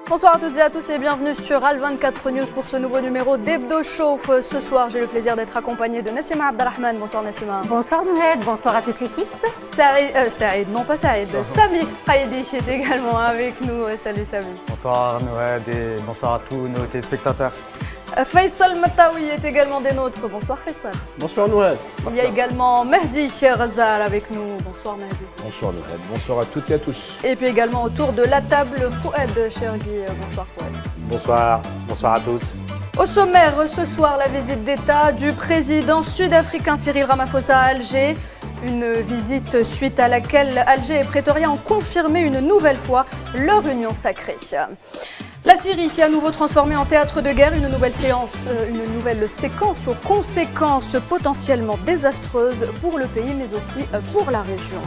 Bonsoir à toutes et à tous et bienvenue sur Al24 News pour ce nouveau numéro d'Hebdo Show. Ce soir, j'ai le plaisir d'être accompagnée de Nassima Abdelrahman. Bonsoir Nassima. Bonsoir Nouhed, bonsoir à toute l'équipe. Saïd, non pas Saïd, Sami Haïdi est également avec nous. Salut Sami. Bonsoir Nouhed et bonsoir à tous nos téléspectateurs. Faisal Mataoui est également des nôtres. Bonsoir Faisal. Bonsoir Nouhed. Il y a également Mehdi Ghazal avec nous. Bonsoir Mehdi. Bonsoir Nouhed. Bonsoir à toutes et à tous. Et puis également autour de la table, Fouad Chergui. Bonsoir Fouad. Bonsoir, bonsoir à tous. Au sommaire ce soir, la visite d'État du président sud-africain Cyril Ramaphosa à Alger. Une visite suite à laquelle Alger et Pretoria ont confirmé une nouvelle fois leur union sacrée. La Syrie est à nouveau transformée en théâtre de guerre, une nouvelle séquence aux conséquences potentiellement désastreuses pour le pays mais aussi pour la région.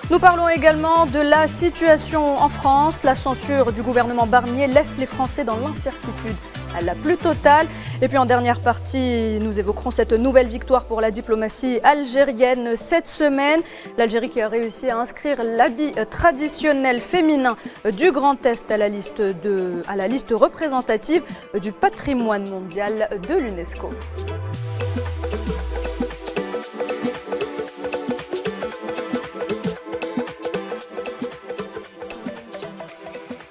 Nous parlons également de la situation en France. La censure du gouvernement Barnier laisse les Français dans l'incertitude à la plus totale. Et puis en dernière partie, nous évoquerons cette nouvelle victoire pour la diplomatie algérienne cette semaine. L'Algérie qui a réussi à inscrire l'habit traditionnel féminin du Grand Est à la liste représentative du patrimoine mondial de l'UNESCO.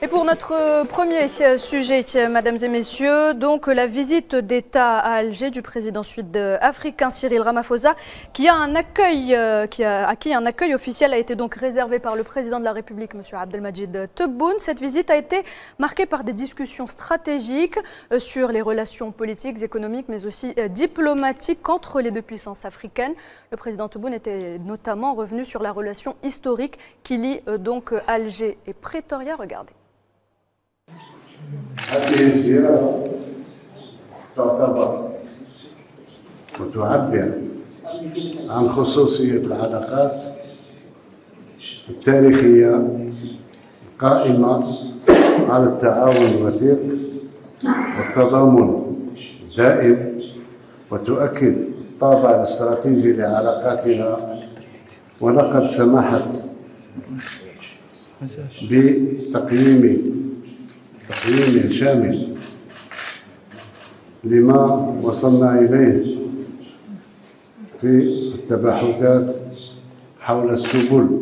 Et pour notre premier sujet, mesdames et messieurs, donc la visite d'État à Alger du président sud-africain Cyril Ramaphosa, à qui un accueil officiel a été donc réservé par le président de la République, M. Abdelmadjid Tebboune. Cette visite a été marquée par des discussions stratégiques sur les relations politiques, économiques, mais aussi diplomatiques entre les deux puissances africaines. Le président Tebboune était notamment revenu sur la relation historique qui lie donc Alger et Pretoria. Regardez. هذه الزيارة تعتبر وتعبر عن خصوصية العلاقات التاريخية القائمة على التعاون الوثيق والتضامن الدائم وتؤكد الطابع الاستراتيجي لعلاقاتنا ولقد سمحت بتقييم شامل لما وصلنا إليه في التباحثات حول السبل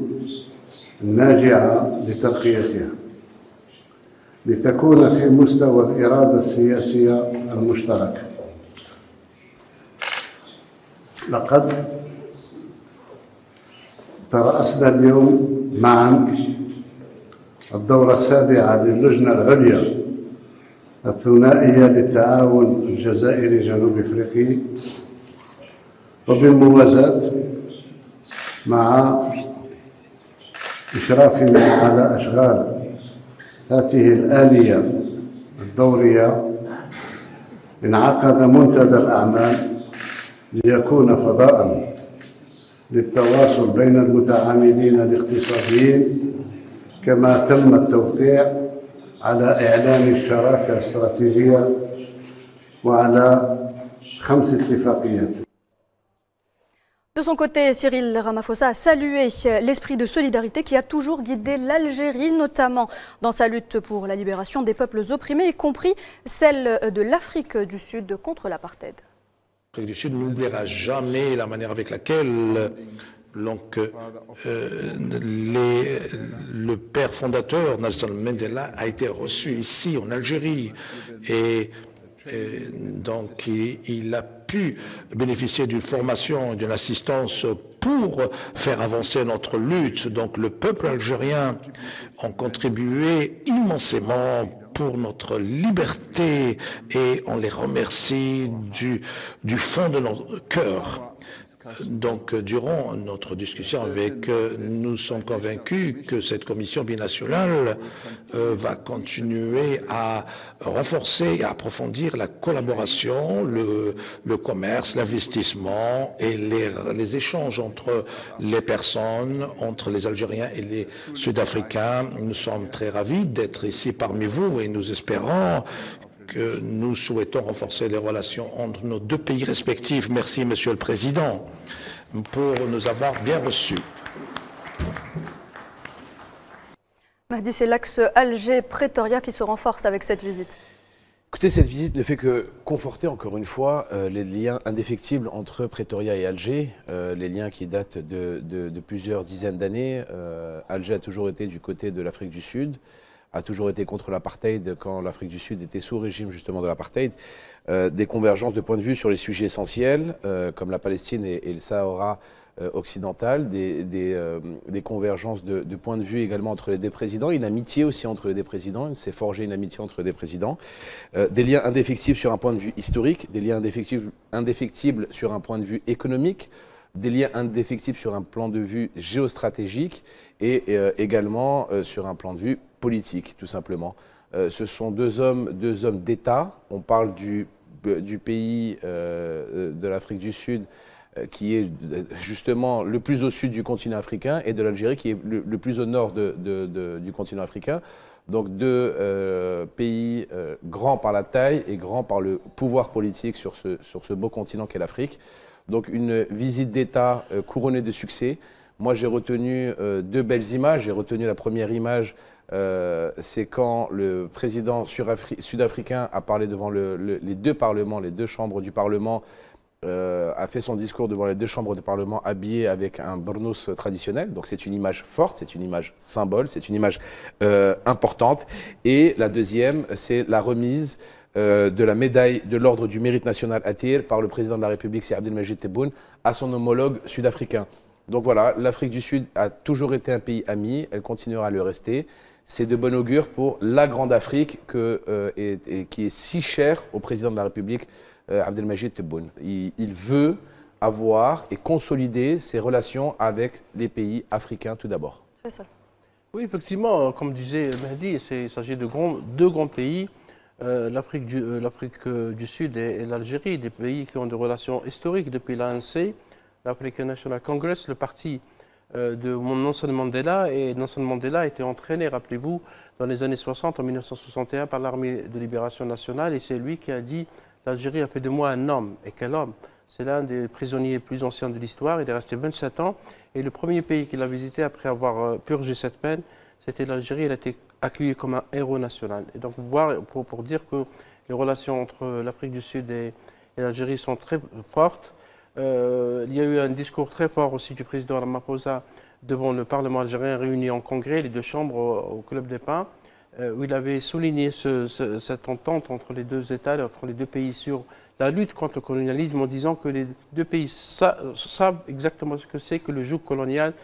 الناجعة لترقيتها لتكون في مستوى الإرادة السياسية المشتركة. لقد ترأسنا اليوم معا الدورة السابعة للجنة العليا الثنائية للتعاون الجزائري جنوب افريقي وبالموازاة مع إشرافنا على أشغال هذه الآلية الدورية انعقد منتدى الأعمال ليكون فضاء للتواصل بين المتعاملين الاقتصاديين كما تم التوقيع على إعلان الشراكة الاستراتيجية وعلى 5 اتفاقيات. De son côté, Cyril Ramaphosa a salué l'esprit de solidarité qui a toujours guidé l'Algérie, notamment dans sa lutte pour la libération des peuples opprimés, y compris celle de l'Afrique du Sud contre l'apartheid. L'Afrique du Sud n'oubliera jamais la manière avec laquelle le père fondateur, Nelson Mandela, a été reçu ici en Algérie et donc il a pu bénéficier d'une formation, d'une assistance pour faire avancer notre lutte. Donc le peuple algérien a contribué immensément pour notre liberté et on les remercie du fond de notre cœur. Donc, durant notre discussion avec eux, nous sommes convaincus que cette commission binationale va continuer à renforcer et à approfondir la collaboration, le commerce, l'investissement et les échanges entre les personnes, entre les Algériens et les Sud-Africains. Nous sommes très ravis d'être ici parmi vous et nous espérons que nous souhaitons renforcer les relations entre nos deux pays respectifs. Merci, Monsieur le Président, pour nous avoir bien reçus. Mahdi, c'est l'axe Alger-Pretoria qui se renforce avec cette visite. Écoutez, cette visite ne fait que conforter encore une fois les liens indéfectibles entre Pretoria et Alger, les liens qui datent de plusieurs dizaines d'années. Alger a toujours été du côté de l'Afrique du Sud, a toujours été contre l'apartheid quand l'Afrique du Sud était sous régime justement de l'apartheid. Des convergences de points de vue sur les sujets essentiels, comme la Palestine et le Sahara occidental, des convergences de points de vue également entre les deux présidents, une amitié aussi entre les deux présidents, il s'est forgé une amitié entre les deux présidents, des liens indéfectibles sur un point de vue historique, des liens indéfectibles sur un point de vue économique, des liens indéfectibles sur un plan de vue géostratégique et également sur un plan de vue politique, tout simplement. Ce sont deux hommes d'État. On parle du pays de l'Afrique du Sud qui est justement le plus au sud du continent africain, et de l'Algérie qui est le plus au nord du continent africain. Donc deux pays grands par la taille et grands par le pouvoir politique sur ce beau continent qu'est l'Afrique. Donc une visite d'État couronnée de succès. Moi j'ai retenu deux belles images. J'ai retenu la première image, c'est quand le président sud-africain a parlé devant les deux parlements, les deux chambres du Parlement, a fait son discours devant les deux chambres de Parlement habillé avec un burnous traditionnel. Donc c'est une image forte, c'est une image symbole, c'est une image importante. Et la deuxième, c'est la remise de la médaille de l'ordre du mérite national Atir par le président de la République, c'est Abdelmajid Tebboune, à son homologue sud-africain. Donc voilà, l'Afrique du Sud a toujours été un pays ami, elle continuera à le rester. C'est de bon augure pour la grande Afrique qui est si chère au président de la République, Abdelmajid Tebboune. Il veut avoir et consolider ses relations avec les pays africains tout d'abord. Oui, effectivement, comme disait Mahdi, il s'agit de deux grands pays, l'Afrique du Sud et l'Algérie, des pays qui ont des relations historiques depuis l'ANC, l'African National Congress, le parti de Nelson Mandela. Et Nelson Mandela a été entraîné, rappelez-vous, dans les années 60, en 1961, par l'armée de libération nationale, et c'est lui qui a dit: l'Algérie a fait de moi un homme. Et quel homme! C'est l'un des prisonniers les plus anciens de l'histoire. Il est resté 27 ans. Et le premier pays qu'il a visité après avoir purgé cette peine, c'était l'Algérie. Il a été accueilli comme un héros national. Et donc, pour dire que les relations entre l'Afrique du Sud et l'Algérie sont très fortes. Il y a eu un discours très fort aussi du président Ramaphosa devant le Parlement algérien réuni en congrès, les deux chambres au Club des Pins, où il avait souligné cette entente entre les deux États, entre les deux pays sur la lutte contre le colonialisme, en disant que les deux pays savent exactement ce que c'est que le joug colonial,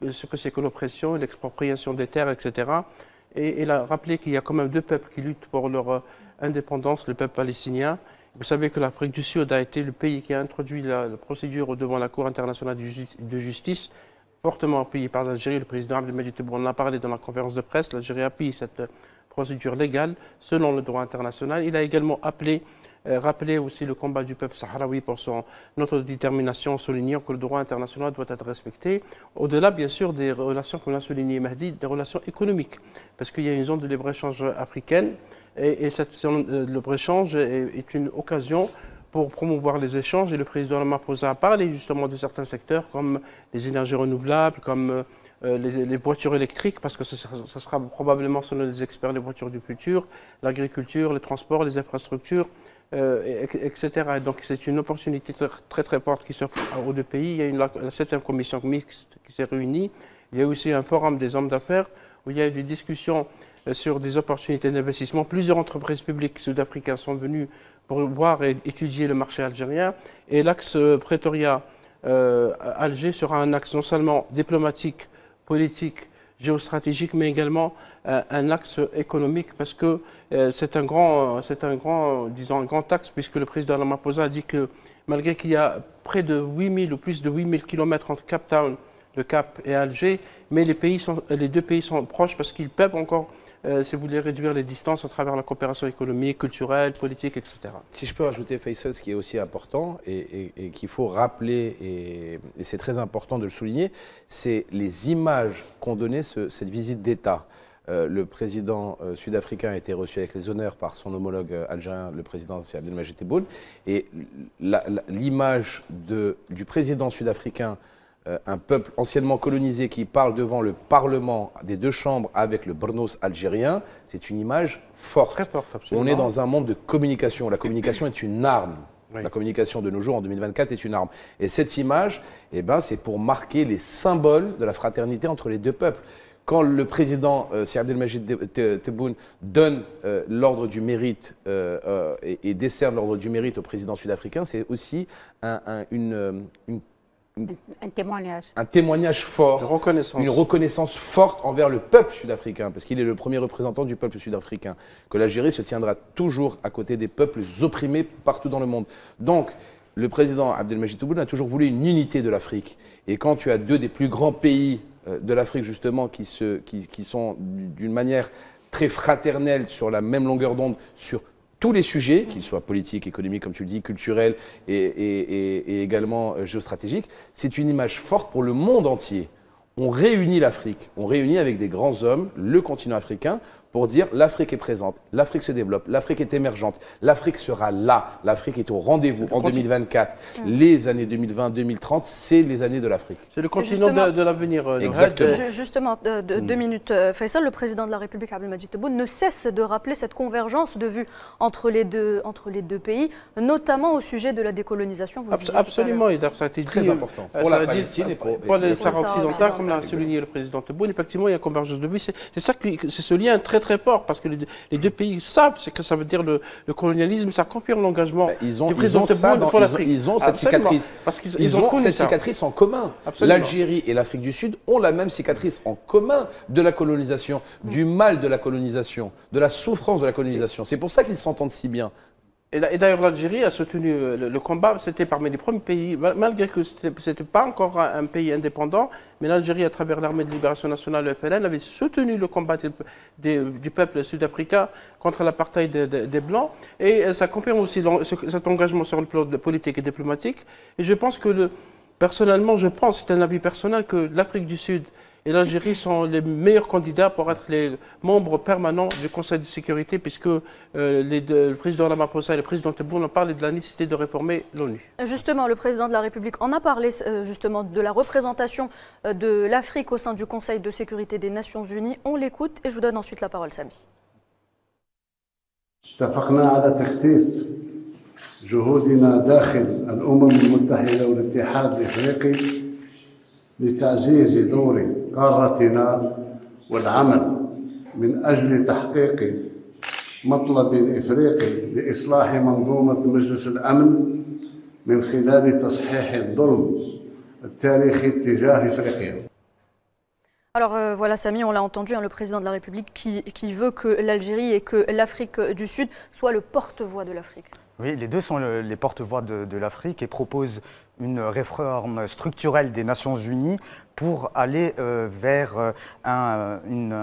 ce que c'est que l'oppression, l'expropriation des terres, etc. Et il a rappelé qu'il y a quand même deux peuples qui luttent pour leur indépendance, le peuple palestinien. Vous savez que l'Afrique du Sud a été le pays qui a introduit la procédure devant la Cour internationale de justice, fortement appuyée par l'Algérie. Le président Abdelmajid Tebboune en a parlé dans la conférence de presse. L'Algérie appuie cette procédure légale selon le droit international. Il a également rappelé aussi le combat du peuple sahraoui pour son autodétermination, soulignant que le droit international doit être respecté. Au-delà, bien sûr, des relations, comme l'a souligné Mahdi, des relations économiques, parce qu'il y a une zone de libre-échange africaine, et cette zone de libre-échange est une occasion pour promouvoir les échanges. Et le président Ramaphosa a parlé justement de certains secteurs comme les énergies renouvelables, comme les voitures électriques, parce que ce sera probablement, selon les experts, les voitures du futur, l'agriculture, les transports, les infrastructures, etc. Et donc c'est une opportunité très très forte qui s'offre aux deux pays. Il y a la 7e commission mixte qui s'est réunie. Il y a aussi un forum des hommes d'affaires où il y a eu des discussions sur des opportunités d'investissement. Plusieurs entreprises publiques sud-africaines sont venues pour voir et étudier le marché algérien. Et l'axe Pretoria-Alger sera un axe non seulement diplomatique, politique, géostratégique, mais également un axe économique, parce que c'est un grand axe, puisque le président Ramaphosa a dit que malgré qu'il y a près de 8000 ou plus de 8000 km entre Cape Town, le Cap et Alger, mais les deux pays sont proches parce qu'ils peuvent encore, si vous voulez, réduire les distances à travers la coopération économique, culturelle, politique, etc. Si je peux rajouter, Faisal, ce qui est aussi important et qu'il faut rappeler, et c'est très important de le souligner, c'est les images qu'ont données cette visite d'État. Le président sud-africain a été reçu avec les honneurs par son homologue algérien, le président Abdelmajid Tebboune, et l'image du président sud-africain un peuple anciennement colonisé qui parle devant le Parlement des deux chambres avec le Brnos algérien, c'est une image forte. Très forte, absolument. On est dans un monde de communication. La communication est une arme. Oui. La communication de nos jours, en 2024, est une arme. Et cette image, eh ben, c'est pour marquer les symboles de la fraternité entre les deux peuples. Quand le président Sir Abdelmajid Tebboune donne l'ordre du mérite et décerne l'ordre du mérite au président sud-africain, c'est aussi un témoignage. Un témoignage fort, une reconnaissance forte envers le peuple sud-africain, parce qu'il est le premier représentant du peuple sud-africain, que l'Algérie se tiendra toujours à côté des peuples opprimés partout dans le monde. Donc, le président Abdelmajid Tebboune a toujours voulu une unité de l'Afrique. Et quand tu as deux des plus grands pays de l'Afrique, justement, qui sont d'une manière très fraternelle, sur la même longueur d'onde, sur tous les sujets, qu'ils soient politiques, économiques, comme tu le dis, culturels et également géostratégiques, c'est une image forte pour le monde entier. On réunit l'Afrique, on réunit avec des grands hommes le continent africain pour dire l'Afrique est présente, l'Afrique se développe, l'Afrique est émergente, l'Afrique sera là, l'Afrique est au rendez-vous en 2024. Les années 2020-2030, c'est les années de l'Afrique. C'est le continent de l'avenir. Exactement. Justement, 2 minutes, Faisal, le président de la République, Abdelmajid Tebboune, ne cesse de rappeler cette convergence de vues entre les deux pays, notamment au sujet de la décolonisation. Absolument, et d'ailleurs ça a été très important pour la Palestine et pour les Sahara occidentaux, comme l'a souligné le président Tebboune. Effectivement, il y a une convergence de vues. C'est ce lien très fort, parce que les deux pays savent ce que ça veut dire le colonialisme, ça confirme l'engagement du président Tebboune pour l'Afrique. Ils ont cette cicatrice. Parce ils ont cette cicatrice en commun. L'Algérie et l'Afrique du Sud ont la même cicatrice en commun de la colonisation, du mal de la colonisation, de la souffrance de la colonisation. C'est pour ça qu'ils s'entendent si bien. Et d'ailleurs, l'Algérie a soutenu le combat. C'était parmi les premiers pays, malgré que ce n'était pas encore un pays indépendant, mais l'Algérie, à travers l'armée de libération nationale, le FLN, avait soutenu le combat du peuple sud-africain contre l'apartheid des Blancs. Et ça confirme aussi cet engagement sur le plan politique et diplomatique. Et je pense que, personnellement, c'est un avis personnel, que l'Afrique du Sud et l'Algérie sont les meilleurs candidats pour être les membres permanents du Conseil de sécurité, puisque le président Ramaphosa et le président Tebboune ont parlé de la nécessité de réformer l'ONU. Justement, le président de la République en a parlé justement de la représentation de l'Afrique au sein du Conseil de sécurité des Nations Unies. On l'écoute et je vous donne ensuite la parole, Samy. اتفقنا على تكثيف جهودنا داخل الأمم المتحدة والاتحاد الإفريقي لتعزيز دور قارتنا والعمل من أجل تحقيق مطلب إفريقي لإصلاح منظومة مجلس الأمن من خلال تصحيح الظلم التاريخي تجاه إفريقيا. Alors voilà, Samy, on l'a entendu, le président de la République qui veut que l'Algérie et que l'Afrique du Sud soient le porte-voix de l'Afrique. Oui, les deux sont les porte-voix de l'Afrique et proposent une réforme structurelle des Nations Unies pour aller vers une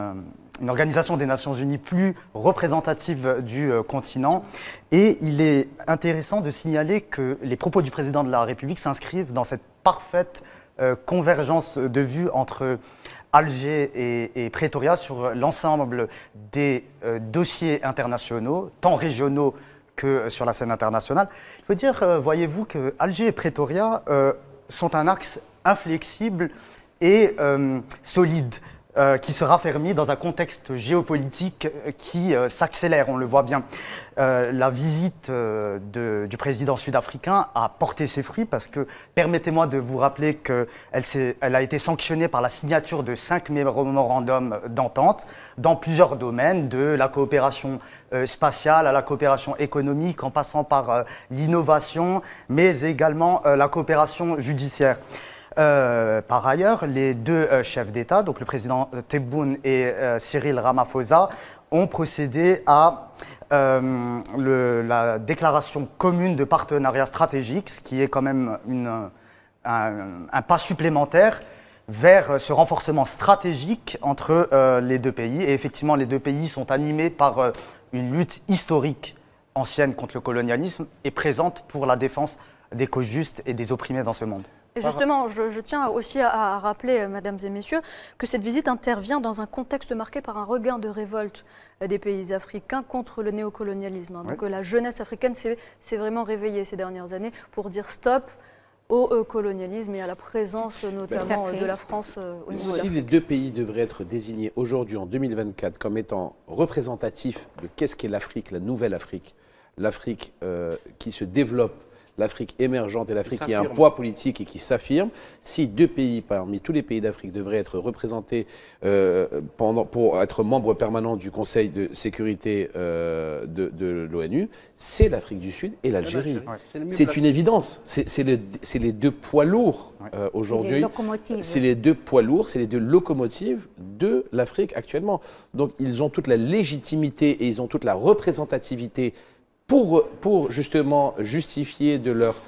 organisation des Nations Unies plus représentative du continent. Et il est intéressant de signaler que les propos du président de la République s'inscrivent dans cette parfaite convergence de vues entre Alger et Pretoria sur l'ensemble des dossiers internationaux, tant régionaux que sur la scène internationale. Il faut dire, voyez-vous, que Alger et Pretoria sont un axe inflexible et solide, qui se raffermit dans un contexte géopolitique qui s'accélère, on le voit bien. La visite du président sud-africain a porté ses fruits parce que, permettez-moi de vous rappeler qu'elle a été sanctionnée par la signature de 5 mémorandums d'entente dans plusieurs domaines, de la coopération spatiale à la coopération économique, en passant par l'innovation, mais également la coopération judiciaire. Par ailleurs, les deux chefs d'État, donc le président Tebboune et Cyril Ramaphosa, ont procédé à la déclaration commune de partenariat stratégique, ce qui est quand même un pas supplémentaire vers ce renforcement stratégique entre les deux pays. Et effectivement, les deux pays sont animés par une lutte historique ancienne contre le colonialisme et présente pour la défense des causes justes et des opprimés dans ce monde. Et justement, je tiens aussi à rappeler, mesdames et messieurs, que cette visite intervient dans un contexte marqué par un regain de révolte des pays africains contre le néocolonialisme. Donc la jeunesse africaine s'est vraiment réveillée ces dernières années pour dire stop au colonialisme et à la présence notamment de la France au niveau de Si les deux pays devraient être désignés aujourd'hui en 2024 comme étant représentatifs de qu'est-ce qu'est l'Afrique, la nouvelle Afrique, l'Afrique qui se développe, l'Afrique émergente et l'Afrique qui a un poids politique et qui s'affirme, si deux pays parmi tous les pays d'Afrique devraient être représentés pour être membres permanents du Conseil de sécurité de l'ONU, c'est l'Afrique du Sud et l'Algérie. C'est une évidence. C'est les deux poids lourds aujourd'hui. C'est les deux poids lourds, c'est les deux locomotives de l'Afrique actuellement. Donc ils ont toute la légitimité et ils ont toute la représentativité pour justement justifier de leur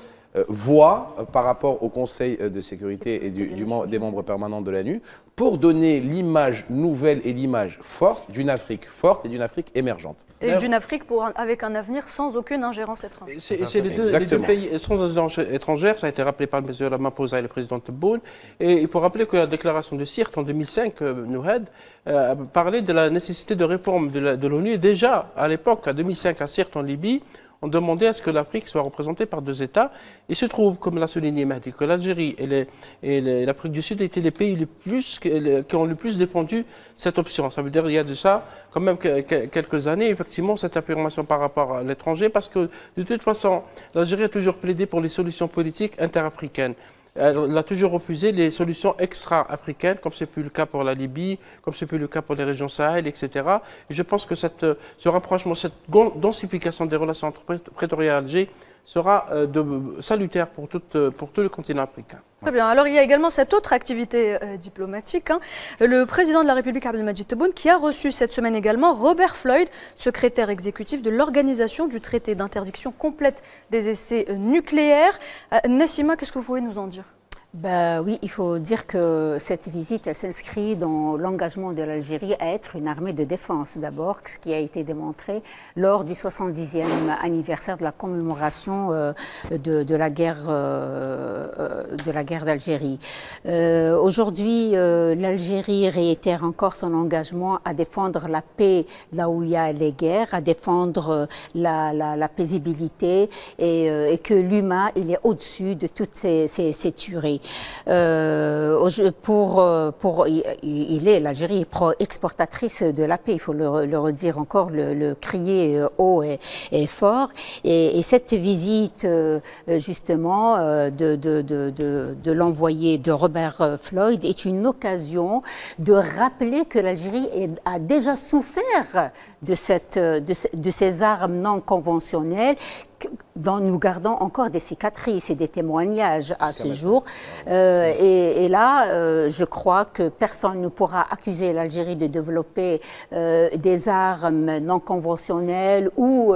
voix par rapport au Conseil de sécurité et des membres permanents de l'ONU, pour donner l'image nouvelle et l'image forte d'une Afrique forte et d'une Afrique émergente. Et d'une Afrique avec un avenir sans aucune ingérence étrangère. C'est les deux pays sans ingérence étrangère, ça a été rappelé par M. Ramaphosa et le président Tebboune. Et il faut rappeler que la déclaration de Sirte en 2005, Nouhed, parlait de la nécessité de réforme de l'ONU. Déjà, à l'époque, en 2005, à Sirte en Libye, on demandait à ce que l'Afrique soit représentée par deux États. Il se trouve, comme l'a souligné Mehdi, que l'Algérie et l'Afrique du Sud étaient les pays qui ont le plus défendu cette option. Ça veut dire qu'il y a de ça quand même quelques années, effectivement, cette affirmation par rapport à l'étranger, parce que de toute façon, l'Algérie a toujours plaidé pour les solutions politiques interafricaines. Elle a toujours refusé les solutions extra-africaines, comme c'est plus le cas pour la Libye, comme c'est plus le cas pour les régions Sahel, etc. Et je pense que ce rapprochement, cette densification des relations entre Pretoria et Alger sera salutaire pour tout le continent africain. Très bien. Alors il y a également cette autre activité diplomatique. Le président de la République, Abdelmadjid Tebboune, qui a reçu cette semaine également Robert Floyd, secrétaire exécutif de l'Organisation du traité d'interdiction complète des essais nucléaires. Nassima, qu'est-ce que vous pouvez nous en dire ? Oui, il faut dire que cette visite s'inscrit dans l'engagement de l'Algérie à être une armée de défense d'abord, ce qui a été démontré lors du 70e anniversaire de la commémoration de la guerre d'Algérie. Aujourd'hui, l'Algérie réitère encore son engagement à défendre la paix là où il y a les guerres, à défendre la paisibilité et que l'humain, il est au-dessus de toutes ces tueries. L'Algérie est pro-exportatrice de la paix, il faut le redire encore, le crier haut et fort. Et cette visite, justement, de l'envoyé de Robert Floyd est une occasion de rappeler que l'Algérie a déjà souffert de ces armes non conventionnelles dont nous gardons encore des cicatrices et des témoignages à ce jour. Et là, je crois que personne ne pourra accuser l'Algérie de développer des armes non conventionnelles ou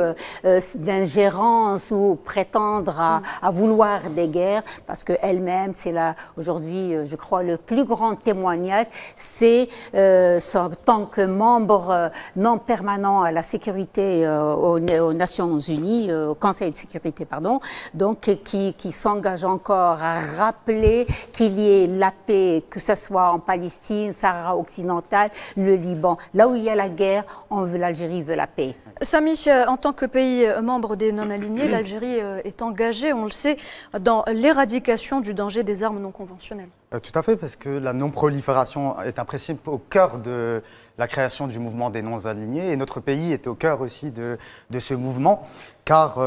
d'ingérence ou prétendre à vouloir des guerres, parce qu'elle-même, c'est là aujourd'hui, je crois, le plus grand témoignage, c'est en tant que membre non permanent à la sécurité aux Nations Unies, au Conseil de sécurité, pardon, donc qui s'engage encore à rappeler qu'il y ait la paix, que ce soit en Palestine, Sahara occidental, le Liban. Là où il y a la guerre, l'Algérie veut la paix. Sami, en tant que pays membre des non-alignés, l'Algérie est engagée, on le sait, dans l'éradication du danger des armes non conventionnelles. Tout à fait, parce que la non-prolifération est un principe au cœur de la création du mouvement des non-alignés, et notre pays est au cœur aussi de ce mouvement, car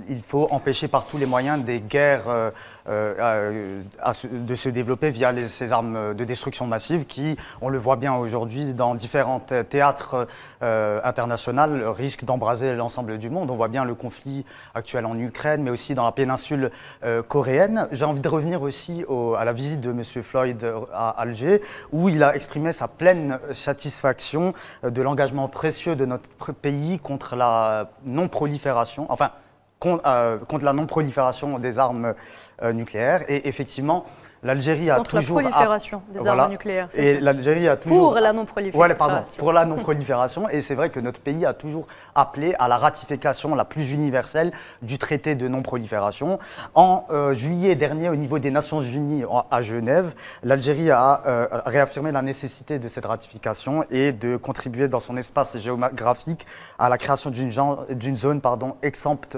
il faut empêcher par tous les moyens des guerres de se développer via ces armes de destruction massive qui, on le voit bien aujourd'hui, dans différents théâtres internationaux, risquent d'embraser l'ensemble du monde. On voit bien le conflit actuel en Ukraine, mais aussi dans la péninsule coréenne. J'ai envie de revenir aussi à la visite de M. Floyd à Alger, où il a exprimé sa pleine satisfaction de l'engagement précieux de notre pays contre la non-prolifération, contre la non-prolifération des armes nucléaires. Et effectivement, l'Algérie a contre toujours... la prolifération des voilà. armes nucléaires. Et l'Algérie a toujours... Pour la non-prolifération. Ouais, pardon, pour la non-prolifération. Et c'est vrai que notre pays a toujours appelé à la ratification la plus universelle du traité de non-prolifération. En juillet dernier, au niveau des Nations Unies à Genève, l'Algérie a réaffirmé la nécessité de cette ratification et de contribuer dans son espace géographique à la création d'une zone exempte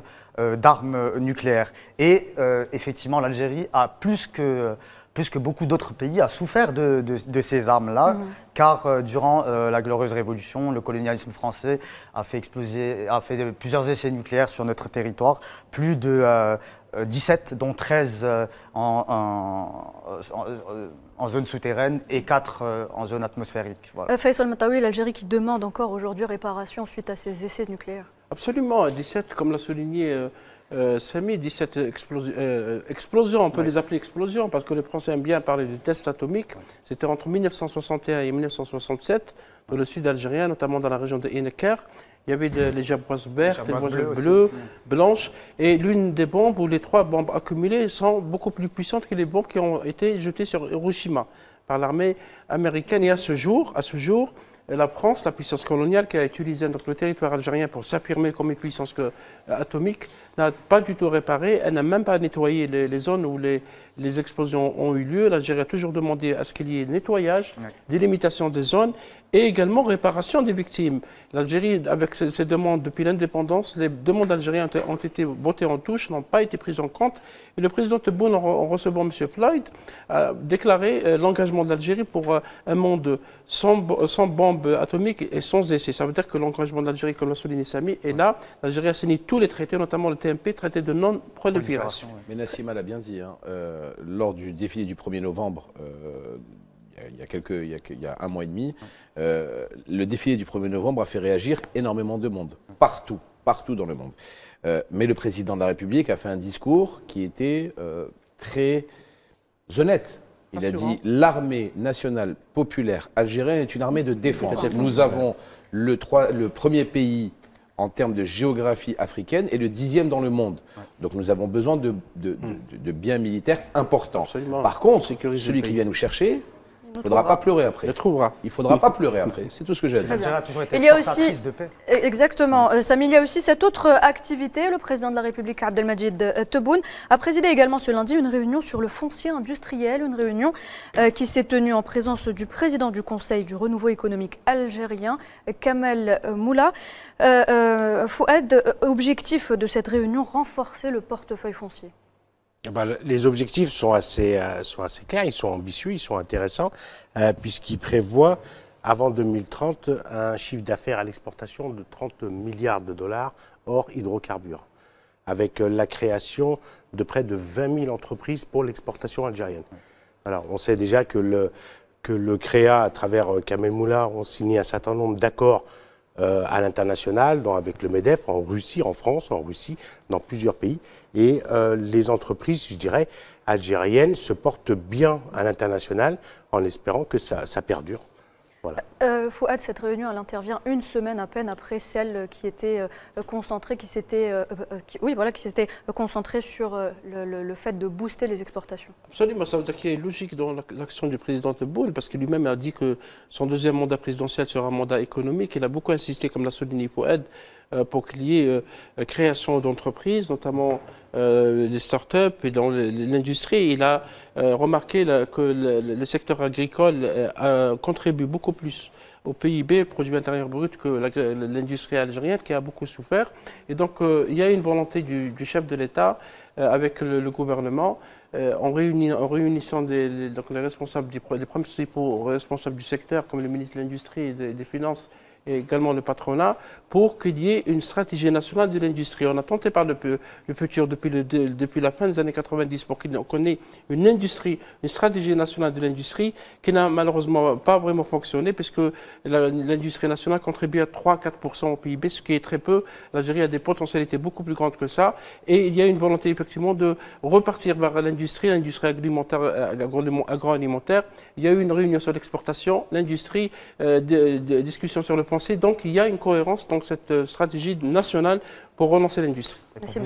d'armes nucléaires. Et effectivement, l'Algérie a plus que beaucoup d'autres pays, a souffert de ces armes-là, car durant la Glorieuse Révolution, le colonialisme français a fait plusieurs essais nucléaires sur notre territoire, plus de 17, dont 13 en zone souterraine et 4 en zone atmosphérique. Voilà. Faisal Mataoui, l'Algérie qui demande encore aujourd'hui réparation suite à ces essais nucléaires. Absolument, 17, comme l'a souligné Samy, 17 explosions, on peut les appeler explosions, parce que les Français aiment bien parler de tests atomiques. C'était entre 1961 et 1967, dans le sud algérien, notamment dans la région de Henneker. Il y avait les gerboises vertes, les gerboises bleues, blanches, et l'une des bombes, ou les 3 bombes accumulées, sont beaucoup plus puissantes que les bombes qui ont été jetées sur Hiroshima par l'armée américaine. Et à ce jour, la France, la puissance coloniale qui a utilisé donc, le territoire algérien pour s'affirmer comme une puissance atomique, n'a pas du tout réparé. Elle n'a même pas nettoyé les zones où les explosions ont eu lieu. L'Algérie a toujours demandé à ce qu'il y ait nettoyage, délimitation des zones et également réparation des victimes. L'Algérie, avec ses demandes depuis l'indépendance, les demandes algériennes ont été votées en touche, n'ont pas été prises en compte. Et le président Tebboune, en recevant M. Floyd, a déclaré l'engagement de l'Algérie pour un monde sans bombes atomiques et sans essais. Ça veut dire que l'engagement de l'Algérie, comme l'a souligné Samy, est là. L'Algérie a signé tous les traités, notamment le TMP, traité de non-prolifération. Mais Nassima l'a bien dit, lors du défilé du 1er novembre, il y a un mois et demi, le défilé du 1er novembre a fait réagir énormément de monde, partout dans le monde. Mais le président de la République a fait un discours qui était très honnête. Il a dit « L'armée nationale populaire algérienne est une armée de défense. Nous avons le premier pays en termes de géographie africaine et le 10e dans le monde. Donc nous avons besoin de biens militaires importants. Absolument. Par contre, celui qui vient nous chercher, il ne faudra pas pleurer après. Il trouvera. Il ne faudra pas pleurer après. C'est tout ce que j'ai à dire. L'Algérie a toujours été Il y a aussi, exportatrice de paix. Exactement. Samy, il y a aussi cette autre activité. Le président de la République, Abdelmadjid Tebboune, a présidé également ce lundi une réunion sur le foncier industriel, une réunion qui s'est tenue en présence du président du Conseil du renouveau économique algérien, Kamel Moula. Fouad, objectif de cette réunion, renforcer le portefeuille foncier. Les objectifs sont assez clairs, ils sont ambitieux, ils sont intéressants, puisqu'ils prévoient, avant 2030, un chiffre d'affaires à l'exportation de 30 milliards de dollars hors hydrocarbures, avec la création de près de 20 000 entreprises pour l'exportation algérienne. Alors, on sait déjà que le CREA, à travers Kamel Moula, ont signé un certain nombre d'accords à l'international, avec le MEDEF, en Russie, en France, en Russie, dans plusieurs pays. Et les entreprises, je dirais, algériennes se portent bien à l'international en espérant que ça perdure. Voilà. Fouad, cette réunion, elle intervient une semaine à peine après celle qui était concentrée, qui s'était concentrée sur le fait de booster les exportations. Absolument, ça veut dire qu'il y a une logique dans l'action du président Tebboune, parce que lui-même a dit que son deuxième mandat présidentiel sera un mandat économique. Il a beaucoup insisté, comme l'a souligné Fouad, pour qu'il y ait création d'entreprises, notamment des start-up et dans l'industrie. Il a remarqué que le secteur agricole contribue beaucoup plus au PIB, produit intérieur brut, que l'industrie algérienne qui a beaucoup souffert. Et donc il y a une volonté du chef de l'État avec le gouvernement, en réunissant les responsables, les principaux responsables du secteur, comme le ministre de l'Industrie et des Finances, et également le patronat, pour qu'il y ait une stratégie nationale de l'industrie. On a tenté par le futur depuis la fin des années 90 pour qu'on ait une industrie, une stratégie nationale de l'industrie qui n'a malheureusement pas vraiment fonctionné, puisque l'industrie nationale contribue à 3-4% au PIB, ce qui est très peu. L'Algérie a des potentialités beaucoup plus grandes que ça, et il y a une volonté effectivement de repartir vers l'industrie alimentaire, agroalimentaire. Il y a eu une réunion sur l'exportation, l'industrie, des discussions sur le foncier. Donc il y a une cohérence dans cette stratégie nationale pour relancer l'industrie.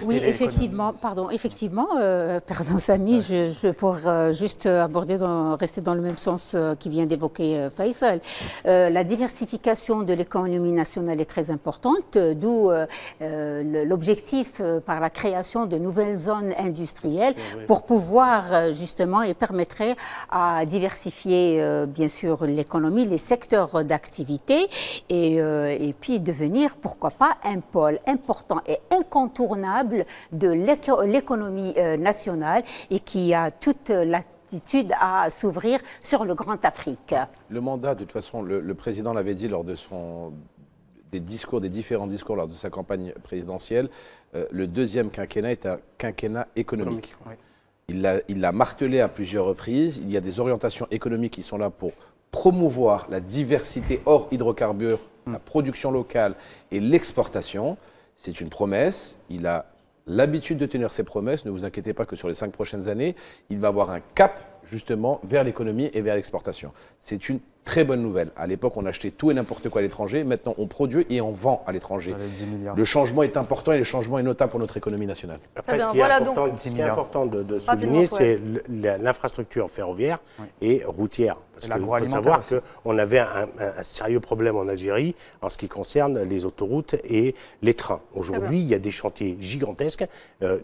Oui, effectivement, pardon, Samy, pour juste rester dans le même sens qui vient d'évoquer Faisal. La diversification de l'économie nationale est très importante, d'où l'objectif par la création de nouvelles zones industrielles pour pouvoir justement et permettrait à diversifier bien sûr l'économie, les secteurs d'activité et puis devenir, pourquoi pas, un pôle important et incontournable de l'économie nationale et qui a toute l'attitude à s'ouvrir sur le Grand Afrique. Le mandat, de toute façon, le président l'avait dit lors de des différents discours lors de sa campagne présidentielle, le deuxième quinquennat est un quinquennat économique. Il l'a martelé à plusieurs reprises. Il y a des orientations économiques qui sont là pour promouvoir la diversité hors hydrocarbures, la production locale et l'exportation. C'est une promesse, il a l'habitude de tenir ses promesses, ne vous inquiétez pas que sur les 5 prochaines années, il va avoir un cap justement vers l'économie et vers l'exportation. C'est une très bonne nouvelle. À l'époque, on achetait tout et n'importe quoi à l'étranger, maintenant on produit et on vend à l'étranger. Le changement est important et le changement est notable pour notre économie nationale. Après, ce qui est important de souligner, c'est l'infrastructure ferroviaire et routière. Parce qu'il faut savoir qu'on avait un sérieux problème en Algérie en ce qui concerne les autoroutes et les trains. Aujourd'hui, il y a des chantiers gigantesques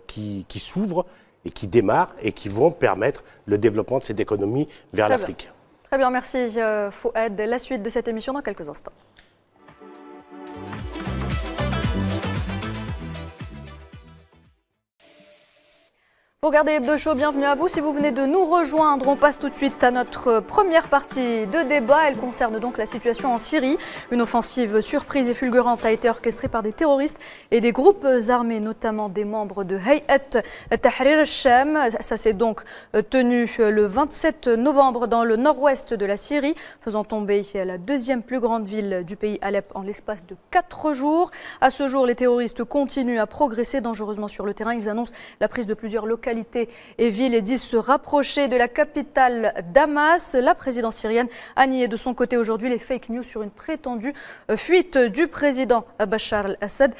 qui s'ouvrent et qui démarrent et qui vont permettre le développement de cette économie vers l'Afrique. Très bien, merci Fouad. La suite de cette émission dans quelques instants. Vous regardez Hebdo Show, bienvenue à vous. Si vous venez de nous rejoindre, on passe tout de suite à notre première partie de débat. Elle concerne donc la situation en Syrie. Une offensive surprise et fulgurante a été orchestrée par des terroristes et des groupes armés, notamment des membres de Hayat Tahrir al-Sham. Ça s'est donc tenu le 27 novembre dans le nord-ouest de la Syrie, faisant tomber la deuxième plus grande ville du pays, Alep, en l'espace de 4 jours. À ce jour, les terroristes continuent à progresser dangereusement sur le terrain. Ils annoncent la prise de plusieurs localités et villes et disent se rapprocher de la capitale Damas. La présidence syrienne a nié de son côté aujourd'hui les fake news sur une prétendue fuite du président Bachar al-Assad.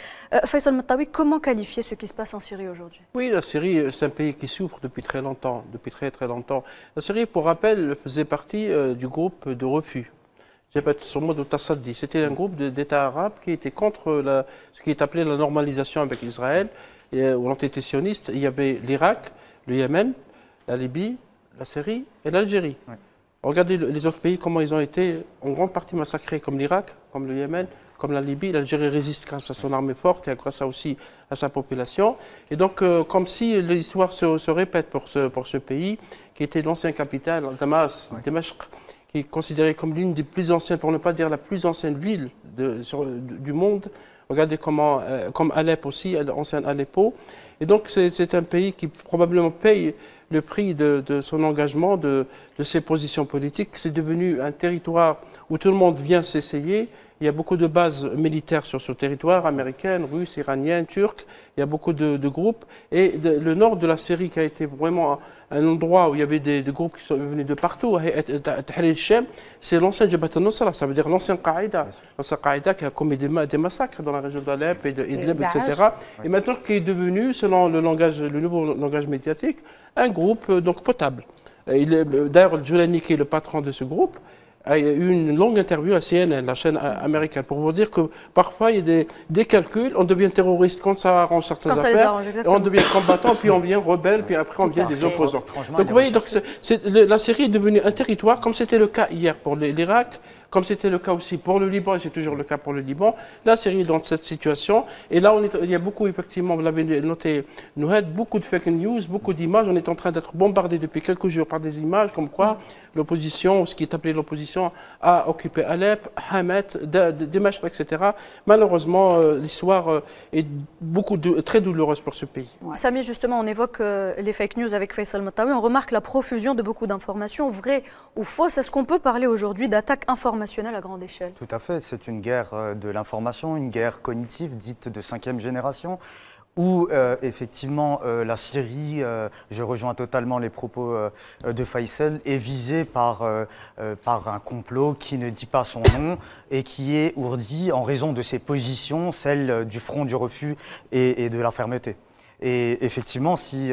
Faisal Matawi, comment qualifier ce qui se passe en Syrie aujourd'hui? Oui, la Syrie, c'est un pays qui souffre depuis très longtemps, très longtemps. La Syrie, pour rappel, faisait partie du groupe de refus. C'était un groupe d'États arabes qui était contre ce qui est appelé la normalisation avec Israël. Ou l'entité sioniste, il y avait l'Irak, le Yémen, la Libye, la Syrie et l'Algérie. Regardez les autres pays, comment ils ont été en grande partie massacrés, comme l'Irak, comme le Yémen, comme la Libye. L'Algérie résiste grâce à son armée forte et grâce aussi à sa population. Et donc, comme si l'histoire se répète pour ce pays, qui était l'ancienne capitale, Damas, Damasque, qui est considérée comme l'une des plus anciennes, pour ne pas dire la plus ancienne ville du monde. Regardez comment, comme Alep aussi, l'ancienne Aleppo. Et donc, c'est un pays qui probablement paye le prix de son engagement, de ses positions politiques. C'est devenu un territoire où tout le monde vient s'essayer. Il y a beaucoup de bases militaires sur ce territoire, américaines, russes, iraniennes, turques. Il y a beaucoup de groupes. Et le nord de la Syrie, qui a été vraiment un endroit où il y avait des groupes qui sont venus de partout, Tahrir al-Sham, c'est l'ancien Jabhat al-Nusra, ça veut dire l'ancien Qaïda. L'ancien Qaïda qui a commis des massacres dans la région d'Alep et d'Idlib, etc. Et maintenant qui est devenu, selon le nouveau langage médiatique, un groupe donc potable. D'ailleurs, Joulani, qui est le patron de ce groupe, a eu une longue interview à CNN, la chaîne américaine, pour vous dire que parfois il y a des calculs, on devient terroriste quand ça arrange certaines affaires, et on devient combattant, puis on devient rebelle, puis après on devient des opposants. Donc vous voyez, la Syrie est devenue un territoire, comme c'était le cas hier pour l'Irak, comme c'était le cas aussi pour le Liban, et c'est toujours le cas pour le Liban. La Syrie est dans cette situation, et là il y a beaucoup, effectivement, vous l'avez noté, beaucoup de fake news, beaucoup d'images. On est en train d'être bombardé depuis quelques jours par des images comme quoi l'opposition, ce qui est appelé l'opposition, a occupé Alep, Hamet, Damasque, etc. Malheureusement, l'histoire est très douloureuse pour ce pays. Samy, justement, on évoque les fake news avec Faisal Matawi. On remarque la profusion de beaucoup d'informations, vraies ou fausses. Est-ce qu'on peut parler aujourd'hui d'attaque informationnelle à grande échelle? Tout à fait. C'est une guerre de l'information, une guerre cognitive dite de 5e génération, où effectivement la Syrie, je rejoins totalement les propos de Faisal, est visée par un complot qui ne dit pas son nom et qui est ourdi en raison de ses positions, celle du front du refus et de la fermeté. Et effectivement, si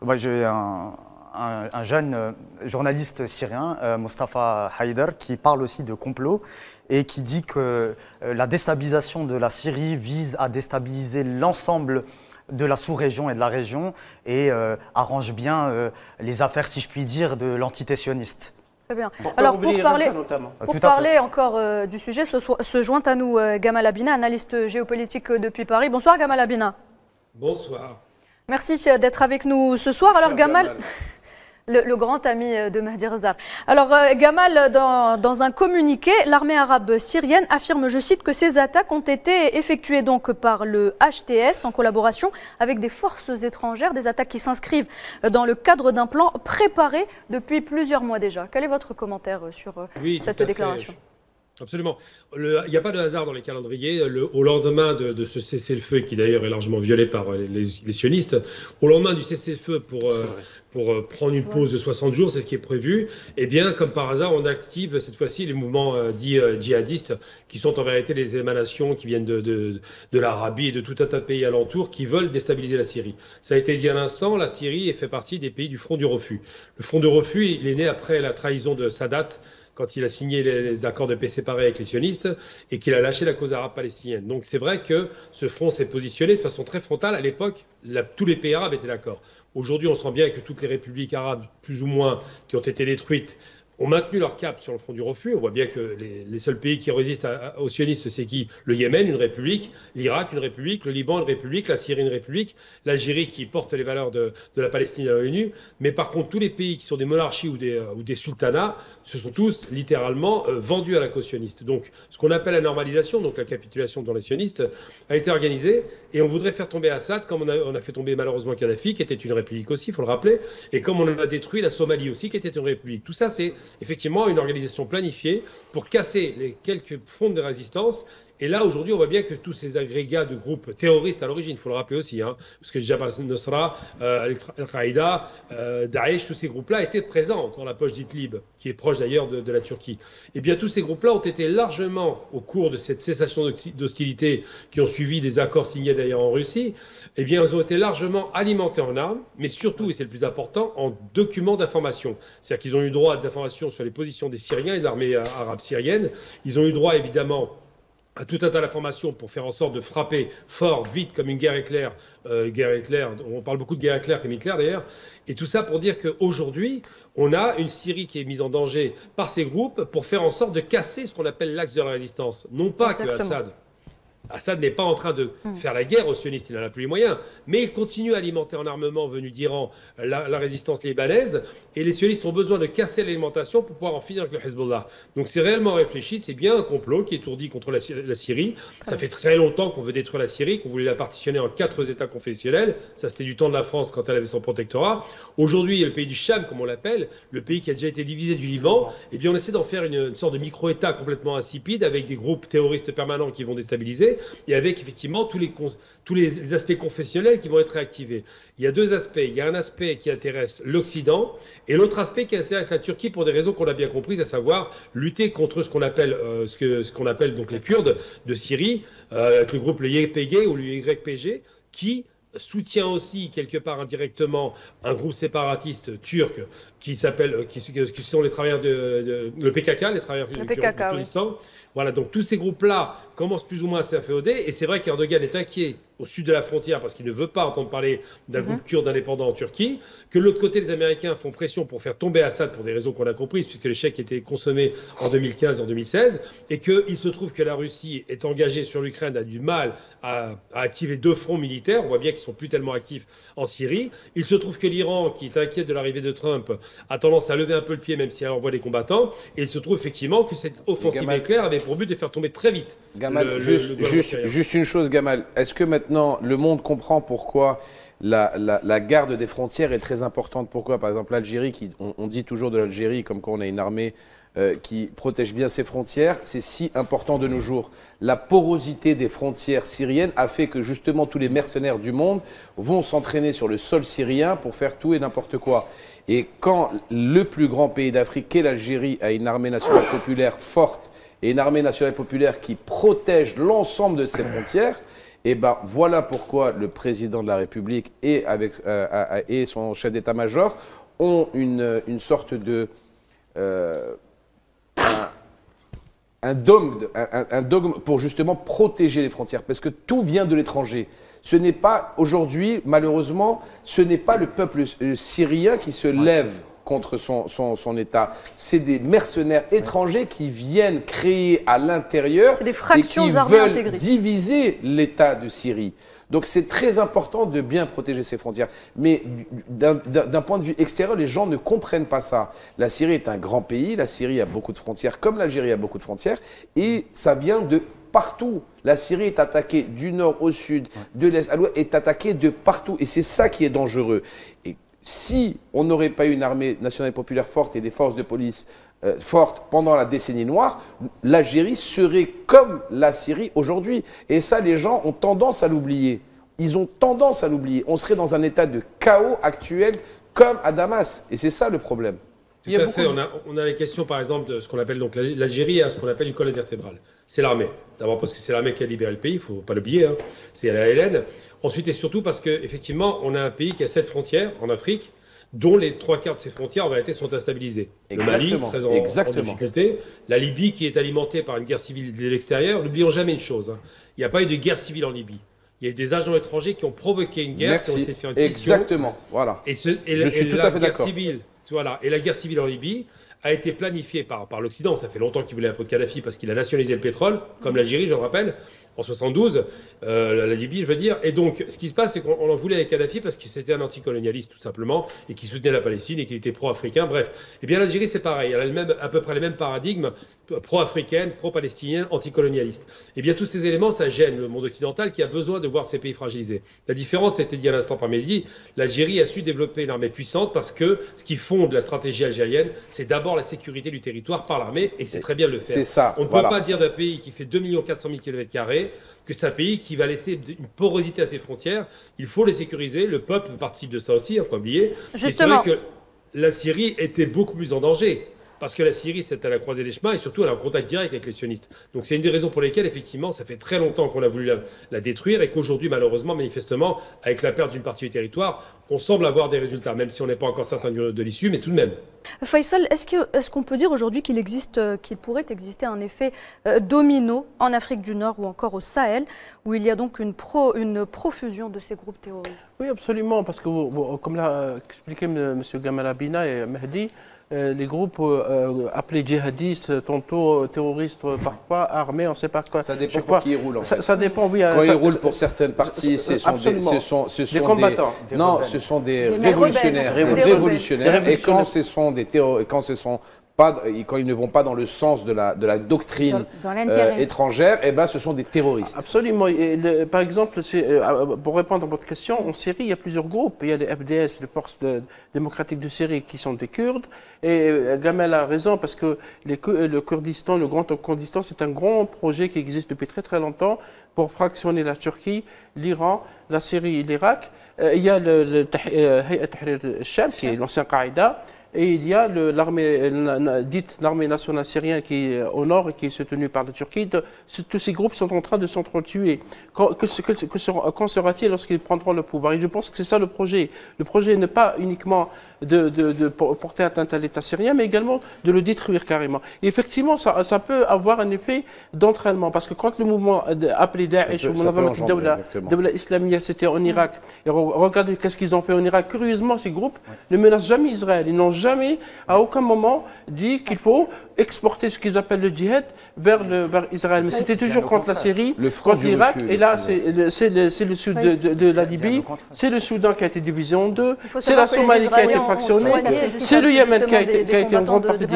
moi j'ai un jeune journaliste syrien, Mustafa Haïder, qui parle aussi de complot et qui dit que la déstabilisation de la Syrie vise à déstabiliser l'ensemble de la sous-région et de la région et arrange bien les affaires, si je puis dire, de l'entité sioniste. Très bien. Alors pour parler encore du sujet, se joint à nous Gamal Abina, analyste géopolitique depuis Paris. Bonsoir Gamal Abina. Bonsoir. Merci d'être avec nous ce soir. Alors Gamal, le grand ami de Mahdi Rezar. Alors Gamal, dans un communiqué, l'armée arabe syrienne affirme, je cite, que ces attaques ont été effectuées donc par le HTS en collaboration avec des forces étrangères, des attaques qui s'inscrivent dans le cadre d'un plan préparé depuis plusieurs mois déjà. Quel est votre commentaire sur cette déclaration ? Absolument. Il n'y a pas de hasard dans les calendriers. Au lendemain de ce cessez-le-feu, qui d'ailleurs est largement violé par les sionistes, au lendemain du cessez-le-feu pour prendre une pause de 60 jours, c'est ce qui est prévu, eh bien, comme par hasard, on active cette fois-ci les mouvements dits djihadistes, qui sont en vérité les émanations qui viennent de l'Arabie et de tout un tas de pays alentours qui veulent déstabiliser la Syrie. Ça a été dit à l'instant, la Syrie fait partie des pays du front du refus. Le front du refus, il est né après la trahison de Sadat, quand il a signé les accords de paix séparés avec les sionistes et qu'il a lâché la cause arabe palestinienne. Donc c'est vrai que ce front s'est positionné de façon très frontale. À l'époque, tous les pays arabes étaient d'accord. Aujourd'hui, on sent bien que toutes les républiques arabes, plus ou moins, qui ont été détruites, ont maintenu leur cap sur le front du refus. On voit bien que les seuls pays qui résistent aux sionistes, c'est qui? Le Yémen, une république, l'Irak, une république, le Liban, une république, la Syrie, une république, l'Algérie qui porte les valeurs de la Palestine à l'ONU. Mais par contre, tous les pays qui sont des monarchies ou des sultanats, se sont tous littéralement vendus à la cause sioniste. Donc, ce qu'on appelle la normalisation, donc la capitulation dans les sionistes, a été organisée et on voudrait faire tomber Assad, comme on a fait tomber malheureusement Kadhafi, qui était une république aussi, il faut le rappeler, et comme on a détruit la Somalie aussi, qui était une république. Tout ça, c'est effectivement une organisation planifiée pour casser les quelques fronts de résistance. Et là, aujourd'hui, on voit bien que tous ces agrégats de groupes terroristes à l'origine, il faut le rappeler aussi, parce que Jabhat al-Nusra, Al-Qaïda, Daesh, tous ces groupes-là étaient présents dans la poche d'Idlib, qui est proche d'ailleurs de la Turquie. Et bien, tous ces groupes-là ont été largement, au cours de cette cessation d'hostilité qui ont suivi des accords signés d'ailleurs en Russie, eh bien, ils ont été largement alimentés en armes, mais surtout, et c'est le plus important, en documents d'information. C'est-à-dire qu'ils ont eu droit à des informations sur les positions des Syriens et de l'armée arabe syrienne. Ils ont eu droit, évidemment, à tout un tas d'informations pour faire en sorte de frapper fort, vite, comme une guerre éclair. On parle beaucoup de guerre éclair comme Hitler d'ailleurs. Et tout ça pour dire qu'aujourd'hui, on a une Syrie qui est mise en danger par ces groupes pour faire en sorte de casser ce qu'on appelle l'axe de la résistance. Non pas que Assad n'est pas en train de faire la guerre aux sionistes, il n'en a plus les moyens, mais il continue à alimenter en armement venu d'Iran la résistance libanaise, et les sionistes ont besoin de casser l'alimentation pour pouvoir en finir avec le Hezbollah. Donc c'est réellement réfléchi, c'est bien un complot qui est ourdi contre la Syrie. Ça fait très longtemps qu'on veut détruire la Syrie, qu'on voulait la partitionner en 4 États confessionnels. Ça, c'était du temps de la France quand elle avait son protectorat. Aujourd'hui, il y a le pays du Cham, comme on l'appelle, le pays qui a déjà été divisé du Liban. Et bien on essaie d'en faire une sorte de micro-État complètement insipide, avec des groupes terroristes permanents qui vont déstabiliser, et avec effectivement tous les aspects confessionnels qui vont être réactivés. Il y a 2 aspects. Il y a un aspect qui intéresse l'Occident et l'autre aspect qui intéresse la Turquie pour des raisons qu'on a bien comprises, à savoir lutter contre ce qu'on appelle, donc les Kurdes de Syrie, avec le groupe le YPG ou le YPG, qui soutient aussi quelque part indirectement un groupe séparatiste turc qui sont les travailleurs le PKK, les travailleurs du Kurdistan. Voilà, donc tous ces groupes-là commencent plus ou moins à s'afféoder, et c'est vrai qu'Erdogan est inquiet au sud de la frontière parce qu'il ne veut pas entendre parler d'un groupe kurde indépendant en Turquie, que de l'autre côté les Américains font pression pour faire tomber Assad pour des raisons qu'on a comprises, puisque les chèques étaient consommés en 2015 et en 2016, et qu'il se trouve que la Russie est engagée sur l'Ukraine, a du mal à activer 2 fronts militaires, on voit bien qu'ils ne sont plus tellement actifs en Syrie. Il se trouve que l'Iran, qui est inquiet de l'arrivée de Trump, a tendance à lever un peu le pied même si elle envoie des combattants, et il se trouve effectivement que cette offensive éclair avait pour but de faire tomber très vite. Gamal, juste une chose, Gamal, est-ce que maintenant le monde comprend pourquoi la garde des frontières est très importante? Pourquoi, par exemple, l'Algérie, on dit toujours de l'Algérie comme quoi on a une armée qui protège bien ses frontières, c'est si important de nos jours. La porosité des frontières syriennes a fait que justement tous les mercenaires du monde vont s'entraîner sur le sol syrien pour faire tout et n'importe quoi. Et quand le plus grand pays d'Afrique, qu'est l'Algérie, a une armée nationale populaire forte et une armée nationale populaire qui protège l'ensemble de ses frontières, et ben voilà pourquoi le président de la République et son chef d'état-major ont une sorte de un dogme pour justement protéger les frontières, parce que tout vient de l'étranger. Ce n'est pas aujourd'hui, malheureusement, ce n'est pas le peuple syrien qui se lève contre son État. C'est des mercenaires étrangers qui viennent créer à l'intérieur des fractions et qui armées veulent intégristes. diviser l'État de Syrie. Donc c'est très important de bien protéger ses frontières. Mais d'un point de vue extérieur, les gens ne comprennent pas ça. La Syrie est un grand pays, la Syrie a beaucoup de frontières, comme l'Algérie a beaucoup de frontières, et ça vient de partout. La Syrie est attaquée du nord au sud, de l'est à l'ouest, est attaquée de partout. Et c'est ça qui est dangereux. Et si on n'aurait pas eu une armée nationale populaire forte et des forces de police fortes pendant la décennie noire, l'Algérie serait comme la Syrie aujourd'hui. Et ça, les gens ont tendance à l'oublier. Ils ont tendance à l'oublier. On serait dans un état de chaos actuel comme à Damas. Et c'est ça le problème. Tout à fait. On a les questions, par exemple, de ce qu'on appelle donc l'Algérie a ce qu'on appelle une colonne vertébrale. C'est l'armée. D'abord parce que c'est l'armée qui a libéré le pays, il ne faut pas l'oublier. Hein. C'est la LN. Ensuite et surtout parce qu'effectivement, on a un pays qui a 7 frontières en Afrique, dont les 3/4 de ces frontières en réalité sont instabilisées. Exactement. Le Mali, très en difficulté. La Libye qui est alimentée par une guerre civile de l'extérieur. N'oublions jamais une chose. Hein. Il n'y a pas eu de guerre civile en Libye. Il y a eu des agents étrangers qui ont provoqué une guerre, qui ont essayé de faire une scission. Exactement. Voilà. Je suis tout à fait d'accord. Voilà. Et la guerre civile en Libye a été planifiée par l'Occident. Ça fait longtemps qu'il voulait la peau de Kadhafi parce qu'il a nationalisé le pétrole, comme l'Algérie, je le rappelle, en 72, la Libye, je veux dire. Et donc, ce qui se passe, c'est qu'on en voulait avec Kadhafi parce que c'était un anticolonialiste, tout simplement, et qui soutenait la Palestine et qui était pro-africain. Bref. Eh bien, l'Algérie, c'est pareil. Elle a à peu près les mêmes paradigmes, pro-africaine, pro-palestinien, anticolonialiste. Eh bien, tous ces éléments, ça gêne le monde occidental qui a besoin de voir ces pays fragilisés. La différence, c'était dit à l'instant par Mehdi, l'Algérie a su développer une armée puissante parce que ce qui fonde la stratégie algérienne, c'est d'abord la sécurité du territoire par l'armée, et c'est très bien de le faire. C'est ça. On ne peut pas dire d'un pays qui fait 2 400 000 km² que c'est un pays qui va laisser une porosité à ses frontières. Il faut les sécuriser. Le peuple participe de ça aussi, il ne faut pas oublier. Justement. C'est vrai que la Syrie était beaucoup plus en danger. Parce que la Syrie, c'est à la croisée des chemins et surtout elle est en contact direct avec les sionistes. Donc c'est une des raisons pour lesquelles, effectivement, ça fait très longtemps qu'on a voulu la détruire et qu'aujourd'hui, malheureusement, manifestement, avec la perte d'une partie du territoire, on semble avoir des résultats, même si on n'est pas encore certain de l'issue, mais tout de même. Faisal, est-ce qu'on peut dire aujourd'hui qu'il pourrait exister un effet domino en Afrique du Nord ou encore au Sahel, où il y a donc une profusion de ces groupes terroristes? Oui, absolument, parce que, comme l'a expliqué M. Gamal Abina et Mehdi, les groupes appelés djihadistes, tantôt terroristes, parfois armés, on ne sait pas quoi. Ça dépend pour qui ils roulent. En fait. Ça dépend, oui. Quand ils roulent pour certaines parties, ce sont des combattants. Non, ce sont des révolutionnaires. Et quand ce sont des terroristes, quand ils ne vont pas dans le sens de la doctrine étrangère, eh ben, ce sont des terroristes. Absolument. Par exemple, pour répondre à votre question, en Syrie, il y a plusieurs groupes. Il y a les FDS, les Forces démocratiques de Syrie, qui sont des Kurdes. Et Gamal a raison, parce que le Kurdistan, le Grand Kurdistan, c'est un grand projet qui existe depuis très très longtemps pour fractionner la Turquie, l'Iran, la Syrie et l'Irak. Il y a le Hayat Tahrir al-Sham, qui est l'ancien Qaïda. Et il y a l'armée nationale syrienne qui est au nord et qui est soutenue par la Turquie. Tous ces groupes sont en train de s'entretuer. Qu'en sera-t-il lorsqu'ils prendront le pouvoir? Et je pense que c'est ça le projet. Le projet n'est pas uniquement de porter atteinte à l'État syrien, mais également de le détruire carrément. Et effectivement, ça peut avoir un effet d'entraînement. Parce que quand le mouvement appelé Daesh ou Dawla Islamiyya, c'était en Irak, et regardez qu'est-ce qu'ils ont fait en Irak. Curieusement, ces groupes ne menacent jamais Israël. Ils n'ont jamais, à aucun moment, dit qu'il faut exporter ce qu'ils appellent le djihad vers Israël. Mais c'était toujours contre la Syrie, contre l'Irak. Et là, c'est le sud de la Libye, c'est le Soudan qui a été divisé en deux, c'est la Somalie qui a été fractionnée, c'est le Yémen qui a été en grande partie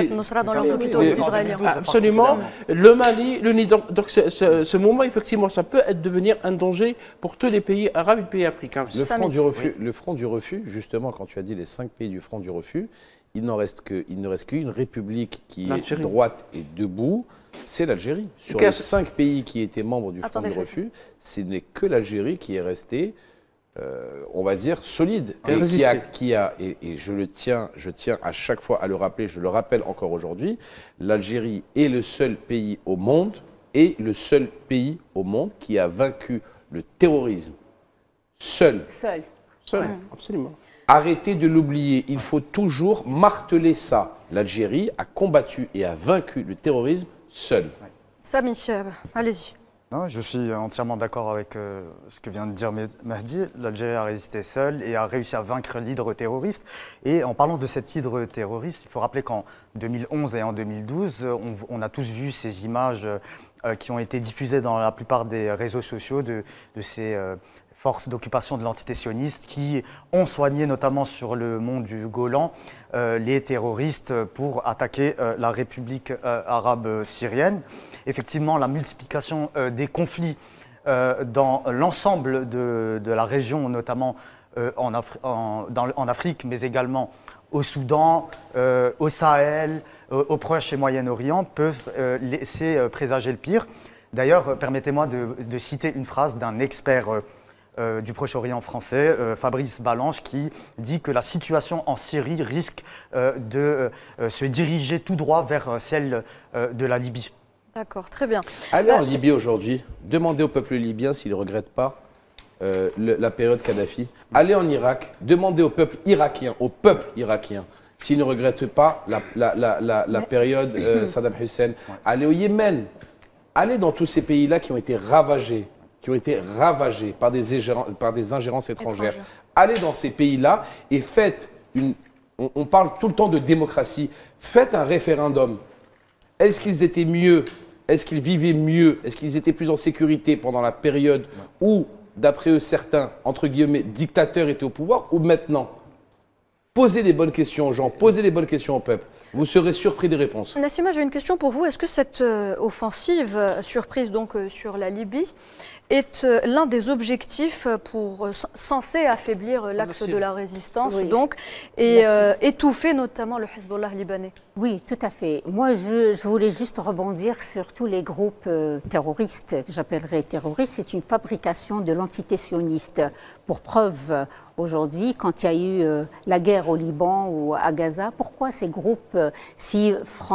absolument, le Mali, le Niger. Donc ce moment, effectivement, ça peut devenir un danger pour tous les pays arabes et les pays africains. Le front du refus, justement, quand tu as dit les 5 pays du front du refus, il ne reste qu'une république qui est droite et debout, c'est l'Algérie. Sur les 5 pays qui étaient membres du Front de refus, ce n'est que l'Algérie qui est restée, on va dire, solide. Et je tiens à chaque fois à le rappeler, je le rappelle encore aujourd'hui, l'Algérie est le seul pays au monde, qui a vaincu le terrorisme. Seul. Absolument. Arrêtez de l'oublier, il faut toujours marteler ça. L'Algérie a combattu et a vaincu le terrorisme seul. Samy, allez-y. Non, je suis entièrement d'accord avec ce que vient de dire Mahdi. L'Algérie a résisté seule et a réussi à vaincre l'hydre terroriste. Et en parlant de cet hydre terroriste, il faut rappeler qu'en 2011 et en 2012, on a tous vu ces images qui ont été diffusées dans la plupart des réseaux sociaux de ces forces d'occupation de l'entité sioniste qui ont soigné notamment sur le mont du Golan les terroristes pour attaquer la République arabe syrienne. Effectivement, la multiplication des conflits dans l'ensemble de la région, notamment en Afrique, mais également au Soudan, au Sahel, au Proche et Moyen-Orient, peuvent laisser présager le pire. D'ailleurs, permettez-moi de citer une phrase d'un expert du Proche-Orient français, Fabrice Balanche, qui dit que la situation en Syrie risque de se diriger tout droit vers celle de la Libye. D'accord, très bien. Allez en Libye aujourd'hui, demandez au peuple libyen s'il ne regrette pas la période Kadhafi. Allez en Irak, demandez au peuple irakien s'il ne regrette pas la période Saddam Hussein. Allez au Yémen, allez dans tous ces pays-là qui ont été ravagés par des ingérences étrangères. Allez dans ces pays-là et faites on parle tout le temps de démocratie. Faites un référendum. Est-ce qu'ils étaient mieux? Est-ce qu'ils vivaient mieux? Est-ce qu'ils étaient plus en sécurité pendant la période où, d'après eux, certains, entre guillemets, dictateurs étaient au pouvoir, ou maintenant? Posez les bonnes questions aux gens, posez les bonnes questions au peuple. Vous serez surpris des réponses. Nassima, j'ai une question pour vous. Est-ce que cette offensive surprise donc sur la Libye est l'un des objectifs censés affaiblir l'axe de la résistance donc, et étouffer notamment le Hezbollah libanais? Oui, tout à fait. Moi, je voulais juste rebondir sur tous les groupes terroristes, que j'appellerais terroristes. C'est une fabrication de l'entité sioniste. Pour preuve, aujourd'hui, quand il y a eu la guerre au Liban ou à Gaza, pourquoi ces groupes, si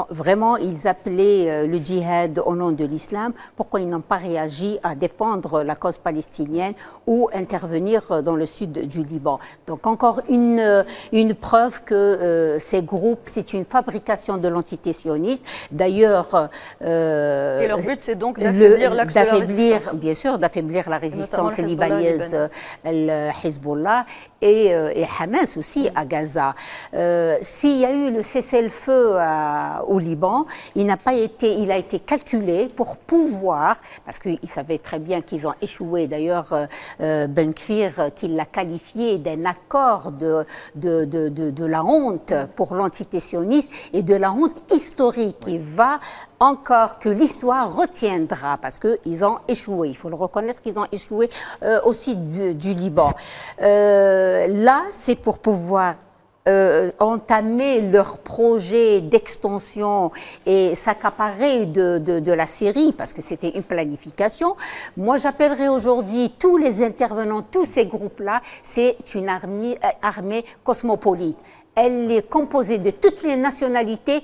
vraiment ils appelaient le djihad au nom de l'islam, pourquoi ils n'ont pas réagi à défendre la cause palestinienne ou intervenir dans le sud du Liban? Donc encore une preuve que ces groupes, c'est une fabrication de l'entité sioniste. D'ailleurs, et leur but, c'est donc d'affaiblir l'axe de la résistance. Bien sûr, d'affaiblir la résistance libanaise, le Hezbollah et Hamas aussi à Gaza. S'il y a eu le cessez-le-feu au Liban, il a été calculé pour pouvoir, parce qu'ils savaient très bien qu'ils ont échoué. D'ailleurs, Ben Gvir, qui l'a qualifié d'un accord de la honte pour l'entité sioniste et de la honte historique qui va encore que l'histoire retiendra parce qu'ils ont échoué. Il faut le reconnaître qu'ils ont échoué aussi du Liban. Là, c'est pour pouvoir entamer leur projet d'extension et s'accaparer de la Syrie, parce que c'était une planification. Moi, j'appellerais aujourd'hui tous les intervenants, tous ces groupes-là, c'est une armée cosmopolite. Elle est composée de toutes les nationalités,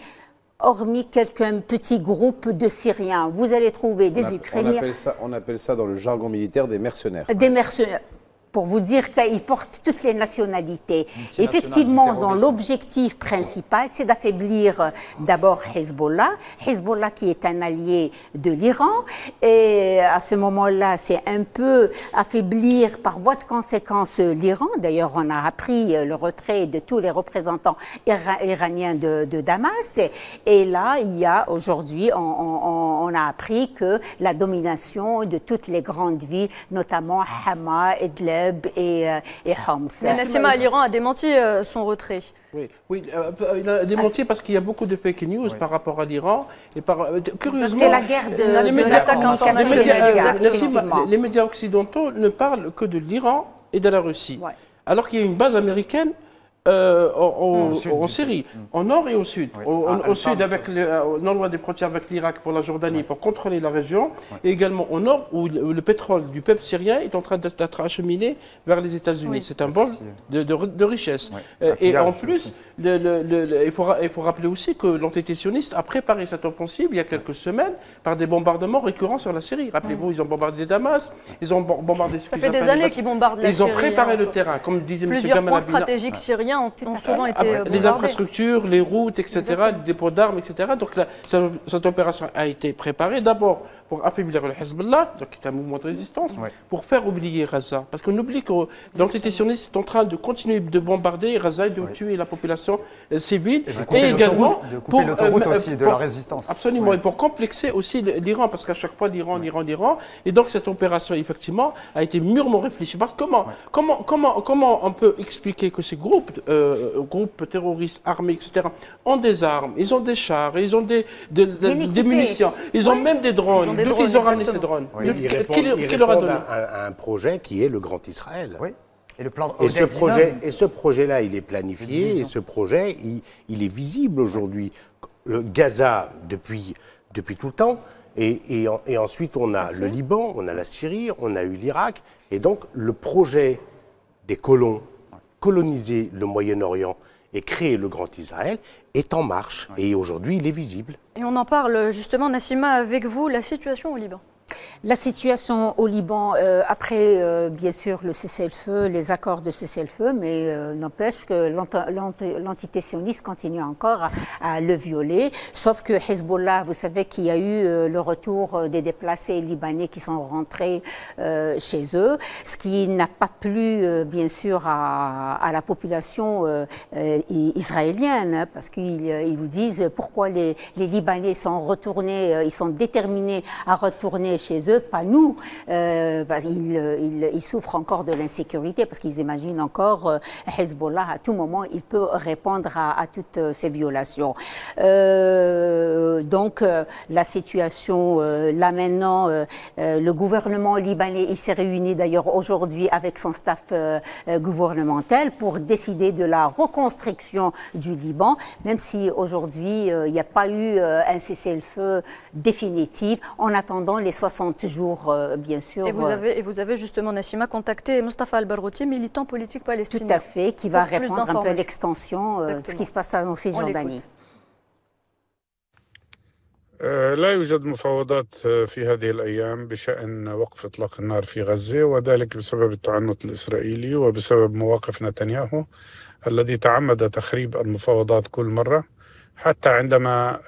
hormis quelques petits groupes de Syriens. Vous allez trouver des Ukrainiens. On appelle ça dans le jargon militaire des mercenaires. Des mercenaires. Pour vous dire qu'ils portent toutes les nationalités. Effectivement, dans l'objectif principal, c'est d'affaiblir d'abord Hezbollah. Hezbollah qui est un allié de l'Iran. Et à ce moment-là, c'est un peu affaiblir par voie de conséquence l'Iran. D'ailleurs, on a appris le retrait de tous les représentants iraniens de Damas. Et là, il y a aujourd'hui, on a appris que la domination de toutes les grandes villes, notamment Hama, Idlib, et Homs. Mais Nassima, l'Iran a démenti son retrait. Oui, il a démenti parce qu'il y a beaucoup de fake news par rapport à l'Iran. Curieusement, c'est la guerre de la communication. Les médias occidentaux ne parlent que de l'Iran et de la Russie. Alors qu'il y a une base américaine en Syrie, au nord et au sud. Oui. Au sud, non loin des frontières avec l'Irak pour la Jordanie, pour contrôler la région, et également au nord où le pétrole du peuple syrien est en train d'être acheminé vers les États-Unis. C'est un bol de richesse. Et en plus, il faut rappeler aussi que l'entité sioniste a préparé cette offensive il y a quelques semaines par des bombardements récurrents sur la Syrie. Rappelez-vous, ils ont bombardé Damas, ils ont bombardé... Ça fait des années qu'ils bombardent la Syrie. Ils ont préparé le terrain, comme disait M. Plusieurs Gamal points Abdina. stratégiques syriens ont souvent été bombardés. Les infrastructures, les routes, etc., les dépôts d'armes, etc. Donc cette opération a été préparée d'abord pour affaiblir le Hezbollah, donc qui est un mouvement de résistance, pour faire oublier Gaza. Parce qu'on oublie que l'entité sioniste est en train de continuer de bombarder Gaza et de tuer la population civile. Et également de couper l'autoroute aussi de la résistance. Absolument, et pour complexer aussi l'Iran, parce qu'à chaque fois l'Iran. Et donc cette opération, effectivement, a été mûrement réfléchie. Parce que comment on peut expliquer que ces groupes terroristes armés, etc., ont des armes, ils ont des chars, ils ont des munitions, ils ont même des drones. D'où ils ont ramené ces drones? Qui leur a donné un projet qui est le Grand Israël. Oui. Et, le plan ce projet-là, il est planifié, et ce projet, il est visible aujourd'hui. Gaza, depuis tout le temps, et ensuite on a le Liban, on a la Syrie, on a eu l'Irak, et donc le projet des colons, coloniser le Moyen-Orient et créer le Grand Israël, est en marche, et aujourd'hui il est visible. Et on en parle justement, Nassima, avec vous, la situation au Liban. La situation au Liban, après bien sûr le cessez-le-feu, les accords de cessez-le-feu, mais n'empêche que l'entité sioniste continue encore à le violer, sauf que Hezbollah, vous savez qu'il y a eu le retour des déplacés libanais qui sont rentrés chez eux, ce qui n'a pas plu bien sûr à la population israélienne, hein, parce qu'ils vous disent pourquoi les Libanais sont retournés, ils sont déterminés à retourner chez eux, pas nous. Ils souffrent encore de l'insécurité parce qu'ils imaginent encore Hezbollah, à tout moment, il peut répondre à toutes ces violations. Donc, la situation, là maintenant, le gouvernement libanais, il s'est réuni d'ailleurs aujourd'hui avec son staff gouvernemental pour décider de la reconstruction du Liban, même si aujourd'hui, il n'y a pas eu un cessez-le-feu définitif, en attendant les 60 jours, bien sûr. Et vous avez justement, Nassima, contacté Mustafa Al-Barouti, militant politique palestinien. Tout à fait, qui va répondre un peu à l'extension de ce qui se passe en Cisjordanie. لا يوجد مفاوضات في هذه الأيام بشأن وقف إطلاق النار في غزة، وذلك بسبب التعنت الإسرائيلي وبسبب مواقف نتنياهو الذي تعمد تخريب المفاوضات كل مرة، حتى عندما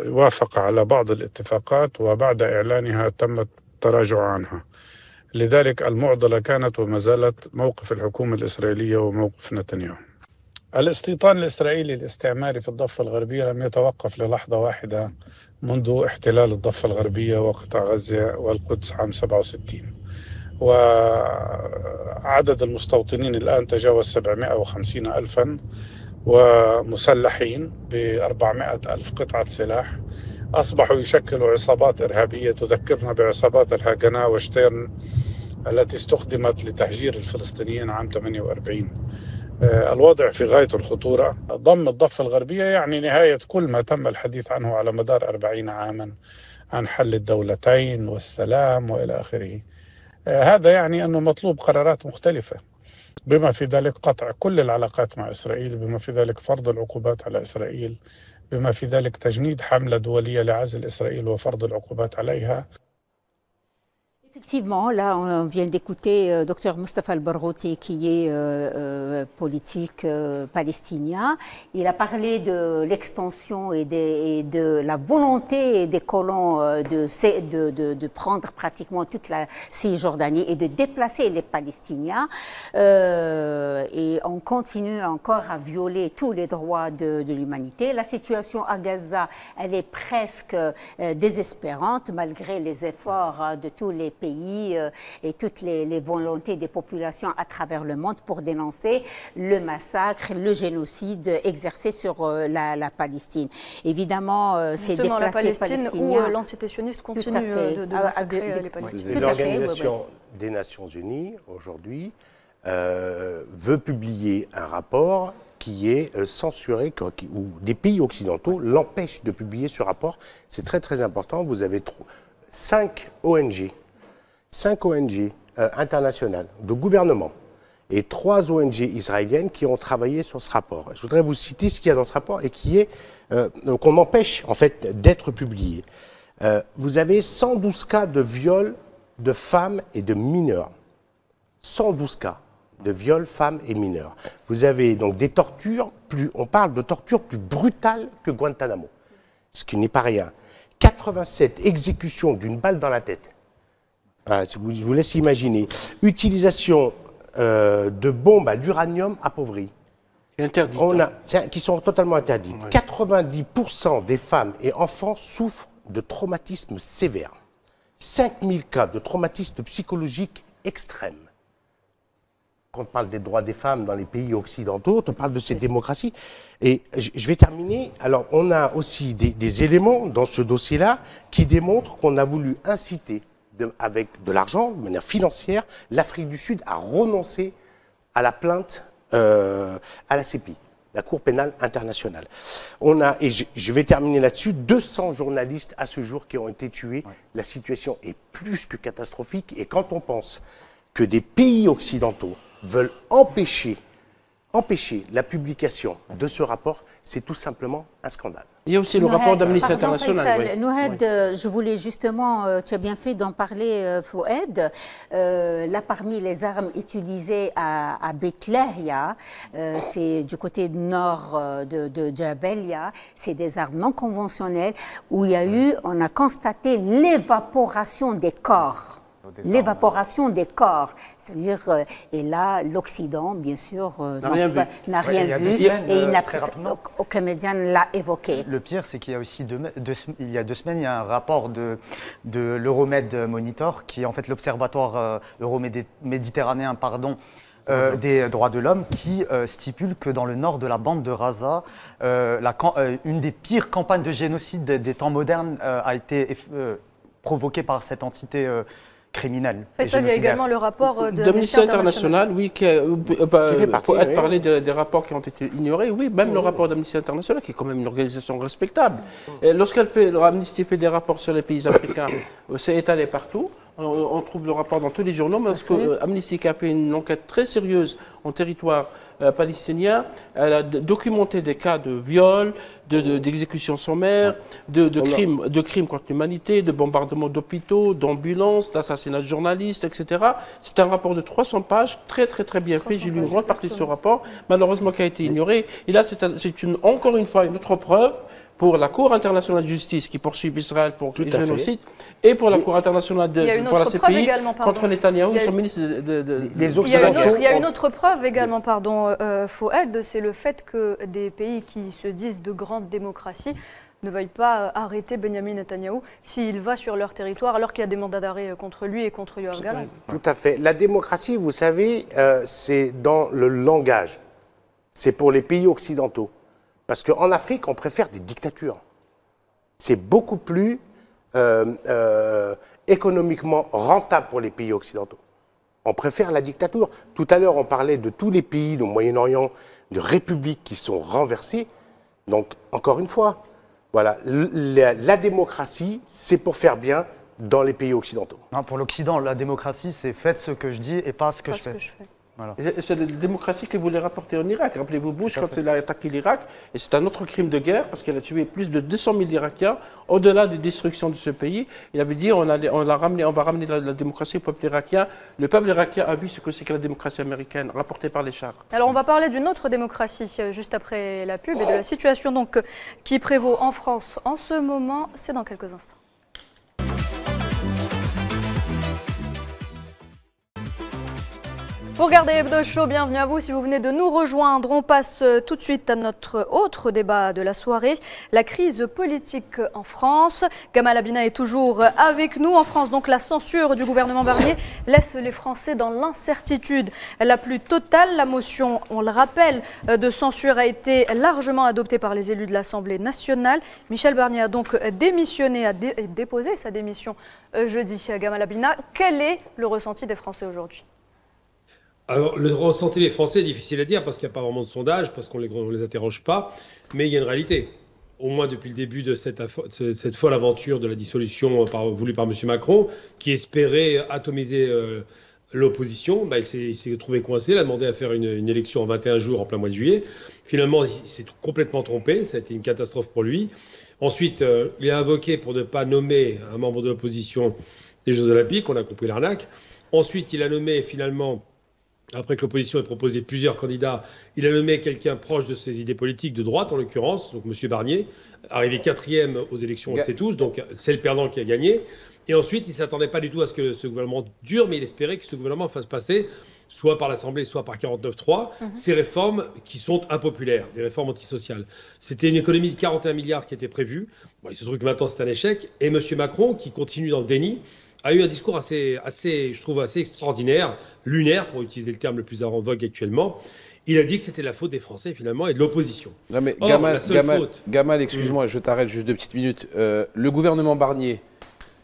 وافق على بعض الاتفاقات وبعد إعلانها تم التراجع عنها. لذلك المعضلة كانت وما زالت موقف الحكومة الإسرائيلية وموقف نتنياهو. الاستيطان الإسرائيلي الاستعماري في الضفة الغربية لم يتوقف للحظة واحدة منذ احتلال الضفة الغربية وقطاع غزة والقدس عام 67، وعدد المستوطنين الآن تجاوز 750 ألفاً، ومسلحين ب400 ألف قطعة سلاح، أصبحوا يشكلوا عصابات إرهابية تذكرنا بعصابات الهاجنا وشتيرن التي استخدمت لتهجير الفلسطينيين عام 48. الوضع في غاية الخطورة. ضم الضفة الغربية يعني نهاية كل ما تم الحديث عنه على مدار 40 عاما عن حل الدولتين والسلام وإلى آخره. هذا يعني أنه مطلوب قرارات مختلفة، بما في ذلك قطع كل العلاقات مع إسرائيل، بما في ذلك فرض العقوبات على إسرائيل، بما في ذلك تجنيد حملة دولية لعزل إسرائيل وفرض العقوبات عليها. Effectivement, là, on vient d'écouter Dr Mustafa Al-Barouti, qui est politique palestinien. Il a parlé de l'extension et de la volonté des colons de prendre pratiquement toute la Cisjordanie et de déplacer les Palestiniens. Et on continue encore à violer tous les droits de l'humanité. La situation à Gaza, elle est presque désespérante, malgré les efforts de tous les pays et toutes les volontés des populations à travers le monde pour dénoncer le massacre, le génocide exercé sur la Palestine. Évidemment, ces déplacés palestiniens... où l'entité sioniste continue de massacrer les Palestiniens. L'Organisation des Nations Unies, aujourd'hui, veut publier un rapport qui est censuré, ou des pays occidentaux l'empêchent de publier ce rapport. C'est très très important. Vous avez 5 ONG internationales, de gouvernement, et 3 ONG israéliennes qui ont travaillé sur ce rapport. Je voudrais vous citer ce qu'il y a dans ce rapport et qui est qu'on empêche en fait d'être publié. Vous avez 112 cas de viol de femmes et de mineurs. 112 cas de viol, femmes et mineurs. Vous avez donc des tortures, on parle de tortures plus brutales que Guantanamo, ce qui n'est pas rien. 87 exécutions d'une balle dans la tête. Voilà, je vous laisse imaginer. Utilisation de bombes à l'uranium appauvri. Interdit. Qui sont totalement interdites. Oui. 90% des femmes et enfants souffrent de traumatismes sévères. 5000 cas de traumatisme psychologique extrême. Quand on parle des droits des femmes dans les pays occidentaux, on parle de ces démocraties. Et je vais terminer. Alors, on a aussi des éléments dans ce dossier-là qui démontrent qu'on a voulu inciter, avec de l'argent, de manière financière, l'Afrique du Sud à renoncer à la plainte à la CPI, la Cour pénale internationale. On a, et je vais terminer là-dessus, 200 journalistes à ce jour qui ont été tués. Ouais. La situation est plus que catastrophique. Et quand on pense que des pays occidentaux veulent empêcher la publication de ce rapport, c'est tout simplement un scandale. Il y a aussi le rapport d'Amnesty International. Oui. Nouhed, je voulais justement, tu as bien fait d'en parler, Fouad. Là, parmi les armes utilisées à Betlehem, c'est du côté nord de Jabalia, c'est des armes non conventionnelles où il y a eu, on a constaté l'évaporation des corps. L'évaporation des corps, c'est-à-dire, et là, l'Occident, bien sûr, n'a rien vu, et aucun média ne l'a évoqué. Le pire, c'est qu'il y a aussi il y a 2 semaines, il y a un rapport de l'Euromed Monitor, qui est en fait l'Observatoire euro-méditerranéen, des droits de l'homme, qui stipule que dans le nord de la bande de Gaza, une des pires campagnes de génocide des temps modernes a été provoquée par cette entité criminel. Il y a également le rapport d'Amnesty International, oui, parler des rapports qui ont été ignorés, oui, même le rapport d'Amnesty International, qui est quand même une organisation respectable. L'Amnesty fait des rapports sur les pays africains, c'est étalé partout. On trouve le rapport dans tous les journaux, parce que Amnesty a fait une enquête très sérieuse en territoire palestinien. Elle a documenté des cas de viol, d'exécutions sommaires, de crimes contre l'humanité, de bombardements d'hôpitaux, d'ambulances, d'assassinats de journalistes, etc. C'est un rapport de 300 pages, très bien fait. J'ai lu une grande partie de ce rapport, malheureusement qui a été ignoré. Et là, c'est encore une fois une autre preuve pour la Cour internationale de justice qui poursuit Israël pour les génocides et pour la Cour internationale pour la CPI contre Netanyahou, son ministre des Occidentaux. Il y a une autre preuve également, Fouad, c'est le fait que des pays qui se disent de grandes démocraties ne veuillent pas arrêter Benyamin Netanyahou s'il va sur leur territoire alors qu'il y a des mandats d'arrêt contre lui et contre Yoav Gallant. Tout à fait. La démocratie, vous savez, c'est dans le langage. C'est pour les pays occidentaux. Parce qu'en Afrique, on préfère des dictatures. C'est beaucoup plus économiquement rentable pour les pays occidentaux. On préfère la dictature. Tout à l'heure, on parlait de tous les pays du Moyen-Orient, de républiques qui sont renversées. Donc, encore une fois, voilà, la démocratie, c'est pour faire bien dans les pays occidentaux. Non, pour l'Occident, la démocratie, c'est faites ce que je dis et pas ce que je fais. Voilà. C'est la démocratie que voulait rapporter en Irak. Rappelez-vous Bush quand il a attaqué l'Irak. Et c'est un autre crime de guerre parce qu'il a tué plus de 200 000 Irakiens. Au-delà des destructions de ce pays, il avait dit on va ramener la démocratie au peuple irakien. Le peuple irakien a vu ce que c'est que la démocratie américaine, rapportée par les chars. Alors on va parler d'une autre démocratie juste après la pub et de la situation donc, qui prévaut en France en ce moment. C'est dans quelques instants. Vous regardez Hebdo Show, bienvenue à vous. Si vous venez de nous rejoindre, on passe tout de suite à notre autre débat de la soirée, la crise politique en France. Gamal Abina est toujours avec nous. En France, donc, la censure du gouvernement Barnier laisse les Français dans l'incertitude la plus totale. La motion, on le rappelle, de censure a été largement adoptée par les élus de l'Assemblée nationale. Michel Barnier a donc démissionné, déposé sa démission jeudi. Gamal Abina, quel est le ressenti des Français aujourd'hui ? Alors, le ressenti des Français est difficile à dire parce qu'il n'y a pas vraiment de sondage, parce qu'on ne les interroge pas, mais il y a une réalité. Au moins depuis le début de cette folle aventure de la dissolution voulue par M. Macron, qui espérait atomiser l'opposition, bah, il s'est trouvé coincé, il a demandé à faire une élection en 21 jours en plein mois de juillet. Finalement, il s'est complètement trompé, ça a été une catastrophe pour lui. Ensuite, il a invoqué pour ne pas nommer un membre de l'opposition des Jeux Olympiques, on a compris l'arnaque. Ensuite, il a nommé finalement, après que l'opposition ait proposé plusieurs candidats, il a nommé quelqu'un proche de ses idées politiques, de droite en l'occurrence, donc M. Barnier, arrivé 4e aux élections, on le sait tous, donc c'est le perdant qui a gagné. Et ensuite, il ne s'attendait pas du tout à ce que ce gouvernement dure, mais il espérait que ce gouvernement fasse passer, soit par l'Assemblée, soit par 49.3, ces réformes qui sont impopulaires, des réformes antisociales. C'était une économie de 41 milliards qui était prévue. Bon, il se trouve que maintenant, c'est un échec. Et M. Macron, qui continue dans le déni, a eu un discours je trouve assez extraordinaire, lunaire, pour utiliser le terme le plus en vogue actuellement. Il a dit que c'était la faute des Français, finalement, et de l'opposition. Non, mais Or, Gamal, excuse-moi, je t'arrête juste 2 petites minutes. Le gouvernement Barnier,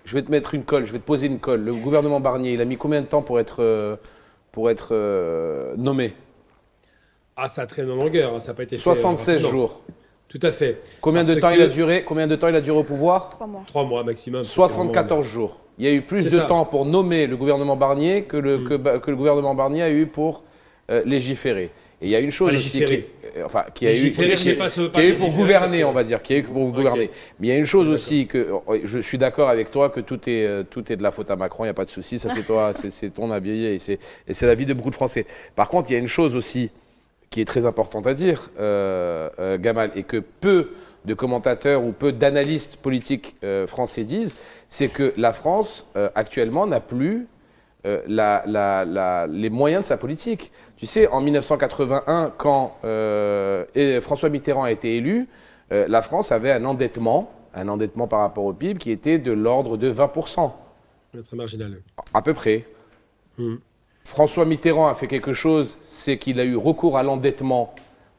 je vais te mettre une colle, je vais te poser une colle. Le gouvernement Barnier, il a mis combien de temps pour être nommé? Ah, ça traîne en longueur, hein, ça n'a pas été 76 fait, jours. Tout à fait. Combien de temps il a duré au pouvoir? 3 mois. 3 mois maximum. 74 jours. Il y a eu plus de temps pour nommer le gouvernement Barnier que le gouvernement Barnier a eu pour légiférer. Et il y a une chose aussi qui a eu pour gouverner, on va dire, qui a eu pour gouverner. Mais il y a une chose aussi que je suis d'accord avec toi que tout est de la faute à Macron, il n'y a pas de souci, ça c'est toi, c'est ton avis et c'est l'avis de beaucoup de Français. Par contre, il y a une chose aussi qui est très importante à dire, Gamal, et que peu de commentateurs ou peu d'analystes politiques français disent, c'est que la France actuellement n'a plus les moyens de sa politique. Tu sais, en 1981, quand François Mitterrand a été élu, la France avait un endettement par rapport au PIB qui était de l'ordre de 20%. Très marginal. À peu près. François Mitterrand a fait quelque chose, c'est qu'il a eu recours à l'endettement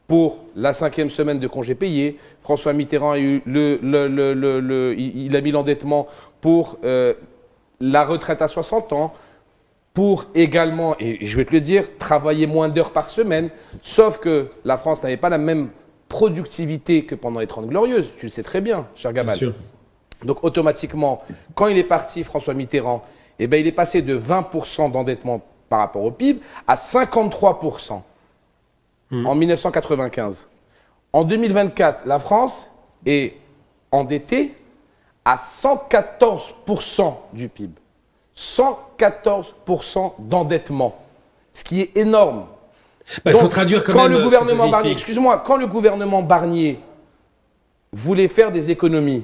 pour la 5e semaine de congés payés. François Mitterrand a eu il a mis l'endettement pour la retraite à 60 ans, pour également, et je vais te le dire, travailler moins d'heures par semaine, sauf que la France n'avait pas la même productivité que pendant les 30 Glorieuses, tu le sais très bien, cher Gamal. Bien sûr. Donc automatiquement, quand il est parti, François Mitterrand, eh ben, il est passé de 20% d'endettement par rapport au PIB à 53% en 1995. En 2024, la France est endettée à 114% du PIB. 114% d'endettement, ce qui est énorme. Il faut traduire quand le gouvernement Barnier, excuse-moi, quand le gouvernement Barnier voulait faire des économies,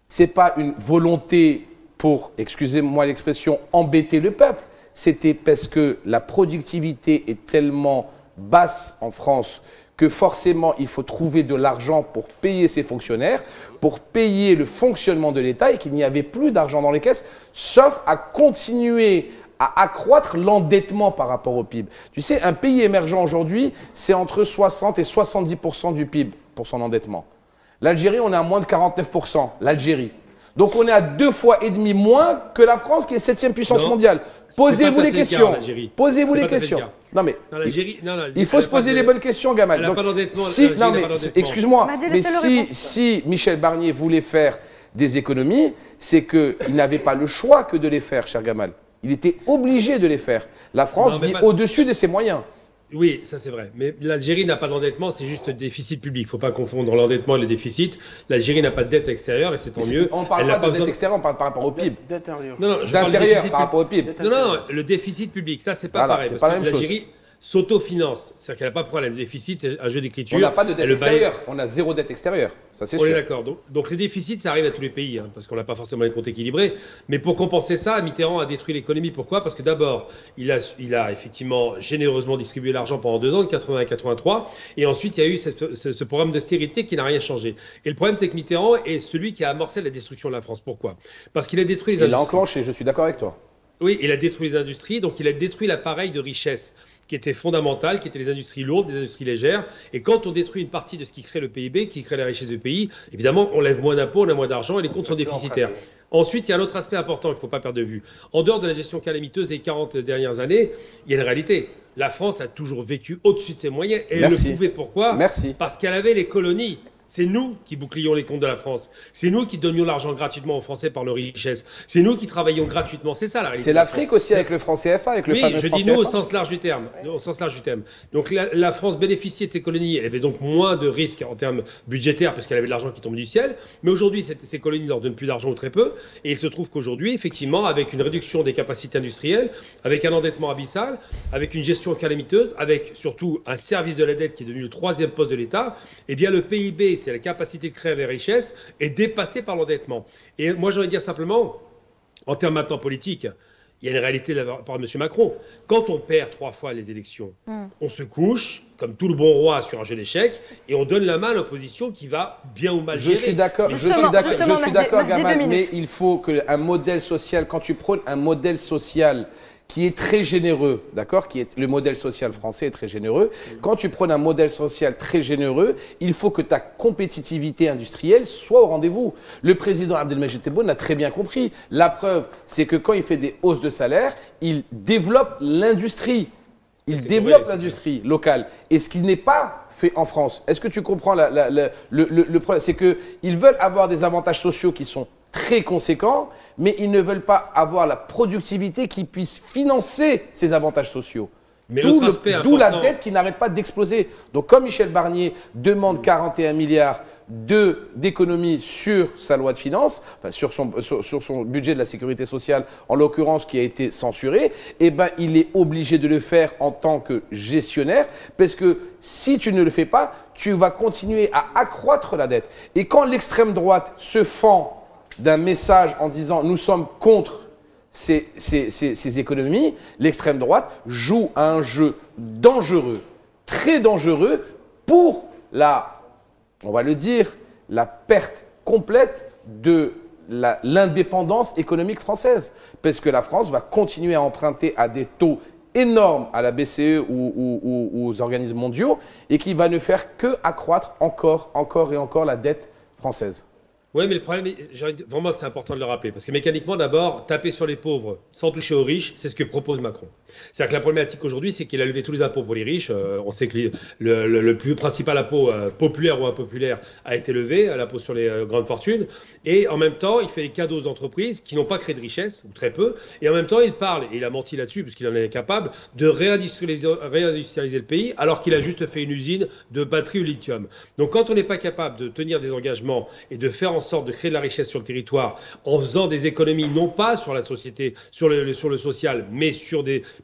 c'est pas une volonté pour, excusez-moi l'expression, embêter le peuple. C'était parce que la productivité est tellement basse en France que forcément il faut trouver de l'argent pour payer ses fonctionnaires, pour payer le fonctionnement de l'État et qu'il n'y avait plus d'argent dans les caisses, sauf à continuer à accroître l'endettement par rapport au PIB. Tu sais, un pays émergent aujourd'hui, c'est entre 60 et 70% du PIB pour son endettement. L'Algérie, on est à moins de 49%, l'Algérie. Donc on est à 2,5 fois moins que la France qui est 7e puissance mondiale. Posez-vous les questions. Posez-vous les questions. Non mais il faut se poser les bonnes questions, Gamal. Excuse-moi, mais si Michel Barnier voulait faire des économies, c'est qu'il n'avait pas le choix que de les faire, cher Gamal. Il était obligé de les faire. La France vit au-dessus de ses moyens. Oui, ça c'est vrai. Mais l'Algérie n'a pas d'endettement, c'est juste déficit public. Il ne faut pas confondre l'endettement et le déficit. L'Algérie n'a pas de dette extérieure et c'est tant mieux. On ne parle pas de dette extérieure, on parle par rapport au PIB. D'intérieur par rapport au PIB. Non, le déficit public, ça c'est pas pareil. C'est pas la même chose. L'Algérie s'autofinance. C'est-à-dire qu'elle n'a pas de problème. Le déficit, c'est un jeu d'écriture. On n'a pas de dette extérieure. On a zéro dette extérieure. Ça, c'est sûr. On est d'accord. Donc les déficits, ça arrive à tous les pays, hein, parce qu'on n'a pas forcément les comptes équilibrés. Mais pour compenser ça, Mitterrand a détruit l'économie. Pourquoi? Parce que d'abord, il a effectivement généreusement distribué l'argent pendant 2 ans, de 80 à 83. Et ensuite, il y a eu ce programme d'austérité qui n'a rien changé. Et le problème, c'est que Mitterrand est celui qui a amorcé la destruction de la France. Pourquoi? Parce qu'il a détruit les industries. Il l'a enclenché, je suis d'accord avec toi. Oui, il a détruit les industries, donc il a détruit l'appareil de richesse qui étaient fondamentales, qui étaient les industries lourdes, les industries légères. Et quand on détruit une partie de ce qui crée le PIB, qui crée la richesse du pays, évidemment, on lève moins d'impôts, on a moins d'argent et les comptes sont déficitaires. Ensuite, il y a un autre aspect important qu'il ne faut pas perdre de vue. En dehors de la gestion calamiteuse des 40 dernières années, il y a une réalité. La France a toujours vécu au-dessus de ses moyens et elle le pouvait. Pourquoi? Parce qu'elle avait les colonies. C'est nous qui bouclions les comptes de la France. C'est nous qui donnions l'argent gratuitement aux Français par nos richesses. C'est nous qui travaillions gratuitement. C'est ça la réalité. C'est l'Afrique aussi avec le franc CFA, avec le fameux franc CFA. Oui, je dis nous au sens large du terme. Au sens large du terme. Donc la France bénéficiait de ses colonies. Elle avait donc moins de risques en termes budgétaires parce qu'elle avait de l'argent qui tombait du ciel. Mais aujourd'hui, ces colonies ne leur donnent plus d'argent ou très peu. Et il se trouve qu'aujourd'hui, effectivement, avec une réduction des capacités industrielles, avec un endettement abyssal, avec une gestion calamiteuse, avec surtout un service de la dette qui est devenu le 3e poste de l'État, eh bien le PIB, c'est la capacité de créer des richesses, est dépassée par l'endettement. Et moi, j'aurais dire simplement, en termes maintenant politiques, il y a une réalité de la part de M. Macron. Quand on perd 3 fois les élections, on se couche, comme tout le bon roi, sur un jeu d'échecs, et on donne la main à l'opposition qui va bien ou mal gérer. Je suis d'accord, Gamal, mais il faut qu'un modèle social, quand tu prônes un modèle social qui est très généreux, d'accord, le modèle social français est très généreux. Quand tu prends un modèle social très généreux, il faut que ta compétitivité industrielle soit au rendez-vous. Le président Abdelmajid Tebboune l'a très bien compris. La preuve, c'est que quand il fait des hausses de salaire, il développe l'industrie. Il développe l'industrie locale. Et ce qui n'est pas fait en France. Est-ce que tu comprends le problème? C'est qu'ils veulent avoir des avantages sociaux qui sont très conséquents, mais ils ne veulent pas avoir la productivité qui puisse financer ces avantages sociaux. D'où la dette qui n'arrête pas d'exploser. Donc comme Michel Barnier demande 41 milliards d'économies sur sa loi de finances, enfin sur son budget de la sécurité sociale, en l'occurrence qui a été censuré, eh ben, il est obligé de le faire en tant que gestionnaire, parce que si tu ne le fais pas, tu vas continuer à accroître la dette. Et quand l'extrême droite se fend d'un message en disant « nous sommes contre » ces économies, l'extrême droite joue à un jeu dangereux, très dangereux pour on va le dire, la perte complète de l'indépendance économique française. Parce que la France va continuer à emprunter à des taux énormes à la BCE ou aux organismes mondiaux et qui va ne faire que accroître encore et encore la dette française. Oui, mais le problème, vraiment, c'est important de le rappeler. Parce que mécaniquement, d'abord, taper sur les pauvres sans toucher aux riches, c'est ce que propose Macron. C'est-à-dire que la problématique aujourd'hui, c'est qu'il a levé tous les impôts pour les riches. On sait que le plus principal impôt populaire ou impopulaire a été levé, l'impôt sur les grandes fortunes. Et en même temps, il fait des cadeaux aux entreprises qui n'ont pas créé de richesse, ou très peu. Et en même temps, il parle, et il a menti là-dessus, puisqu'il en est capable, de réindustrialiser le pays, alors qu'il a juste fait une usine de batterie au lithium. Donc quand on n'est pas capable de tenir des engagements et de faire en sorte de créer de la richesse sur le territoire en faisant des économies, non pas sur la société, sur le social, mais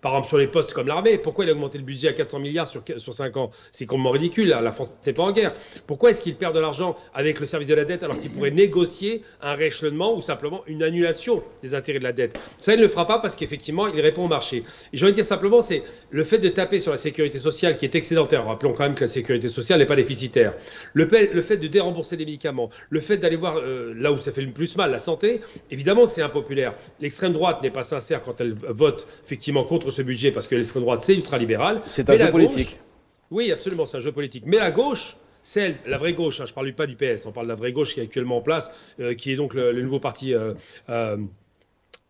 par exemple sur les postes comme l'armée. Pourquoi il a augmenté le budget à 400 milliards sur 5 ans? C'est complètement ridicule. La France n'est pas en guerre. Pourquoi est-ce qu'il perd de l'argent avec le service de la dette alors qu'il pourrait négocier un rééchelonnement ou simplement une annulation des intérêts de la dette? Ça, il ne le fera pas parce qu'effectivement, il répond au marché. Et j'ai envie de dire simplement, c'est le fait de taper sur la sécurité sociale qui est excédentaire. Rappelons quand même que la sécurité sociale n'est pas déficitaire. Le fait de dérembourser les médicaments, le fait d'aller voir là où ça fait le plus mal, la santé, évidemment que c'est impopulaire. L'extrême droite n'est pas sincère quand elle vote effectivement contre ce budget parce que l'extrême droite, c'est ultralibéral. C'est un jeu politique. Oui, absolument, c'est un jeu politique. Mais la gauche, la vraie gauche, je ne parle pas du PS, on parle de la vraie gauche qui est actuellement en place, qui est donc le nouveau parti...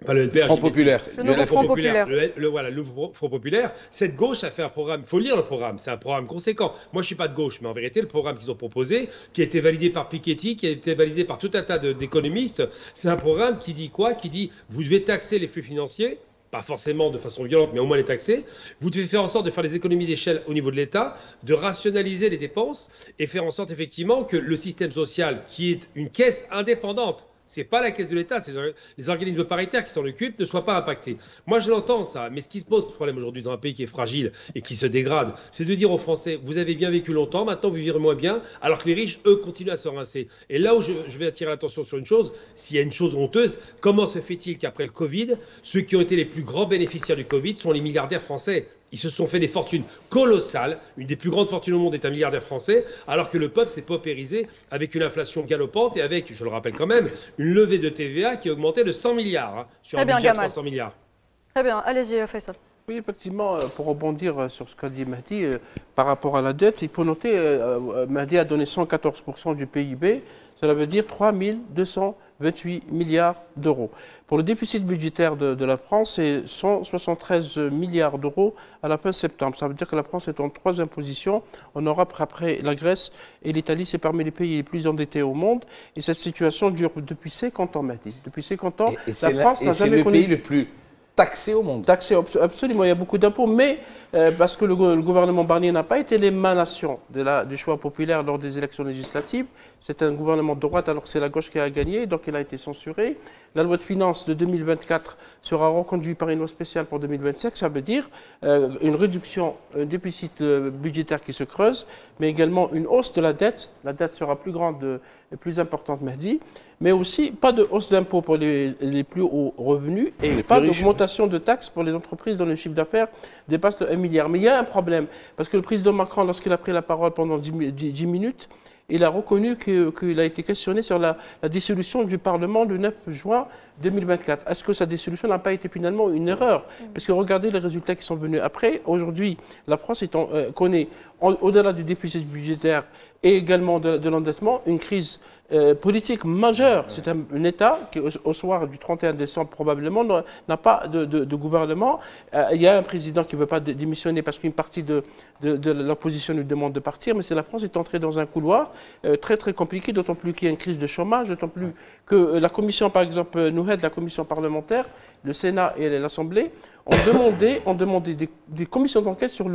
le Front Populaire. Le nouveau Front Populaire. Le nouveau Front Populaire. Cette gauche a fait un programme, il faut lire le programme, c'est un programme conséquent. Moi, je ne suis pas de gauche, mais en vérité, le programme qu'ils ont proposé, qui a été validé par Piketty, qui a été validé par tout un tas d'économistes, c'est un programme qui dit quoi? Qui dit, vous devez taxer les flux financiers, pas forcément de façon violente, mais au moins les taxer. Vous devez faire en sorte de faire des économies d'échelle au niveau de l'État, de rationaliser les dépenses et faire en sorte effectivement que le système social, qui est une caisse indépendante, c'est pas la caisse de l'État, c'est les organismes paritaires qui s'en occupent, ne soient pas impactés. Moi, je l'entends ça, mais ce qui se pose problème aujourd'hui dans un pays qui est fragile et qui se dégrade, c'est de dire aux Français, vous avez bien vécu longtemps, maintenant vous vivrez moins bien, alors que les riches, eux, continuent à se rincer. Et là où je vais attirer l'attention sur une chose, s'il y a une chose honteuse, comment se fait-il qu'après le Covid, ceux qui ont été les plus grands bénéficiaires du Covid sont les milliardaires français? Ils se sont fait des fortunes colossales. Une des plus grandes fortunes au monde est un milliardaire français, alors que le peuple s'est paupérisé avec une inflation galopante et avec, je le rappelle quand même, une levée de TVA qui a augmenté de 100 milliards sur un budget de 300 milliards. Très bien, allez-y Faisal. Oui, effectivement, pour rebondir sur ce qu'a dit Mahdi, par rapport à la dette, il faut noter, Mahdi a donné 114% du PIB, cela veut dire 3 228 milliards d'euros. Pour le déficit budgétaire de la France, c'est 173 milliards d'euros à la fin septembre. Ça veut dire que la France est en troisième position en Europe après la Grèce et l'Italie. C'est parmi les pays les plus endettés au monde. Et cette situation dure depuis 50 ans, Mahdi. Depuis 50 ans, la France n'a jamais connu... C'est le pays le plus taxé au monde. Taxé, absolument. Il y a beaucoup d'impôts, mais parce que le gouvernement Barnier n'a pas été l'émanation du choix populaire lors des élections législatives. C'est un gouvernement de droite alors que c'est la gauche qui a gagné, donc il a été censuré. La loi de finances de 2024 sera reconduite par une loi spéciale pour 2025. Ça veut dire une réduction, un déficit budgétaire qui se creuse, mais également une hausse de la dette. La dette sera plus grande et plus importante, Mahdi, mais aussi pas de hausse d'impôts pour les plus hauts revenus et pas d'augmentation de taxes pour les entreprises dont le chiffre d'affaires dépasse le 1 milliard. Mais il y a un problème, parce que le président Macron, lorsqu'il a pris la parole pendant 10 minutes, il a reconnu qu'il a été questionné sur la dissolution du Parlement le 9 juin 2024. Est-ce que sa dissolution n'a pas été finalement une erreur? Parce que regardez les résultats qui sont venus après. Aujourd'hui, la France connaît, au-delà du déficit budgétaire et également de l'endettement, une crise politique majeure. C'est un État qui, au soir du 31 décembre, probablement, n'a pas de gouvernement. Il y a un président qui ne veut pas démissionner parce qu'une partie de l'opposition lui demande de partir, mais la France est entrée dans un couloir très très compliqué, d'autant plus qu'il y a une crise de chômage, d'autant plus que la commission, par exemple, nous aide, la commission parlementaire, le Sénat et l'Assemblée, ont demandé des commissions d'enquête sur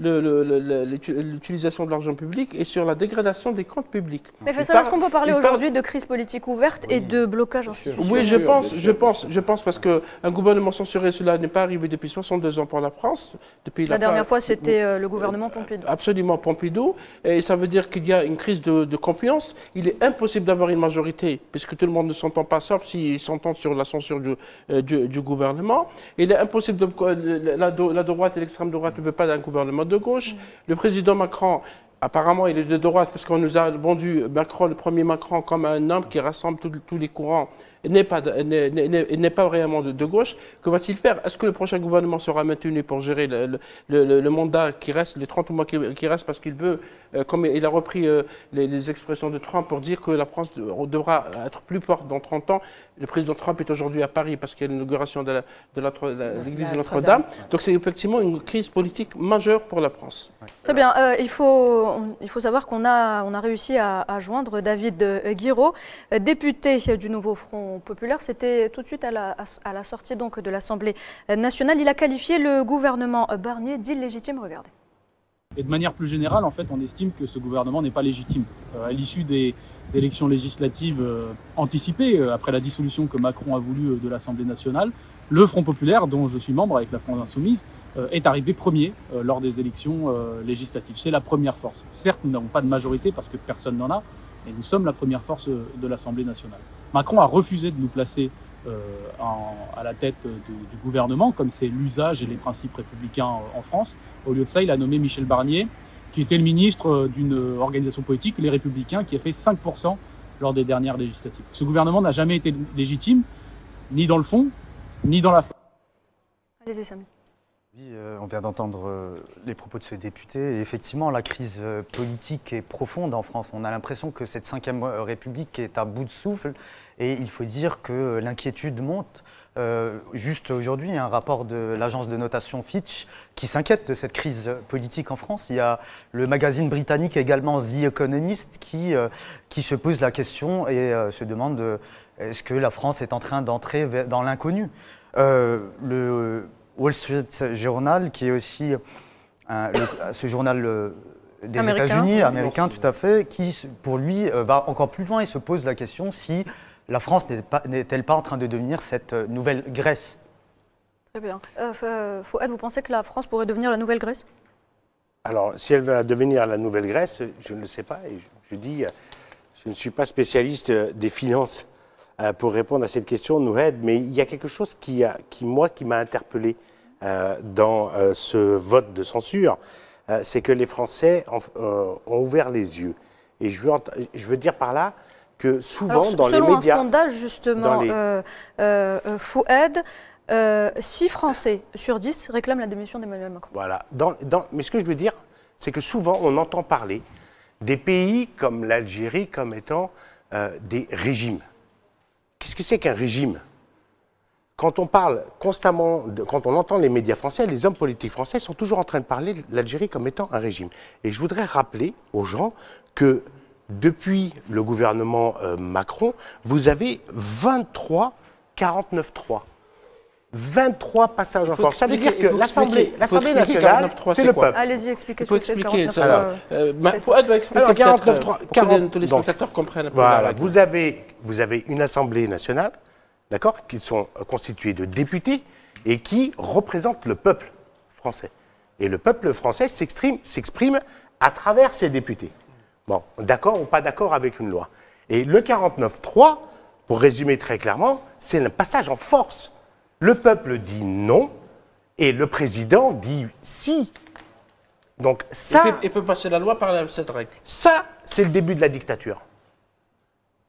l'utilisation de l'argent public et sur la dégradation des comptes publics. Mais est-ce qu'on peut parler aujourd'hui de crise politique ouverte et de blocage institutionnel? Oui, je pense parce qu'un gouvernement censuré, cela n'est pas arrivé depuis 62 ans pour la France. Depuis la dernière fois, c'était le gouvernement Pompidou. Absolument, Pompidou. Et ça veut dire qu'il y a une crise de confiance. Il est impossible d'avoir une majorité, puisque tout le monde ne s'entend pas, sauf s'ils s'entendent sur la censure du gouvernement. Il est impossible la droite et l'extrême droite ne veulent pas d'un gouvernement de gauche. Le président Macron, apparemment, il est de droite parce qu'on nous a vendu le premier Macron, comme un homme qui rassemble tous les courants. Il n'est pas vraiment de gauche. Que va-t-il faire? Est-ce que le prochain gouvernement sera maintenu pour gérer le mandat qui reste, les 30 mois qui restent, parce qu'il veut, comme il a repris les expressions de Trump pour dire que la France devra être plus forte dans 30 ans. Le président Trump est aujourd'hui à Paris parce qu'il y a l'inauguration de l'église de Notre-Dame. Donc c'est effectivement une crise politique majeure pour la France. Très bien. Il faut savoir qu'on a réussi à joindre David Guiraud, député du Nouveau Front Populaire. C'était tout de suite à la sortie donc de l'Assemblée nationale. Il a qualifié le gouvernement Barnier d'illégitime. Regardez. Et de manière plus générale, en fait, on estime que ce gouvernement n'est pas légitime. À l'issue des élections législatives anticipées, après la dissolution que Macron a voulu de l'Assemblée nationale, le Front Populaire, dont je suis membre avec la France Insoumise, est arrivé premier lors des élections législatives. C'est la première force. Certes, nous n'avons pas de majorité parce que personne n'en a, mais nous sommes la première force de l'Assemblée nationale. Macron a refusé de nous placer à la tête du gouvernement, comme c'est l'usage et les principes républicains en France. Au lieu de ça, il a nommé Michel Barnier, qui était le ministre d'une organisation politique, les Républicains, qui a fait 5% lors des dernières législatives. Ce gouvernement n'a jamais été légitime, ni dans le fond, ni dans la forme. Allez-y, Samy. Oui, on vient d'entendre les propos de ce député. Et effectivement, la crise politique est profonde en France. On a l'impression que cette 5e République est à bout de souffle. Et il faut dire que l'inquiétude monte. Juste aujourd'hui, il y a un rapport de l'agence de notation Fitch qui s'inquiète de cette crise politique en France. Il y a le magazine britannique également The Economist qui se pose la question et se demande est-ce que la France est en train d'entrer dans l'inconnu. Le Wall Street Journal, qui est aussi ce journal des États-Unis, américain tout à fait, qui pour lui va encore plus loin et se pose la question si la France n'est-elle pas en train de devenir cette nouvelle Grèce? Très bien. Fouad, vous pensez que la France pourrait devenir la nouvelle Grèce? Alors, si elle va devenir la nouvelle Grèce, je ne le sais pas. Et je dis, je ne suis pas spécialiste des finances pour répondre à cette question, Nouhed, mais il y a quelque chose qui m'a interpellé dans ce vote de censure, c'est que les Français ont ouvert les yeux. Et je veux dire par là que souvent dans les médias... Selon un sondage, justement, Fouad, 6 Français sur 10 réclament la démission d'Emmanuel Macron. Voilà. Mais ce que je veux dire, c'est que souvent, on entend parler des pays comme l'Algérie comme étant des régimes. Qu'est-ce que c'est qu'un régime? Quand on parle constamment, quand on entend les médias français, les hommes politiques français sont toujours en train de parler de l'Algérie comme étant un régime. Et je voudrais rappeler aux gens que depuis le gouvernement Macron, vous avez 23 49.3. 23 passages en force. Ça veut dire que l'Assemblée nationale, c'est le peuple. Allez-y, expliquez ce que c'est 49.3. Fouad va expliquer 49.3 pour que tous les spectateurs comprennent un peu. Voilà, vous avez une Assemblée nationale, d'accord, qui sont constitués de députés et qui représentent le peuple français. Et le peuple français s'exprime à travers ses députés. Bon, d'accord ou pas d'accord avec une loi. Et le 49.3, pour résumer très clairement, c'est un passage en force. Le peuple dit non et le président dit si. Donc ça... Il peut passer la loi par cette règle. Ça, c'est le début de la dictature.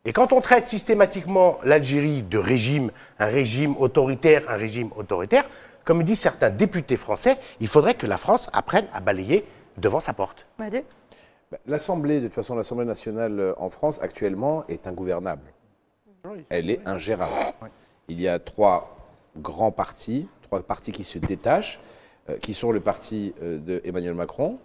Et quand on traite systématiquement l'Algérie de régime, un régime autoritaire, comme disent certains députés français, il faudrait que la France apprenne à balayer devant sa porte. L'Assemblée, de toute façon, l'Assemblée nationale en France, actuellement, est ingouvernable. Elle est ingérable. Il y a trois partis qui se détachent, qui sont le parti d'Emmanuel Macron,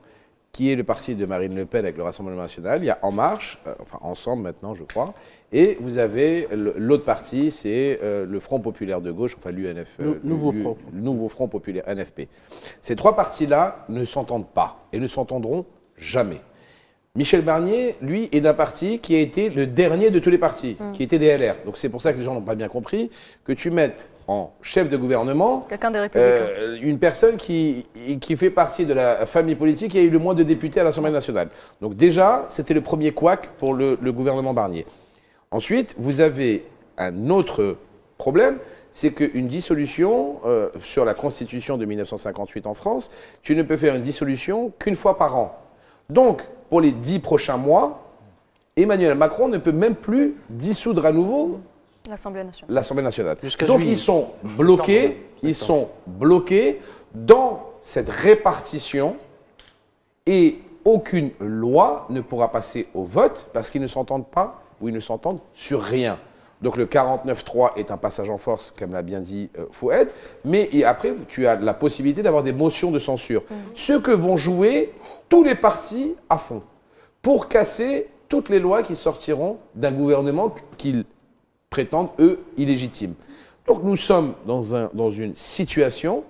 qui est le parti de Marine Le Pen avec le Rassemblement national. Il y a En Marche, enfin Ensemble maintenant, je crois. Et vous avez l'autre parti, c'est le Front populaire de gauche, enfin l'UNF, le Nouveau Front populaire, NFP. Ces trois partis-là ne s'entendent pas et ne s'entendront jamais. Michel Barnier, lui, est d'un parti qui a été le dernier de tous les partis, qui était des LR. Donc c'est pour ça que les gens n'ont pas bien compris que tu mettes en chef de gouvernement quelqu'un des Républicains, une personne qui fait partie de la famille politique qui a eu le moins de députés à l'Assemblée nationale. Donc déjà, c'était le premier couac pour le gouvernement Barnier. Ensuite, vous avez un autre problème, c'est qu'une dissolution, sur la Constitution de 1958 en France, tu ne peux faire une dissolution qu'une fois par an. Donc, pour les 10 prochains mois, Emmanuel Macron ne peut même plus dissoudre à nouveau l'Assemblée nationale. Donc ils sont bloqués dans cette répartition et aucune loi ne pourra passer au vote parce qu'ils ne s'entendent pas ou ils ne s'entendent sur rien. Donc le 49.3 est un passage en force, comme l'a bien dit Fouad, mais après tu as la possibilité d'avoir des motions de censure. Ce que vont jouer tous les partis à fond pour casser toutes les lois qui sortiront d'un gouvernement qu'ils prétendent, eux, illégitimes. Donc nous sommes dans une situation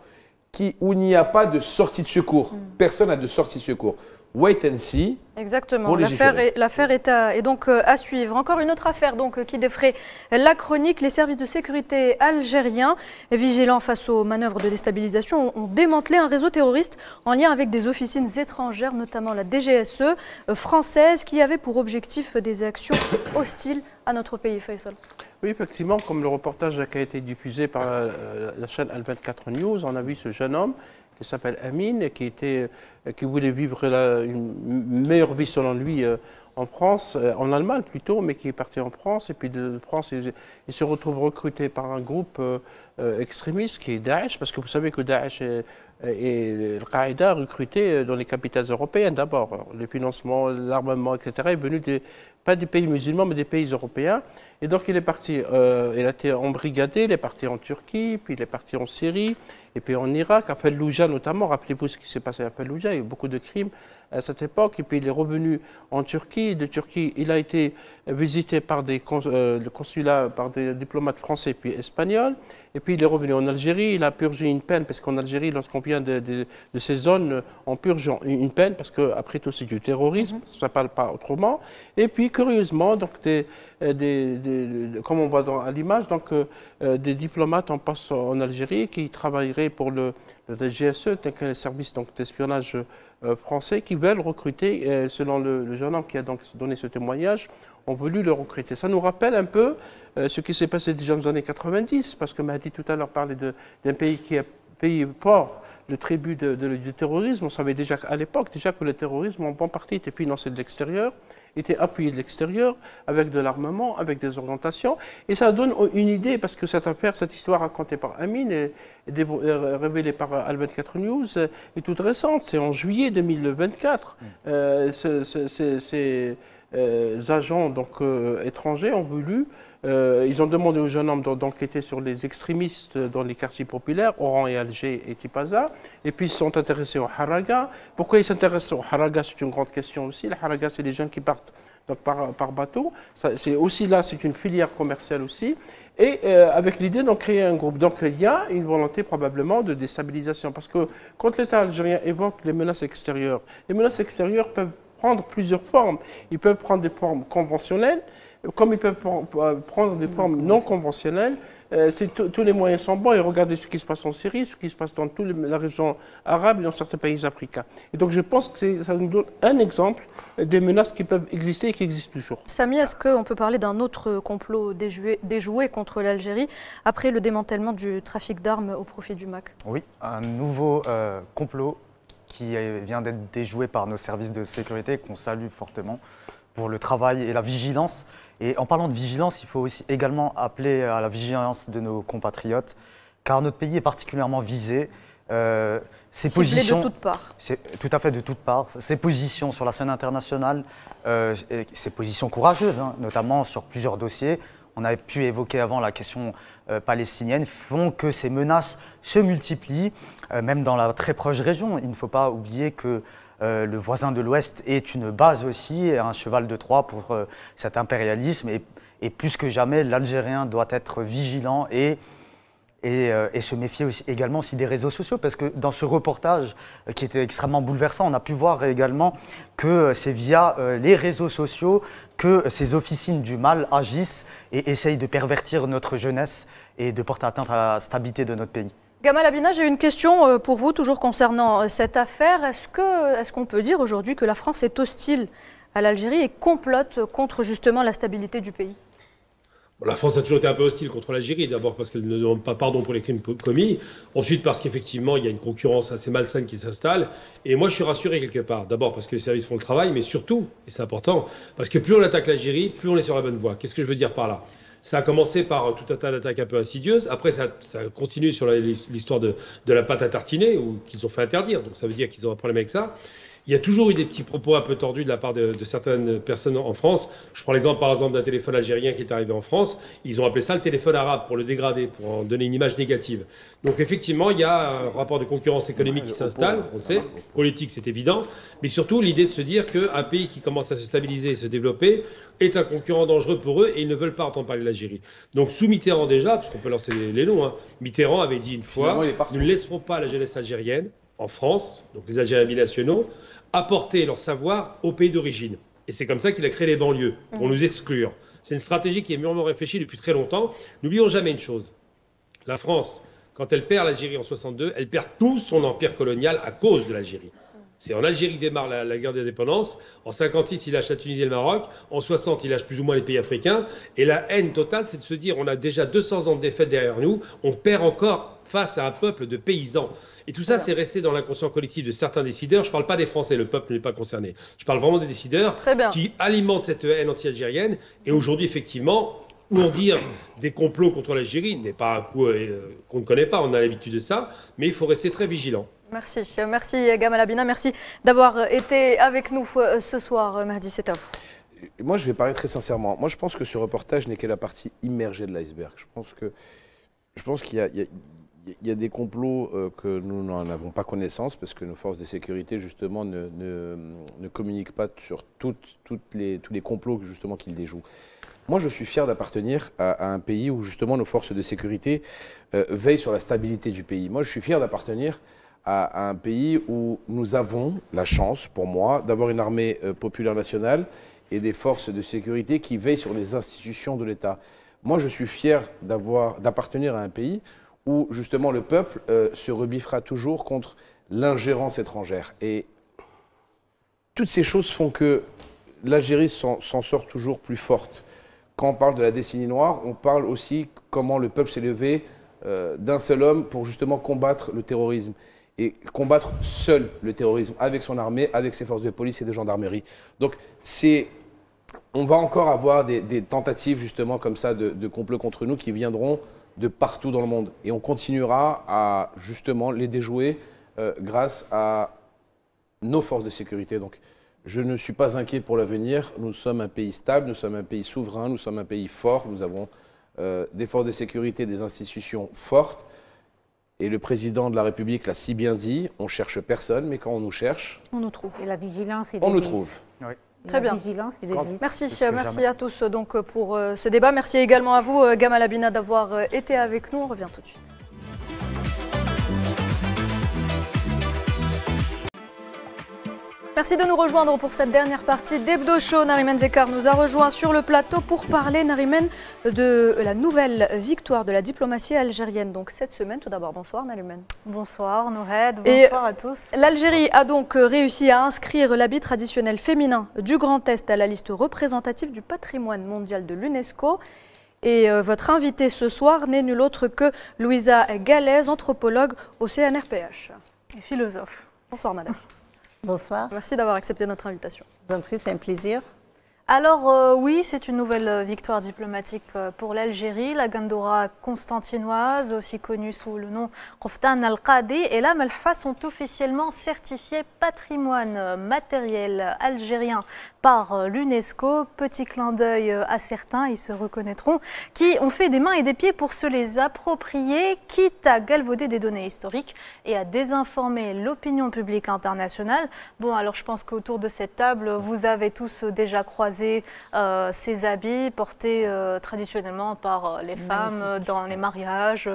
où il n'y a pas de sortie de secours. Personne n'a de sortie de secours. Wait and see. Exactement. L'affaire est donc à suivre. Encore une autre affaire donc, qui défraie la chronique. Les services de sécurité algériens, vigilants face aux manœuvres de déstabilisation, ont démantelé un réseau terroriste en lien avec des officines étrangères, notamment la DGSE française, qui avait pour objectif des actions hostiles à notre pays. Faisal. Oui, effectivement, comme le reportage qui a été diffusé par la chaîne Al24 News, on a vu ce jeune homme qui s'appelle Amine, qui voulait vivre une meilleure vie selon lui en France, en Allemagne plutôt, mais qui est parti en France. Et puis de France, il se retrouve recruté par un groupe extrémiste qui est Daesh, parce que vous savez que Daesh et Al-Qaïda recruté dans les capitales européennes d'abord. Le financement, l'armement, etc. est venu pas des pays musulmans, mais des pays européens. Et donc il est parti, il a été embrigadé, il est parti en Turquie, puis il est parti en Syrie, et puis en Irak, à Fallujah notamment. Rappelez-vous ce qui s'est passé à Fallujah, il y a eu beaucoup de crimes à cette époque. Et puis il est revenu en Turquie. De Turquie, il a été visité par le consulat, par des diplomates français puis espagnols. Et puis il est revenu en Algérie, il a purgé une peine, parce qu'en Algérie, lorsqu'on vient de ces zones, on purge une peine, parce qu'après tout, c'est du terrorisme, ça ne parle pas autrement. Et puis, curieusement, donc comme on voit à l'image, donc des diplomates en poste en Algérie qui travailleraient pour le GSE, le service d'espionnage français, qui veulent recruter, selon le jeune homme qui a donc donné ce témoignage, ont voulu le recruter. Ça nous rappelle un peu ce qui s'est passé déjà dans les années 90, parce que Mahdi tout à l'heure parlait d'un pays qui est un pays fort, le tribut du terrorisme. On savait déjà à l'époque que le terrorisme en bonne partie était financé de l'extérieur était appuyé de l'extérieur, avec de l'armement, avec des orientations. Et ça donne une idée, parce que cette affaire, cette histoire racontée par Amine et révélée par Al24 News est toute récente. C'est en juillet 2024. Ces agents donc, étrangers ont voulu... ils ont demandé aux jeunes hommes d'enquêter sur les extrémistes dans les quartiers populaires, Oran et Alger et Tipaza, et puis ils se sont intéressés au Haraga. Pourquoi ils s'intéressent au Haraga? C'est une grande question aussi. Le Haraga, c'est des jeunes qui partent donc, par bateau. C'est aussi là, c'est une filière commerciale aussi. Et avec l'idée d'en créer un groupe. Donc il y a une volonté probablement de déstabilisation. Parce que quand l'État algérien évoque les menaces extérieures peuvent prendre plusieurs formes. Ils peuvent prendre des formes conventionnelles, comme ils peuvent prendre des formes non conventionnelles. Tous les moyens sont bons. Et regardez ce qui se passe en Syrie, ce qui se passe dans toute la région arabe et dans certains pays africains. Et donc je pense que ça nous donne un exemple des menaces qui peuvent exister et qui existent toujours. Samy, est-ce qu'on peut parler d'un autre complot déjoué contre l'Algérie après le démantèlement du trafic d'armes au profit du MAC? Oui, un nouveau complot qui vient d'être déjoué par nos services de sécurité, qu'on salue fortement pour le travail et la vigilance. Et en parlant de vigilance, il faut aussi également appeler à la vigilance de nos compatriotes, car notre pays est particulièrement visé. Ciblé de toutes parts. Tout à fait, de toutes parts. Ses positions sur la scène internationale, ses positions courageuses, hein, notamment sur plusieurs dossiers, on avait pu évoquer avant la question palestinienne, font que ces menaces se multiplient, même dans la très proche région. Il ne faut pas oublier que le voisin de l'Ouest est une base aussi, un cheval de Troie pour cet impérialisme. Et plus que jamais, l'Algérien doit être vigilant et se méfier aussi, également aussi des réseaux sociaux, parce que dans ce reportage qui était extrêmement bouleversant, on a pu voir également que c'est via les réseaux sociaux que ces officines du mal agissent et essayent de pervertir notre jeunesse et de porter atteinte à la stabilité de notre pays. Gamal Abina, j'ai une question pour vous, toujours concernant cette affaire. Est-ce qu'on peut dire aujourd'hui que la France est hostile à l'Algérie et complote contre justement la stabilité du pays? La France a toujours été un peu hostile contre l'Algérie, d'abord parce qu'elle ne demande pas pardon pour les crimes commis, ensuite parce qu'effectivement il y a une concurrence assez malsaine qui s'installe, et moi je suis rassuré quelque part, d'abord parce que les services font le travail, mais surtout, et c'est important, parce que plus on attaque l'Algérie, plus on est sur la bonne voie. Qu'est-ce que je veux dire par là? Ça a commencé par tout un tas d'attaques un peu insidieuses, après ça a continué sur l'histoire de la pâte à tartiner, qu'ils ont fait interdire, donc ça veut dire qu'ils ont un problème avec ça. Il y a toujours eu des petits propos un peu tordus de la part de certaines personnes en France. Je prends l'exemple par exemple d'un téléphone algérien qui est arrivé en France. Ils ont appelé ça le téléphone arabe pour le dégrader, pour en donner une image négative. Donc effectivement, il y a un rapport de concurrence économique qui s'installe, on le sait. Politique, c'est évident. Mais surtout, l'idée de se dire qu'un pays qui commence à se stabiliser et se développer est un concurrent dangereux pour eux et ils ne veulent pas entendre parler de l'Algérie. Donc sous Mitterrand déjà, parce qu'on peut lancer les noms, hein, Mitterrand avait dit une fois, nous ne laisserons pas la jeunesse algérienne en France, donc les Algériens binationaux, apporter leur savoir au pays d'origine. Et c'est comme ça qu'il a créé les banlieues, pour nous exclure. C'est une stratégie qui est mûrement réfléchie depuis très longtemps. N'oublions jamais une chose. La France, quand elle perd l'Algérie en 62, elle perd tout son empire colonial à cause de l'Algérie. C'est en Algérie que démarre la guerre d'indépendance. En 56, il lâche la Tunisie et le Maroc. En 60, il lâche plus ou moins les pays africains. Et la haine totale, c'est de se dire on a déjà 200 ans de défaite derrière nous. On perd encore face à un peuple de paysans. Et tout ça, c'est resté dans l'inconscient collectif de certains décideurs. Je ne parle pas des Français, le peuple n'est pas concerné. Je parle vraiment des décideurs qui alimentent cette haine anti-algérienne. Et aujourd'hui, effectivement, pour dire des complots contre l'Algérie n'est pas un coup qu'on ne connaît pas, on a l'habitude de ça, mais il faut rester très vigilant. Merci, merci Gamal Abina, merci d'avoir été avec nous ce soir. Mahdi, c'est à vous. Moi, je vais parler très sincèrement. Moi, je pense que ce reportage n'est que la partie immergée de l'iceberg. Je pense qu'il y a des complots que nous n'en avons pas connaissance parce que nos forces de sécurité, justement, ne communiquent pas sur tous les complots justement qu'ils déjouent. Moi, je suis fier d'appartenir à un pays où, justement, nos forces de sécurité veillent sur la stabilité du pays. Moi, je suis fier d'appartenir à un pays où nous avons la chance, pour moi, d'avoir une armée populaire nationale et des forces de sécurité qui veillent sur les institutions de l'État. Moi, je suis fier d'appartenir à un pays où, justement, le peuple se rebiffera toujours contre l'ingérence étrangère. Et toutes ces choses font que l'Algérie s'en sort toujours plus forte. Quand on parle de la décennie noire, on parle aussi comment le peuple s'est levé d'un seul homme pour justement combattre le terrorisme. Et combattre seul le terrorisme, avec son armée, avec ses forces de police et de gendarmerie. Donc c'est on va encore avoir des tentatives justement comme ça de complot contre nous qui viendront de partout dans le monde. Et on continuera à justement les déjouer grâce à nos forces de sécurité. Donc je ne suis pas inquiet pour l'avenir. Nous sommes un pays stable, nous sommes un pays souverain, nous sommes un pays fort. Nous avons des forces de sécurité, des institutions fortes. Et le président de la République l'a si bien dit, on cherche personne, mais quand on nous cherche, on nous trouve. Et la vigilance est on nous trouve. Oui. Très bien. Merci à tous donc, pour ce débat. Merci également à vous, Gamal Abina, d'avoir été avec nous. On revient tout de suite. Merci de nous rejoindre pour cette dernière partie d'Hebdo Show. Nariman Zekar nous a rejoint sur le plateau pour parler, Nariman, de la nouvelle victoire de la diplomatie algérienne. Donc cette semaine, tout d'abord, bonsoir Nariman. Bonsoir Nouhed, bonsoir à tous. L'Algérie a donc réussi à inscrire l'habit traditionnel féminin du Grand Est à la liste représentative du patrimoine mondial de l'UNESCO. Et votre invitée ce soir n'est nulle autre que Louisa Galez, anthropologue au CNRPH. Et philosophe. Bonsoir madame. Bonsoir. Merci d'avoir accepté notre invitation. Je vous en prie, c'est un plaisir. Alors oui, c'est une nouvelle victoire diplomatique pour l'Algérie. La Gandora constantinoise, aussi connue sous le nom Khoftan al-Qadi, et la Melhfa sont officiellement certifiés patrimoine matériel algérien par l'UNESCO. Petit clin d'œil à certains, ils se reconnaîtront, qui ont fait des mains et des pieds pour se les approprier, quitte à galvauder des données historiques et à désinformer l'opinion publique internationale. Bon, alors je pense qu'autour de cette table, vous avez tous déjà croisé ces habits portés traditionnellement par les femmes dans les mariages,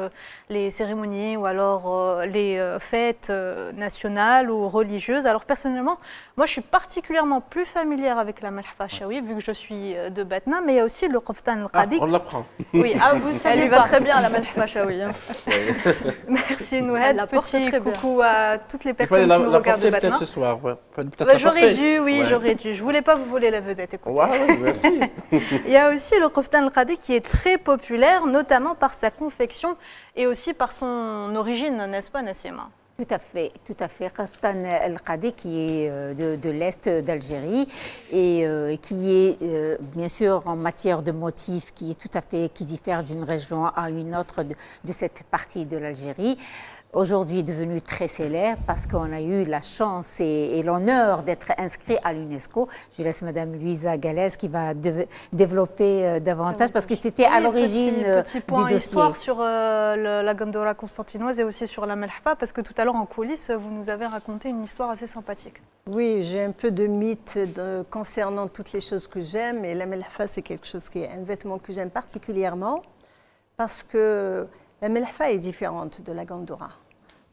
les cérémonies ou alors les fêtes nationales ou religieuses. Alors personnellement, moi je suis particulièrement plus familière avec la Melhfa Chaoui vu que je suis de Batna, mais il y a aussi le Khoftan al-Qadi. On l'apprend. Oui, vous savez. Elle lui va très bien la Melhfa Chaoui. Hein. Merci Nouhed, petit coucou à toutes les personnes qui nous regardent de Batna. Ce soir, ouais. J'aurais dû, oui, j'aurais dû. Je voulais pas vous voler la vedette. Écoutez. Ouais, merci. Il y a aussi le Khoftan al-Qadi qui est très populaire, notamment par sa confection et aussi par son origine, n'est-ce pas Nassima? Tout à fait, tout à fait. Khoftan al-Qadi qui est de l'Est d'Algérie et qui est bien sûr en matière de motifs qui est tout à fait, qui diffère d'une région à une autre de cette partie de l'Algérie. Aujourd'hui devenu très célèbre parce qu'on a eu la chance et l'honneur d'être inscrit à l'UNESCO. Je laisse Madame Louisa Galez qui va développer davantage parce que c'était à l'origine petit point du dossier. Histoire sur la Gandora constantinoise et aussi sur la Melhfa parce que tout à l'heure en coulisses, vous nous avez raconté une histoire assez sympathique. Oui, j'ai un peu de mythe concernant toutes les choses que j'aime et la Melhfa c'est quelque chose qui est un vêtement que j'aime particulièrement parce que la Melhfa est différente de la Gandora.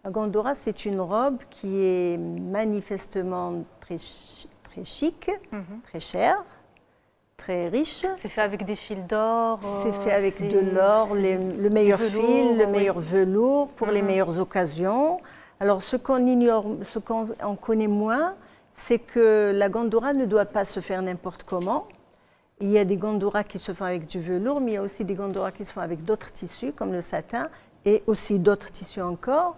La Gandora, c'est une robe qui est manifestement très chic, très chère, très riche. C'est fait avec des fils d'or. C'est fait avec de l'or, le meilleur fil, le meilleur velours pour les meilleures occasions. Alors, ce qu'on ignore, ce qu'on connaît moins, c'est que la Gandora ne doit pas se faire n'importe comment. Il y a des gandoras qui se font avec du velours, mais il y a aussi des gandoras qui se font avec d'autres tissus, comme le satin, et aussi d'autres tissus encore.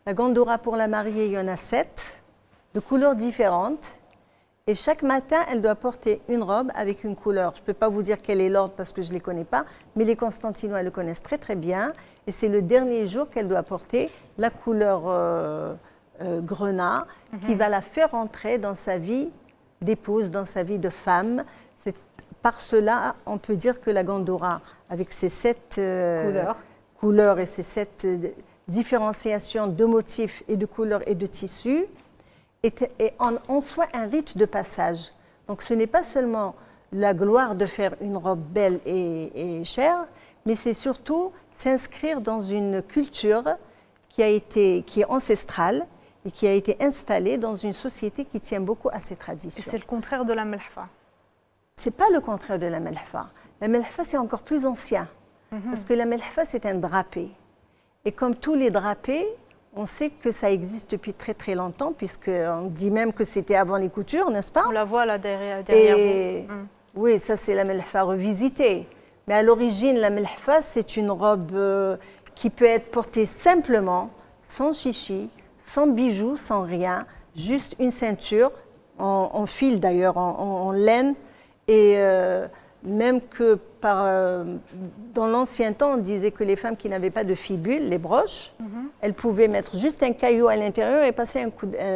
La gandora pour la mariée, il y en a 7, de couleurs différentes. Et chaque matin, elle doit porter une robe avec une couleur. Je ne peux pas vous dire quel est l'ordre parce que je ne les connais pas, mais les Constantinois le connaissent très très bien. Et c'est le dernier jour qu'elle doit porter la couleur grenat, qui va la faire entrer dans sa vie d'épouse, dans sa vie de femme. Par cela, on peut dire que la Gandora, avec ses 7 couleurs et ses 7 différenciations de motifs et de couleurs et de tissus, est en soi un rite de passage. Donc ce n'est pas seulement la gloire de faire une robe belle et chère, mais c'est surtout s'inscrire dans une culture qui est ancestrale et qui a été installée dans une société qui tient beaucoup à ses traditions. Et c'est le contraire de la Melhfa. Ce n'est pas le contraire de la Melhfa. La Melhfa, c'est encore plus ancien. Parce que la Melhfa, c'est un drapé. Et comme tous les drapés, on sait que ça existe depuis très très longtemps, puisqu'on dit même que c'était avant les coutures, n'est-ce pas? On la voit là derrière vous. Oui, ça c'est la Melhfa revisitée. Mais à l'origine, la Melhfa, c'est une robe qui peut être portée simplement, sans chichi, sans bijoux, sans rien, juste une ceinture, en fil d'ailleurs, en laine, Et même que dans l'ancien temps, on disait que les femmes qui n'avaient pas de fibule, les broches, elles pouvaient mettre juste un caillou à l'intérieur et passer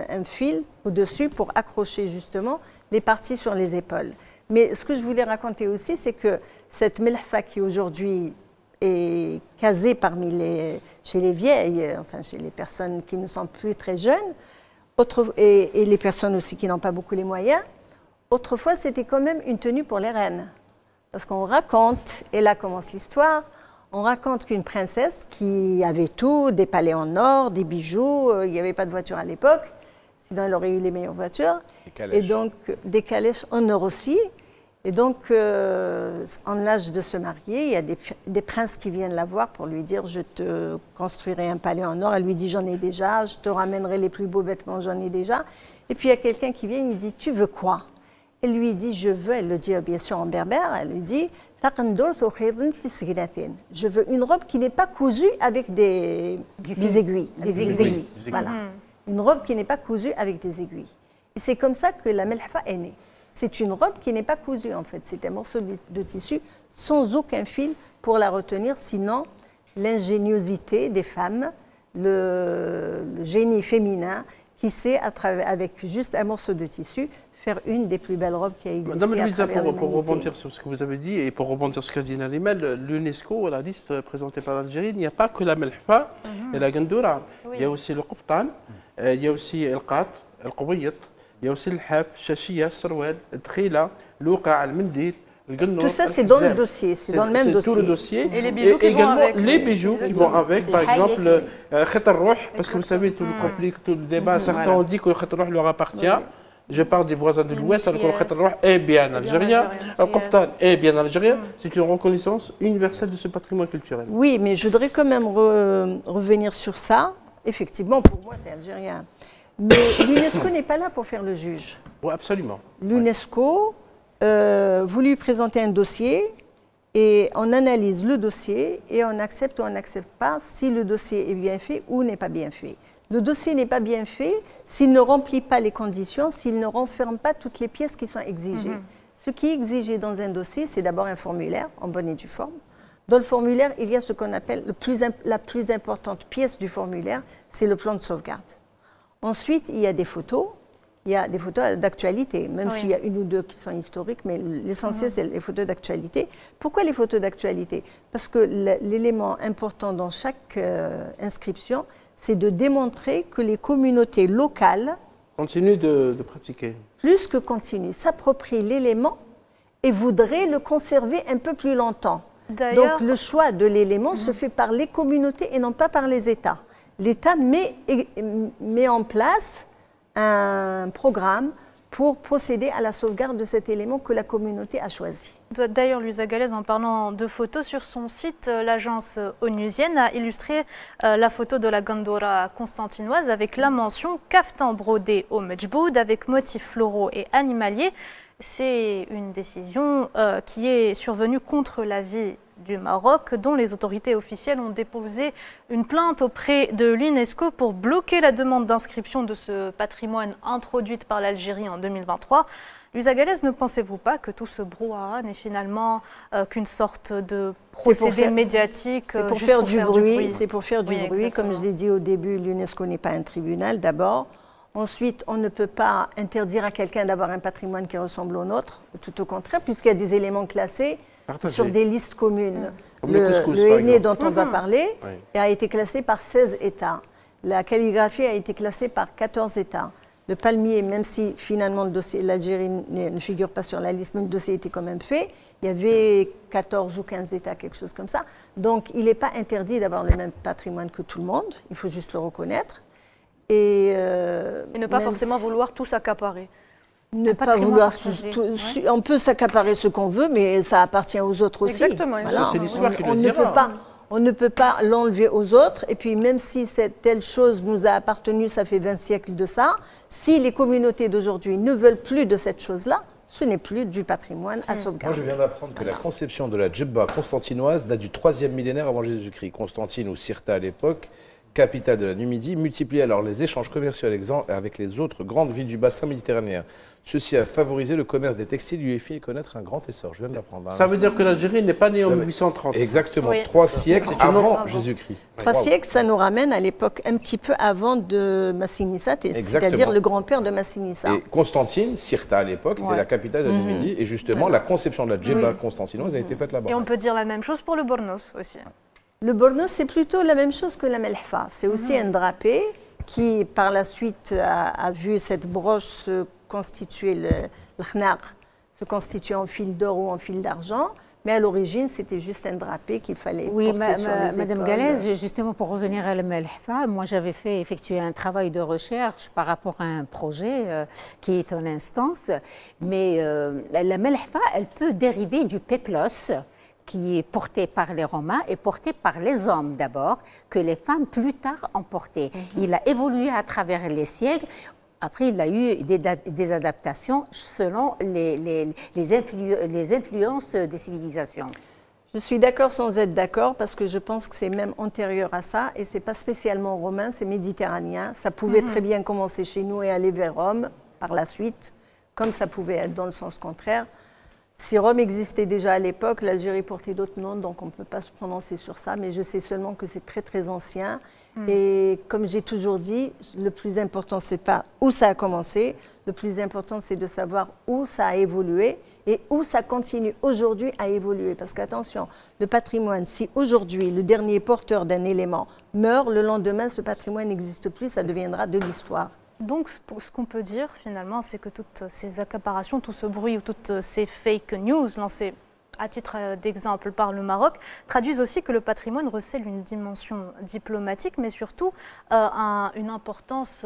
un fil au-dessus pour accrocher justement les parties sur les épaules. Mais ce que je voulais raconter aussi, c'est que cette melhfa qui aujourd'hui est casée chez les vieilles, enfin chez les personnes qui ne sont plus très jeunes, et les personnes aussi qui n'ont pas beaucoup les moyens, autrefois c'était quand même une tenue pour les reines. Parce qu'on raconte, et là commence l'histoire, on raconte qu'une princesse qui avait tout, des palais en or, des bijoux, il n'y avait pas de voiture à l'époque, sinon elle aurait eu les meilleures voitures. Et donc des calèches en or aussi. Et donc, en l'âge de se marier, il y a des princes qui viennent la voir pour lui dire « Je te construirai un palais en or ». Elle lui dit « J'en ai déjà, je te ramènerai les plus beaux vêtements, j'en ai déjà ». Et puis il y a quelqu'un qui vient et lui dit « Tu veux quoi ?» Elle lui dit « Je veux », elle le dit bien sûr en berbère, elle lui dit « Je veux une robe qui n'est pas cousue avec des aiguilles. » Des aiguilles. Voilà. Une robe qui n'est pas cousue avec des aiguilles. Et c'est comme ça que la melhfa est née. C'est une robe qui n'est pas cousue en fait. C'est un morceau de tissu sans aucun fil pour la retenir. Sinon, l'ingéniosité des femmes, le génie féminin qui sait, avec juste un morceau de tissu, faire une des plus belles robes qui a existé. Madame Louisa, pour rebondir sur ce que vous avez dit et pour rebondir sur ce qu'a dit Nalimel, l'UNESCO, la liste présentée par l'Algérie, il n'y a pas que la melhfa et la gandoura. Il y a aussi le qoftan, il y a aussi le qat, le qawiyat. Il y a aussi le haf, shashia, sarwal, trila, l'ouqa, le mendil, le gannour. Tout ça, c'est dans le dossier, c'est dans le même dossier. Tout le dossier. Et les bijoux qui vont avec. Les bijoux qui vont avec, par exemple, le khat al-rouh, parce que vous savez, tout le conflit, tout le débat, certains ont dit que le khat al-rouh leur appartient. Je parle des voisins de l'Ouest, alors que le khat al-rouh est bien algérien, le qoftan est bien algérien. C'est une reconnaissance universelle de ce patrimoine culturel. Oui, mais je voudrais quand même revenir sur ça. Effectivement, pour moi, c'est algérien. Mais l'UNESCO n'est pas là pour faire le juge. Oui, absolument. L'UNESCO, vous lui présentez un dossier et on analyse le dossier et on accepte ou on n'accepte pas si le dossier est bien fait ou n'est pas bien fait. Le dossier n'est pas bien fait s'il ne remplit pas les conditions, s'il ne renferme pas toutes les pièces qui sont exigées. Ce qui est exigé dans un dossier, c'est d'abord un formulaire en bonne et due forme. Dans le formulaire, il y a ce qu'on appelle la plus importante pièce du formulaire, c'est le plan de sauvegarde. Ensuite, il y a des photos d'actualité, même s'il y a une ou deux qui sont historiques, mais l'essentiel, c'est les photos d'actualité. Pourquoi les photos d'actualité? Parce que l'élément important dans chaque inscription, c'est de démontrer que les communautés locales continuent de pratiquer. Plus que continuent, s'approprient l'élément et voudraient le conserver un peu plus longtemps. Donc le choix de l'élément se fait par les communautés et non pas par les États. L'État met en place un programme pour procéder à la sauvegarde de cet élément que la communauté a choisi. D'ailleurs, Louisa Galès, en parlant de photos, sur son site, l'agence onusienne a illustré la photo de la gandoura constantinoise avec la mention « Kaftan brodé au Medjboud » avec motifs floraux et animaliers. C'est une décision qui est survenue contre l'avis du Maroc, dont les autorités officielles ont déposé une plainte auprès de l'UNESCO pour bloquer la demande d'inscription de ce patrimoine introduite par l'Algérie en 2023. Louisa Galès, ne pensez-vous pas que tout ce brouhaha n'est finalement qu'une sorte de procédé médiatique pour faire du bruit. C'est pour faire du bruit. Comme je l'ai dit au début, l'UNESCO n'est pas un tribunal d'abord. Ensuite, on ne peut pas interdire à quelqu'un d'avoir un patrimoine qui ressemble au nôtre, tout au contraire, puisqu'il y a des éléments classés sur des listes communes. Le henné dont on va parler a été classé par 16 États. La calligraphie a été classée par 14 États. Le palmier, même si finalement le dossier, l'Algérie ne figure pas sur la liste, mais le dossier était quand même fait, il y avait 14 ou 15 États, quelque chose comme ça. Donc il n'est pas interdit d'avoir le même patrimoine que tout le monde, il faut juste le reconnaître. Et ne pas forcément vouloir tout s'accaparer. Ne pas vouloir on peut s'accaparer ce qu'on veut, mais ça appartient aux autres aussi. Exactement. Voilà. C'est l'histoire qui le dira. On ne peut pas l'enlever aux autres. Et puis même si cette telle chose nous a appartenu, ça fait 20 siècles de ça, si les communautés d'aujourd'hui ne veulent plus de cette chose-là, ce n'est plus du patrimoine à sauvegarder. Moi, je viens d'apprendre que la conception de la djebba constantinoise date du 3e millénaire avant Jésus-Christ. Constantine ou Cirta à l'époque, capitale de la Numidie, multiplie alors les échanges commerciaux avec les autres grandes villes du bassin méditerranéen. Ceci a favorisé le commerce des textiles et lui a fait connaître un grand essor. Je viens de l'apprendre. Ça veut dire que l'Algérie n'est pas née en 1830. Exactement, 3 siècles avant Jésus-Christ. 3 siècles, ça nous ramène à l'époque un petit peu avant de Massinissa, c'est-à-dire le grand-père de Massinissa. Et Constantine, Cirta à l'époque, était la capitale de la Numidie, et justement la conception de la djebba constantinoise a été faite là-bas. Et on peut dire la même chose pour le Bornos aussi. Le Bornos, c'est plutôt la même chose que la melhfa. C'est aussi un drapé qui, par la suite, a vu cette broche se constituer, le khnaq, se constituer en fil d'or ou en fil d'argent. Mais à l'origine, c'était juste un drapé qu'il fallait porter sur les Madame épaules. Galaise, justement pour revenir à la melhfa, moi j'avais effectué un travail de recherche par rapport à un projet qui est en instance. Mais la melhfa, elle peut dériver du peplos, qui est porté par les Romains et porté par les hommes d'abord, que les femmes plus tard ont porté. Il a évolué à travers les siècles. Après, il a eu des adaptations selon les influences des civilisations. Je suis d'accord sans être d'accord parce que je pense que c'est même antérieur à ça et ce n'est pas spécialement romain, c'est méditerranéen. Ça pouvait très bien commencer chez nous et aller vers Rome par la suite, comme ça pouvait être dans le sens contraire. Si Rome existait déjà à l'époque, l'Algérie portait d'autres noms, donc on ne peut pas se prononcer sur ça, mais je sais seulement que c'est très très ancien. Et comme j'ai toujours dit, le plus important, ce n'est pas où ça a commencé, le plus important, c'est de savoir où ça a évolué et où ça continue aujourd'hui à évoluer. Parce qu'attention, le patrimoine, si aujourd'hui le dernier porteur d'un élément meurt, le lendemain, ce patrimoine n'existe plus, ça deviendra de l'histoire. Donc, ce qu'on peut dire finalement, c'est que toutes ces accaparations, tout ce bruit ou toutes ces fake news lancées à titre d'exemple par le Maroc, traduisent aussi que le patrimoine recèle une dimension diplomatique, mais surtout une importance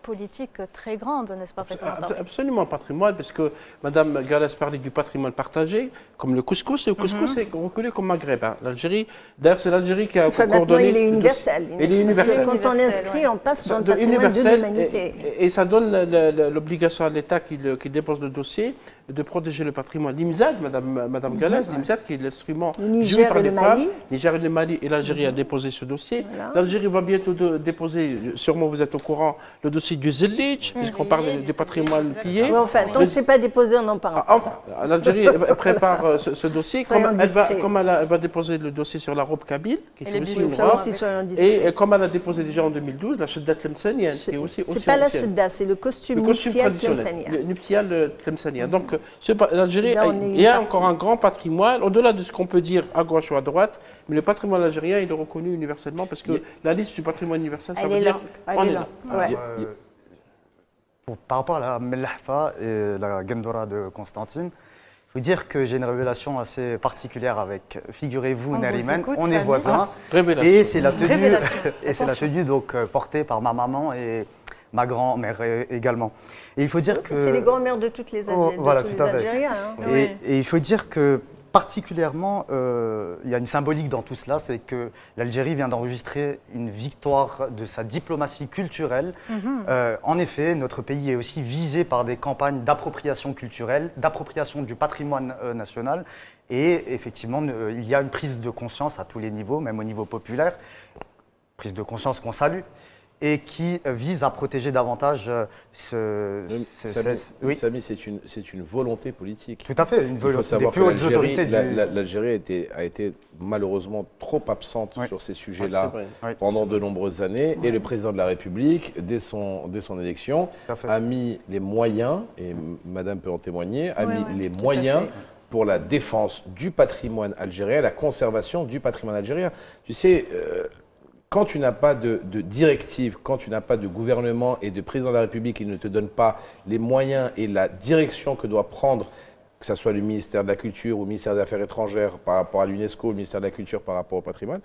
politique très grande, n'est-ce pas, Faisal Matawi? Absolument, patrimoine, parce que Mme Galaise parlait du patrimoine partagé, comme le couscous, et le couscous est reconnu comme maghrébin. L'Algérie, d'ailleurs, c'est l'Algérie qui a coordonné. Il est universel. Il est universel. Quand on inscrit, on passe dans le patrimoine de l'humanité. Et ça donne l'obligation à l'État qui dépose le dossier de protéger le patrimoine. L'IMZAD, Mme Galaise, l'IMZAD qui est l'instrument joué par les femmes. Niger et le Mali et l'Algérie a déposé ce dossier. Voilà. L'Algérie va bientôt déposer, sûrement vous êtes au courant, le dossier du Zillich, puisqu'on parle du patrimoine pillé. Mais enfin, tant que ce n'est pas déposé, on n'en parle pas. L'Algérie prépare ce dossier, comme elle va déposer le dossier sur la robe kabyle, qui est aussi une robe, et comme elle a déposé déjà en 2012, la Shedda Tlemcenienne, qui est aussi c'est pas la Shedda, c'est le costume nuptial tlemcenien. Le nuptial tlemcenien. Donc, l'Algérie, il y a encore un grand patrimoine, au-delà de ce qu'on peut dire à gauche ou à droite, mais le patrimoine algérien, il est reconnu universellement parce que la liste du patrimoine universel, ça veut dire on est là. Par rapport à la melhfa et la Gendora de Constantine, il faut dire que j'ai une révélation assez particulière avec, figurez-vous, Nariman, on est voisins, et c'est la tenue donc portée par ma maman et ma grand-mère également. Et il faut dire que... C'est les grand-mères de toutes les Algériens. Voilà, tout à fait. Algériens, hein. Et il faut dire que particulièrement, il y a une symbolique dans tout cela, c'est que l'Algérie vient d'enregistrer une victoire de sa diplomatie culturelle. En effet, notre pays est aussi visé par des campagnes d'appropriation culturelle, d'appropriation du patrimoine national. Et effectivement, il y a une prise de conscience à tous les niveaux, même au niveau populaire, prise de conscience qu'on salue, et qui vise à protéger davantage Samy, c'est une volonté politique. Tout à fait, une volonté. Il faut savoir que l'Algérie a été malheureusement trop absente sur ces sujets-là pendant de nombreuses années. Et le président de la République, dès son élection, a mis les moyens, et Madame peut en témoigner, a mis les moyens pour la défense du patrimoine algérien, la conservation du patrimoine algérien. Tu sais... quand tu n'as pas de directive, quand tu n'as pas de gouvernement et de président de la République qui ne te donne pas les moyens et la direction que doit prendre, que ce soit le ministère de la Culture ou le ministère des Affaires étrangères par rapport à l'UNESCO, le ministère de la Culture par rapport au patrimoine,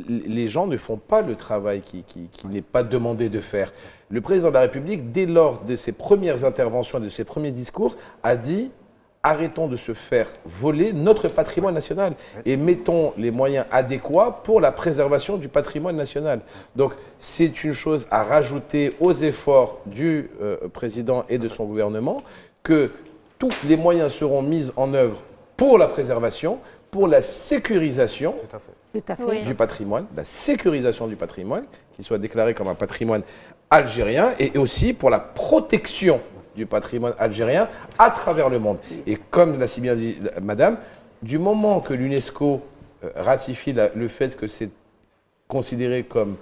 les gens ne font pas le travail qui n'est pas demandé de faire. Le président de la République, dès lors de ses premières interventions et de ses premiers discours, a dit... arrêtons de se faire voler notre patrimoine national et mettons les moyens adéquats pour la préservation du patrimoine national. Donc, c'est une chose à rajouter aux efforts du président et de son gouvernement, que tous les moyens seront mis en œuvre pour la préservation, pour la sécurisation du patrimoine, la sécurisation du patrimoine, qu'il soit déclaré comme un patrimoine algérien, et aussi pour la protection du patrimoine algérien à travers le monde. Et comme l'a si bien dit Madame, du moment que l'UNESCO ratifie le fait que c'est considéré comme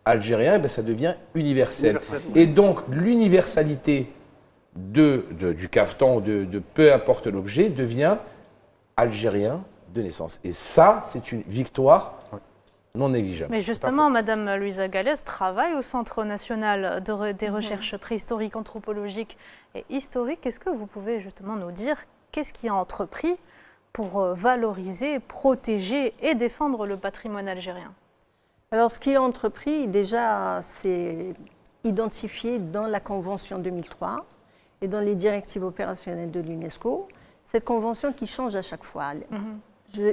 algérien, ben ça devient universel. Et donc l'universalité du caftan, de peu importe l'objet, devient algérien de naissance. Et ça, c'est une victoire non négligeable. Mais justement, Madame Louisa Galès travaille au Centre national des recherches préhistoriques, anthropologiques et historiques. Est-ce que vous pouvez justement nous dire qu'est-ce qui a entrepris pour valoriser, protéger et défendre le patrimoine algérien? Alors, ce qui est entrepris, déjà, c'est identifié dans la Convention 2003 et dans les directives opérationnelles de l'UNESCO. Cette convention qui change à chaque fois.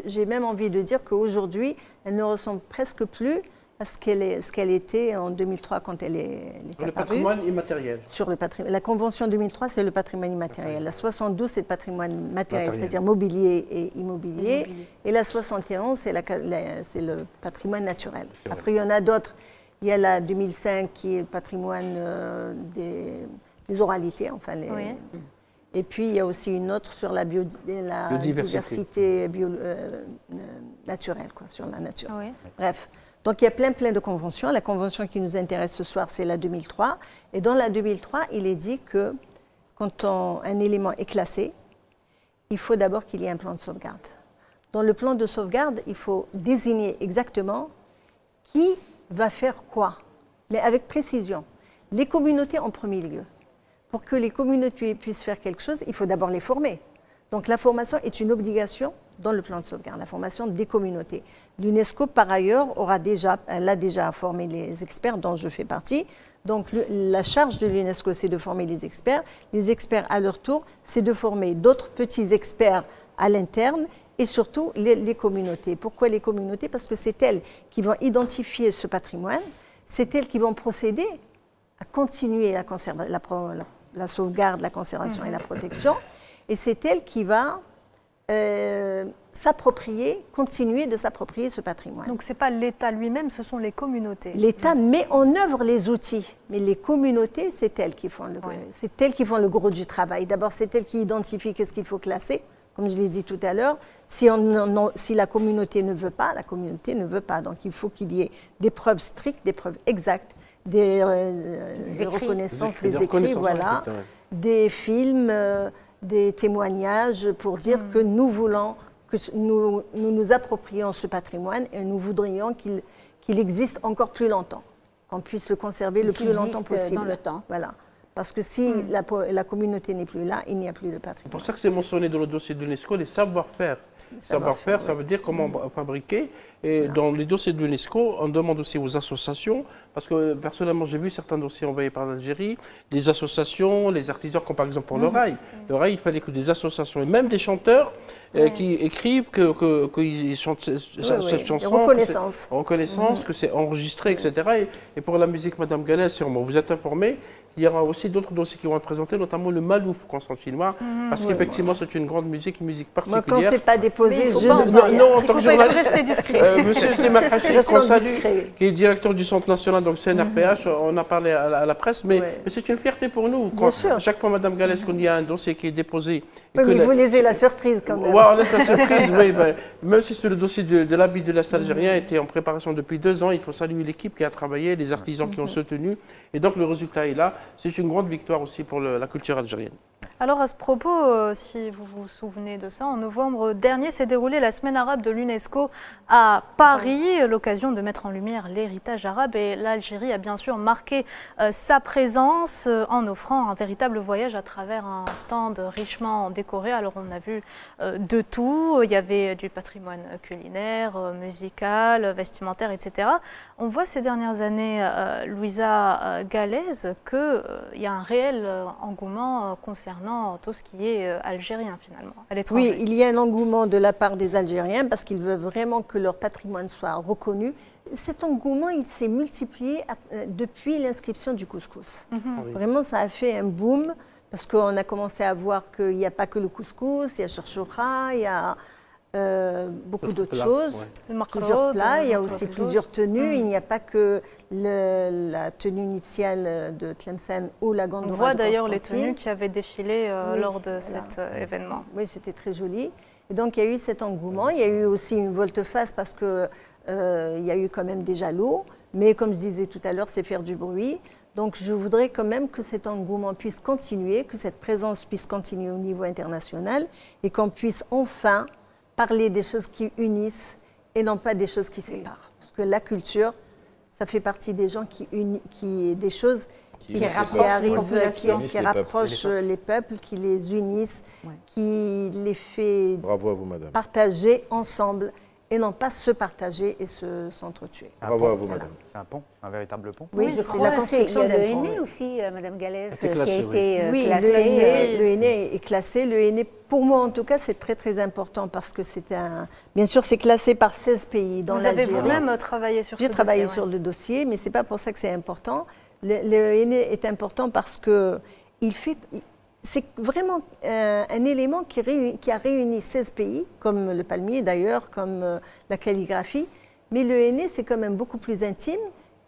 J'ai même envie de dire qu'aujourd'hui, elle ne ressemble presque plus à ce qu'elle était en 2003 quand elle est apparue. Le patrimoine immatériel. Sur le patrimoine. La Convention 2003, c'est le patrimoine immatériel. La 72, c'est le patrimoine matériel, c'est-à-dire mobilier et immobilier. Et la 71, c'est le patrimoine naturel. Après, il y en a d'autres. Il y a la 2005 qui est le patrimoine des oralités, enfin et puis, il y a aussi une autre sur la biodiversité naturelle, sur la nature. Bref, donc il y a plein de conventions. La convention qui nous intéresse ce soir, c'est la 2003. Et dans la 2003, il est dit que quand un élément est classé, il faut d'abord qu'il y ait un plan de sauvegarde. Dans le plan de sauvegarde, il faut désigner exactement qui va faire quoi, mais avec précision. Les communautés en premier lieu. Pour que les communautés puissent faire quelque chose, il faut d'abord les former. Donc la formation est une obligation dans le plan de sauvegarde, la formation des communautés. L'UNESCO, par ailleurs, elle a déjà formé les experts dont je fais partie. Donc la charge de l'UNESCO, c'est de former les experts. Les experts, à leur tour, c'est de former d'autres petits experts à l'interne et surtout les communautés. Pourquoi les communautés? Parce que c'est elles qui vont identifier ce patrimoine, c'est elles qui vont procéder à continuer la sauvegarde, la conservation et la protection. Et c'est elle qui va continuer de s'approprier ce patrimoine. Donc ce n'est pas l'État lui-même, ce sont les communautés. L'État met en œuvre les outils, mais les communautés, c'est elles qui font le gros du travail. D'abord, c'est elles qui identifient ce qu'il faut classer. Comme je l'ai dit tout à l'heure, si la communauté ne veut pas, la communauté ne veut pas. Donc il faut qu'il y ait des preuves strictes, des preuves exactes, des reconnaissances des écrits, voilà, des films, des témoignages pour dire que nous voulons, que nous approprions ce patrimoine et nous voudrions qu'il existe encore plus longtemps, qu'on puisse le conserver le plus longtemps possible. Dans le temps. Voilà. Parce que si la communauté n'est plus là, il n'y a plus de patrimoine. C'est pour ça que c'est mentionné dans le dossier de l'UNESCO, les savoir-faire. Savoir-faire, ça veut dire comment fabriquer. Et dans les dossiers de l'UNESCO, on demande aussi aux associations, parce que personnellement, j'ai vu certains dossiers envoyés par l'Algérie, des associations, les artisans, comme par exemple pour le rail. Le rail, il fallait que des associations, et même des chanteurs qui écrivent qu'ils chantent cette chanson. Reconnaissance, que c'est enregistré, etc. Et pour la musique, Madame Galès, sûrement, vous êtes informée. Il y aura aussi d'autres dossiers qui vont être présentés, notamment le Malouf constantinois, parce qu'effectivement, c'est une grande musique, une musique particulière. Moi, quand ce n'est pas déposé, je ne dis rien. Non, en tant que journaliste, rester discret. Monsieur Slimane Khachik, qu'on salue, qui est directeur du Centre national, donc CNRPH, on a parlé à la presse, mais c'est une fierté pour nous. Quand, à chaque fois, Madame Galès, qu'on y a un dossier qui est déposé. Oui, mais vous laissez la surprise quand même. Oui, on laisse la surprise, oui. Même si le dossier de l'habit de l'Est algérien était en préparation depuis 2 ans, il faut saluer l'équipe qui a travaillé, les artisans qui ont soutenu. Et donc, le résultat est là. C'est une grande victoire aussi pour la culture algérienne. Alors à ce propos, si vous vous souvenez de ça, en novembre dernier s'est déroulée la semaine arabe de l'UNESCO à Paris, l'occasion de mettre en lumière l'héritage arabe, et l'Algérie a bien sûr marqué sa présence en offrant un véritable voyage à travers un stand richement décoré. Alors on a vu de tout, il y avait du patrimoine culinaire, musical, vestimentaire, etc. On voit ces dernières années, Louisa Galès, qu'il y a un réel engouement concernant tout ce qui est algérien finalement, à l'étranger. Oui, il y a un engouement de la part des Algériens parce qu'ils veulent vraiment que leur patrimoine soit reconnu. Cet engouement, il s'est multiplié depuis l'inscription du couscous. Vraiment, ça a fait un boom parce qu'on a commencé à voir qu'il n'y a pas que le couscous, il y a cherchoura, il y a beaucoup d'autres choses, plusieurs plats, il y a aussi plusieurs tenues, il n'y a pas que la tenue nuptiale de Tlemcen ou la Gandora. On voit d'ailleurs les tenues qui avaient défilé lors de cet événement. Oui, c'était très joli. Et donc il y a eu cet engouement, il y a eu aussi une volte-face parce qu'il y a eu quand même déjà l'eau, mais comme je disais tout à l'heure, c'est faire du bruit. Donc je voudrais quand même que cet engouement puisse continuer, que cette présence puisse continuer au niveau international et qu'on puisse enfin parler des choses qui unissent et non pas des choses qui séparent. Parce que la culture, ça fait partie des gens des choses qui rapprochent les peuples, qui les unissent, qui les fait Bravo à vous, madame. Partager ensemble et non pas se partager et s'entretuer. Bravo à vous, madame. C'est un pont, un véritable pont. Oui, je crois. La construction il y a d'un le pont. henné aussi, madame Galaise, classé, qui a été Oui, classé. le henné est classé. Le henné, pour moi en tout cas, c'est très très important parce que c'est bien sûr, c'est classé par 16 pays dans l'Algérie. Vous avez vous-même travaillé sur ce dossier. J'ai travaillé sur le dossier, mais c'est pas pour ça que c'est important. Le henné est important parce que c'est vraiment un élément qui a réuni 16 pays, comme le palmier d'ailleurs, comme la calligraphie. Mais le henné, c'est quand même beaucoup plus intime.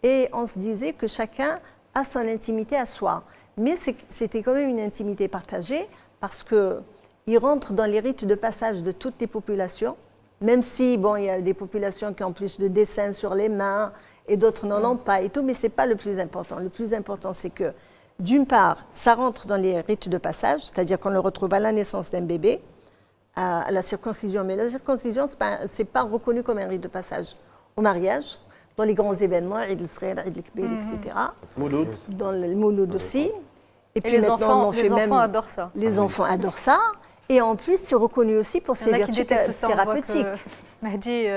Et on se disait que chacun a son intimité à soi. Mais c'était quand même une intimité partagée parce qu'il rentre dans les rites de passage de toutes les populations. Même si, bon, il y a des populations qui ont plus de dessins sur les mains et d'autres n'en ont pas et tout, mais ce n'est pas le plus important. Le plus important, c'est que d'une part, ça rentre dans les rites de passage, c'est-à-dire qu'on le retrouve à la naissance d'un bébé, à la circoncision. Mais la circoncision, ce n'est pas reconnu comme un rite de passage. Au mariage, dans les grands événements, Eid el-Sghir, Eid el-Kbir, etc. Mouloud. Dans le Mouloud aussi. Et puis les enfants adorent ça. Les enfants adorent ça. Et en plus, c'est reconnu aussi pour ses vertus thérapeutiques. Mahdi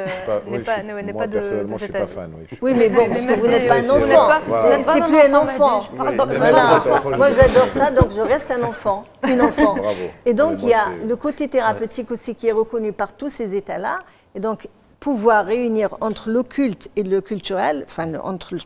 n'est pas de personnellement, je ne suis pas fan. Oui, mais bon, parce que vous n'êtes pas un enfant. C'est plus un enfant. Voilà. Moi, j'adore ça, donc je reste un enfant, une enfant. Et donc, il y a le côté thérapeutique aussi qui est reconnu par tous ces états-là. Et donc, pouvoir réunir entre l'occulte et le culturel, enfin, entre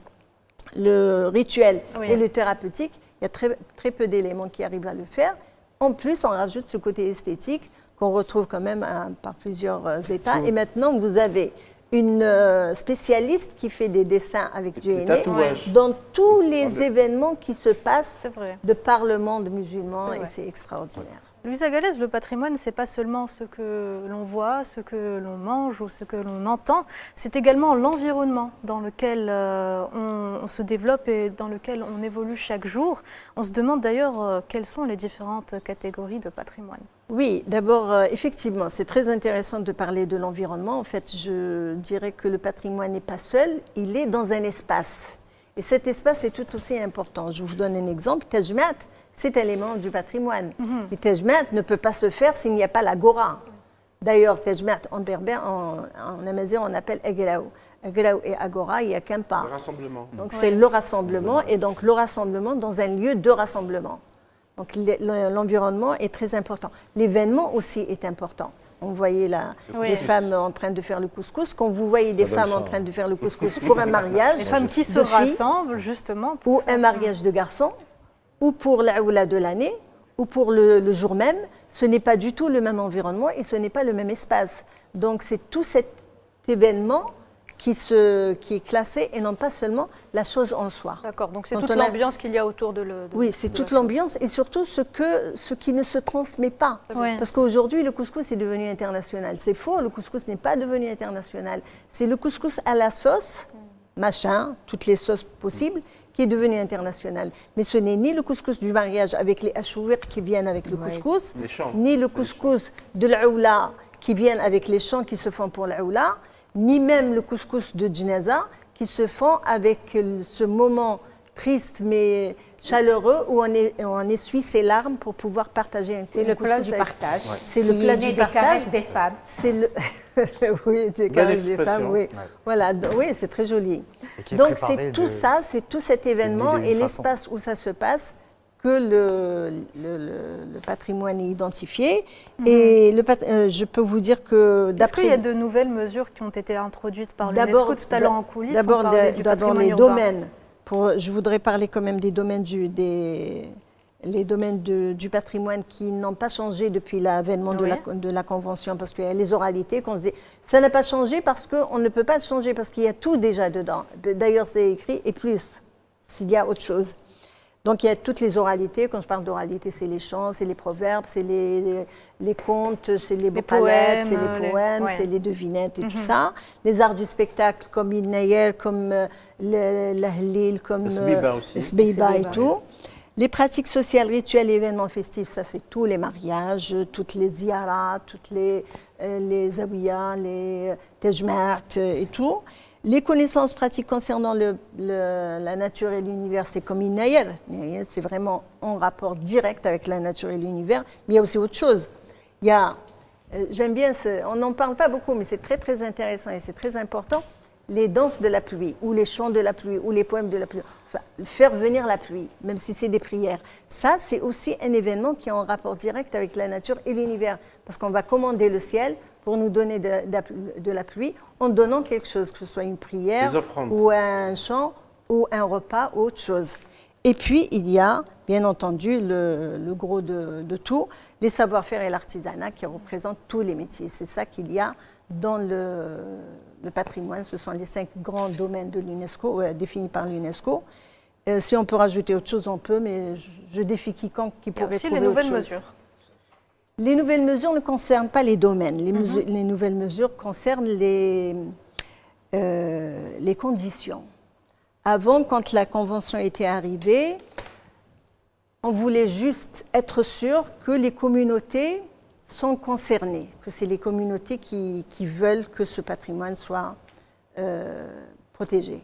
le rituel et le thérapeutique, il y a très peu d'éléments qui arrivent à le faire. En plus, on rajoute ce côté esthétique qu'on retrouve quand même par plusieurs états. Et maintenant, vous avez une spécialiste qui fait des dessins avec du henné dans tous les événements qui se passent de par le monde musulman et c'est extraordinaire. Louisa Galaise, le patrimoine, ce n'est pas seulement ce que l'on voit, ce que l'on mange ou ce que l'on entend, c'est également l'environnement dans lequel on se développe et dans lequel on évolue chaque jour. On se demande d'ailleurs quelles sont les différentes catégories de patrimoine. Oui, d'abord, effectivement, c'est très intéressant de parler de l'environnement. En fait, je dirais que le patrimoine n'est pas seul, il est dans un espace. Et cet espace est tout aussi important. Je vous donne un exemple. Tajmat, c'est un élément du patrimoine. Mais Tajmat ne peut pas se faire s'il n'y a pas l'agora. D'ailleurs, Tajmat, en berbère, en amazigh, on appelle Agraou. Agraou et agora, il n'y a qu'un pas. Le rassemblement. Donc c'est le rassemblement, et donc le rassemblement dans un lieu de rassemblement. Donc l'environnement est très important. L'événement aussi est important. On voyait des femmes en train de faire le couscous. Quand vous voyez des femmes en train de faire le couscous pour un mariage, les femmes qui se rassemblent justement pour un mariage de garçon, ou pour l'Aoula de l'année, ou pour le jour même, ce n'est pas du tout le même environnement et ce n'est pas le même espace. Donc c'est tout cet événement qui est classé et non pas seulement la chose en soi. D'accord, donc c'est toute l'ambiance qu'il y a autour de oui, c'est toute l'ambiance et surtout ce qui ne se transmet pas. Parce qu'aujourd'hui, le couscous est devenu international. C'est faux, le couscous n'est pas devenu international. C'est le couscous à la sauce, machin, toutes les sauces possibles, qui est devenu international. Mais ce n'est ni le couscous du mariage avec les achouirs qui viennent avec le couscous, ni le couscous de l'Aoula qui viennent avec les chants qui se font pour l'Aoula, ni même le couscous de Djinaza qui se font avec ce moment triste mais chaleureux où on essuie ses larmes pour pouvoir partager un C'est le plat du partage. C'est le plat du partage des femmes. C'est le oui, des caresses des femmes, oui. Voilà, oui, c'est très joli. Donc c'est tout ça, c'est tout cet événement et l'espace où ça se passe que le patrimoine est identifié. Et je peux vous dire que d'après... Est-ce qu'il y a de nouvelles mesures qui ont été introduites par l'UNESCO tout à l'heure en coulisses? D'abord les domaines. Je voudrais parler quand même des domaines les domaines du patrimoine qui n'ont pas changé depuis l'avènement de la Convention, parce qu'il y a les oralités qu'on se dit, ça n'a pas changé parce qu'on ne peut pas le changer, parce qu'il y a tout déjà dedans. D'ailleurs, c'est écrit, et plus, s'il y a autre chose. Donc, il y a toutes les oralités. Quand je parle d'oralité, c'est les chants, c'est les proverbes, c'est les contes, c'est les boucalettes, c'est les poèmes, c'est les devinettes et tout ça. Les arts du spectacle, comme Inayer, comme l'Ahlil, comme le Sbeiba et tout. Les pratiques sociales, rituels et événements festifs, ça c'est tous les mariages, toutes les ziyaras, toutes les zawiyas, les tajma'at et tout. Les connaissances pratiques concernant la nature et l'univers, c'est comme Inayer. C'est vraiment en rapport direct avec la nature et l'univers. Mais il y a aussi autre chose. Il y a, j'aime bien, on n'en parle pas beaucoup, mais c'est très très intéressant et c'est très important. Les danses de la pluie, ou les chants de la pluie, ou les poèmes de la pluie. Enfin, faire venir la pluie, même si c'est des prières. Ça, c'est aussi un événement qui est en rapport direct avec la nature et l'univers. Parce qu'on va commander le ciel pour nous donner de la pluie en donnant quelque chose, que ce soit une prière, ou un chant, ou un repas, ou autre chose. Et puis, il y a, bien entendu, le gros de tout, les savoir-faire et l'artisanat qui représentent tous les métiers. C'est ça qu'il y a dans le patrimoine. Ce sont les 5 grands domaines de l'UNESCO, définis par l'UNESCO. Si on peut rajouter autre chose, on peut, mais je défie quiconque qui pourrait trouver autre chose. Les nouvelles mesures. Les nouvelles mesures ne concernent pas les domaines. Les nouvelles mesures concernent les conditions. Avant, quand la Convention était arrivée, on voulait juste être sûr que les communautés sont concernées, que c'est les communautés qui veulent que ce patrimoine soit protégé.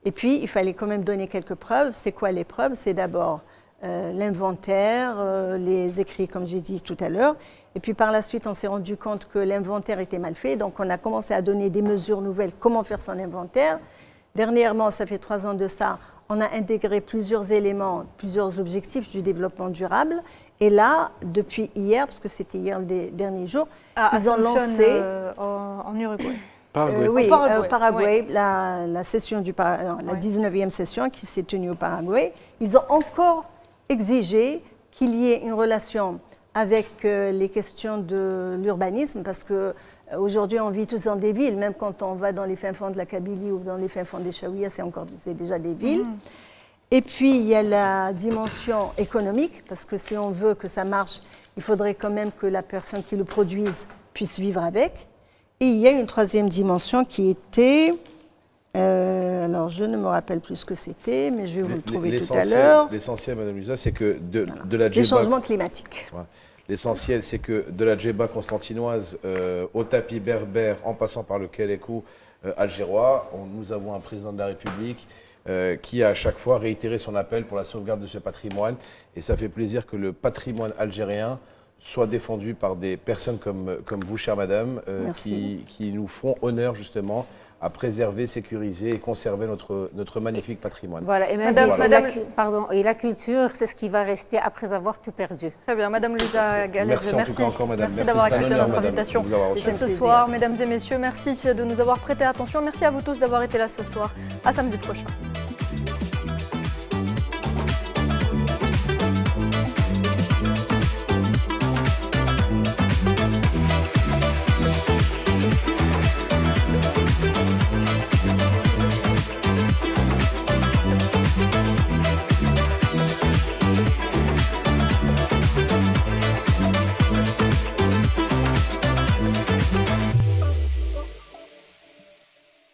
Et puis, il fallait quand même donner quelques preuves. C'est quoi les preuves? C'est d'abord l'inventaire, les écrits, comme j'ai dit tout à l'heure. Et puis, par la suite, on s'est rendu compte que l'inventaire était mal fait. Donc, on a commencé à donner des mesures nouvelles, comment faire son inventaire. Dernièrement, ça fait 3 ans de ça, on a intégré plusieurs éléments, plusieurs objectifs du développement durable. Et là, depuis hier, parce que c'était hier le dernier jour, ils ont lancé en Uruguay. Oui, au Paraguay, la session la 19e session qui s'est tenue au Paraguay. Ils ont encore exigé qu'il y ait une relation avec les questions de l'urbanisme, parce que aujourd'hui, on vit tous dans des villes, même quand on va dans les fins fonds de la Kabylie ou dans les fins fonds des Chaouia, c'est déjà des villes. Et puis, il y a la dimension économique, parce que si on veut que ça marche, il faudrait quand même que la personne qui le produise puisse vivre avec. Et il y a une 3e dimension qui était... alors, je ne me rappelle plus ce que c'était, mais je vais vous le trouver tout à l'heure. L'essentiel, Madame Luisa, c'est que de la djebba... Les changements climatiques. Voilà. L'essentiel, c'est que de la djebba constantinoise au tapis berbère, en passant par le kélékou algérois, nous avons un président de la République qui a à chaque fois réitéré son appel pour la sauvegarde de ce patrimoine. Et ça fait plaisir que le patrimoine algérien soit défendu par des personnes comme vous, chère madame, qui nous font honneur justement à préserver, sécuriser et conserver notre magnifique patrimoine. Voilà, et et la culture, c'est ce qui va rester après avoir tout perdu. Très bien, Madame Luisa Galez, merci d'avoir accepté notre invitation ce soir. Mesdames et messieurs, merci de nous avoir prêté attention. Merci à vous tous d'avoir été là ce soir. À samedi prochain.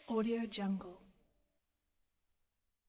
Audio Jungle.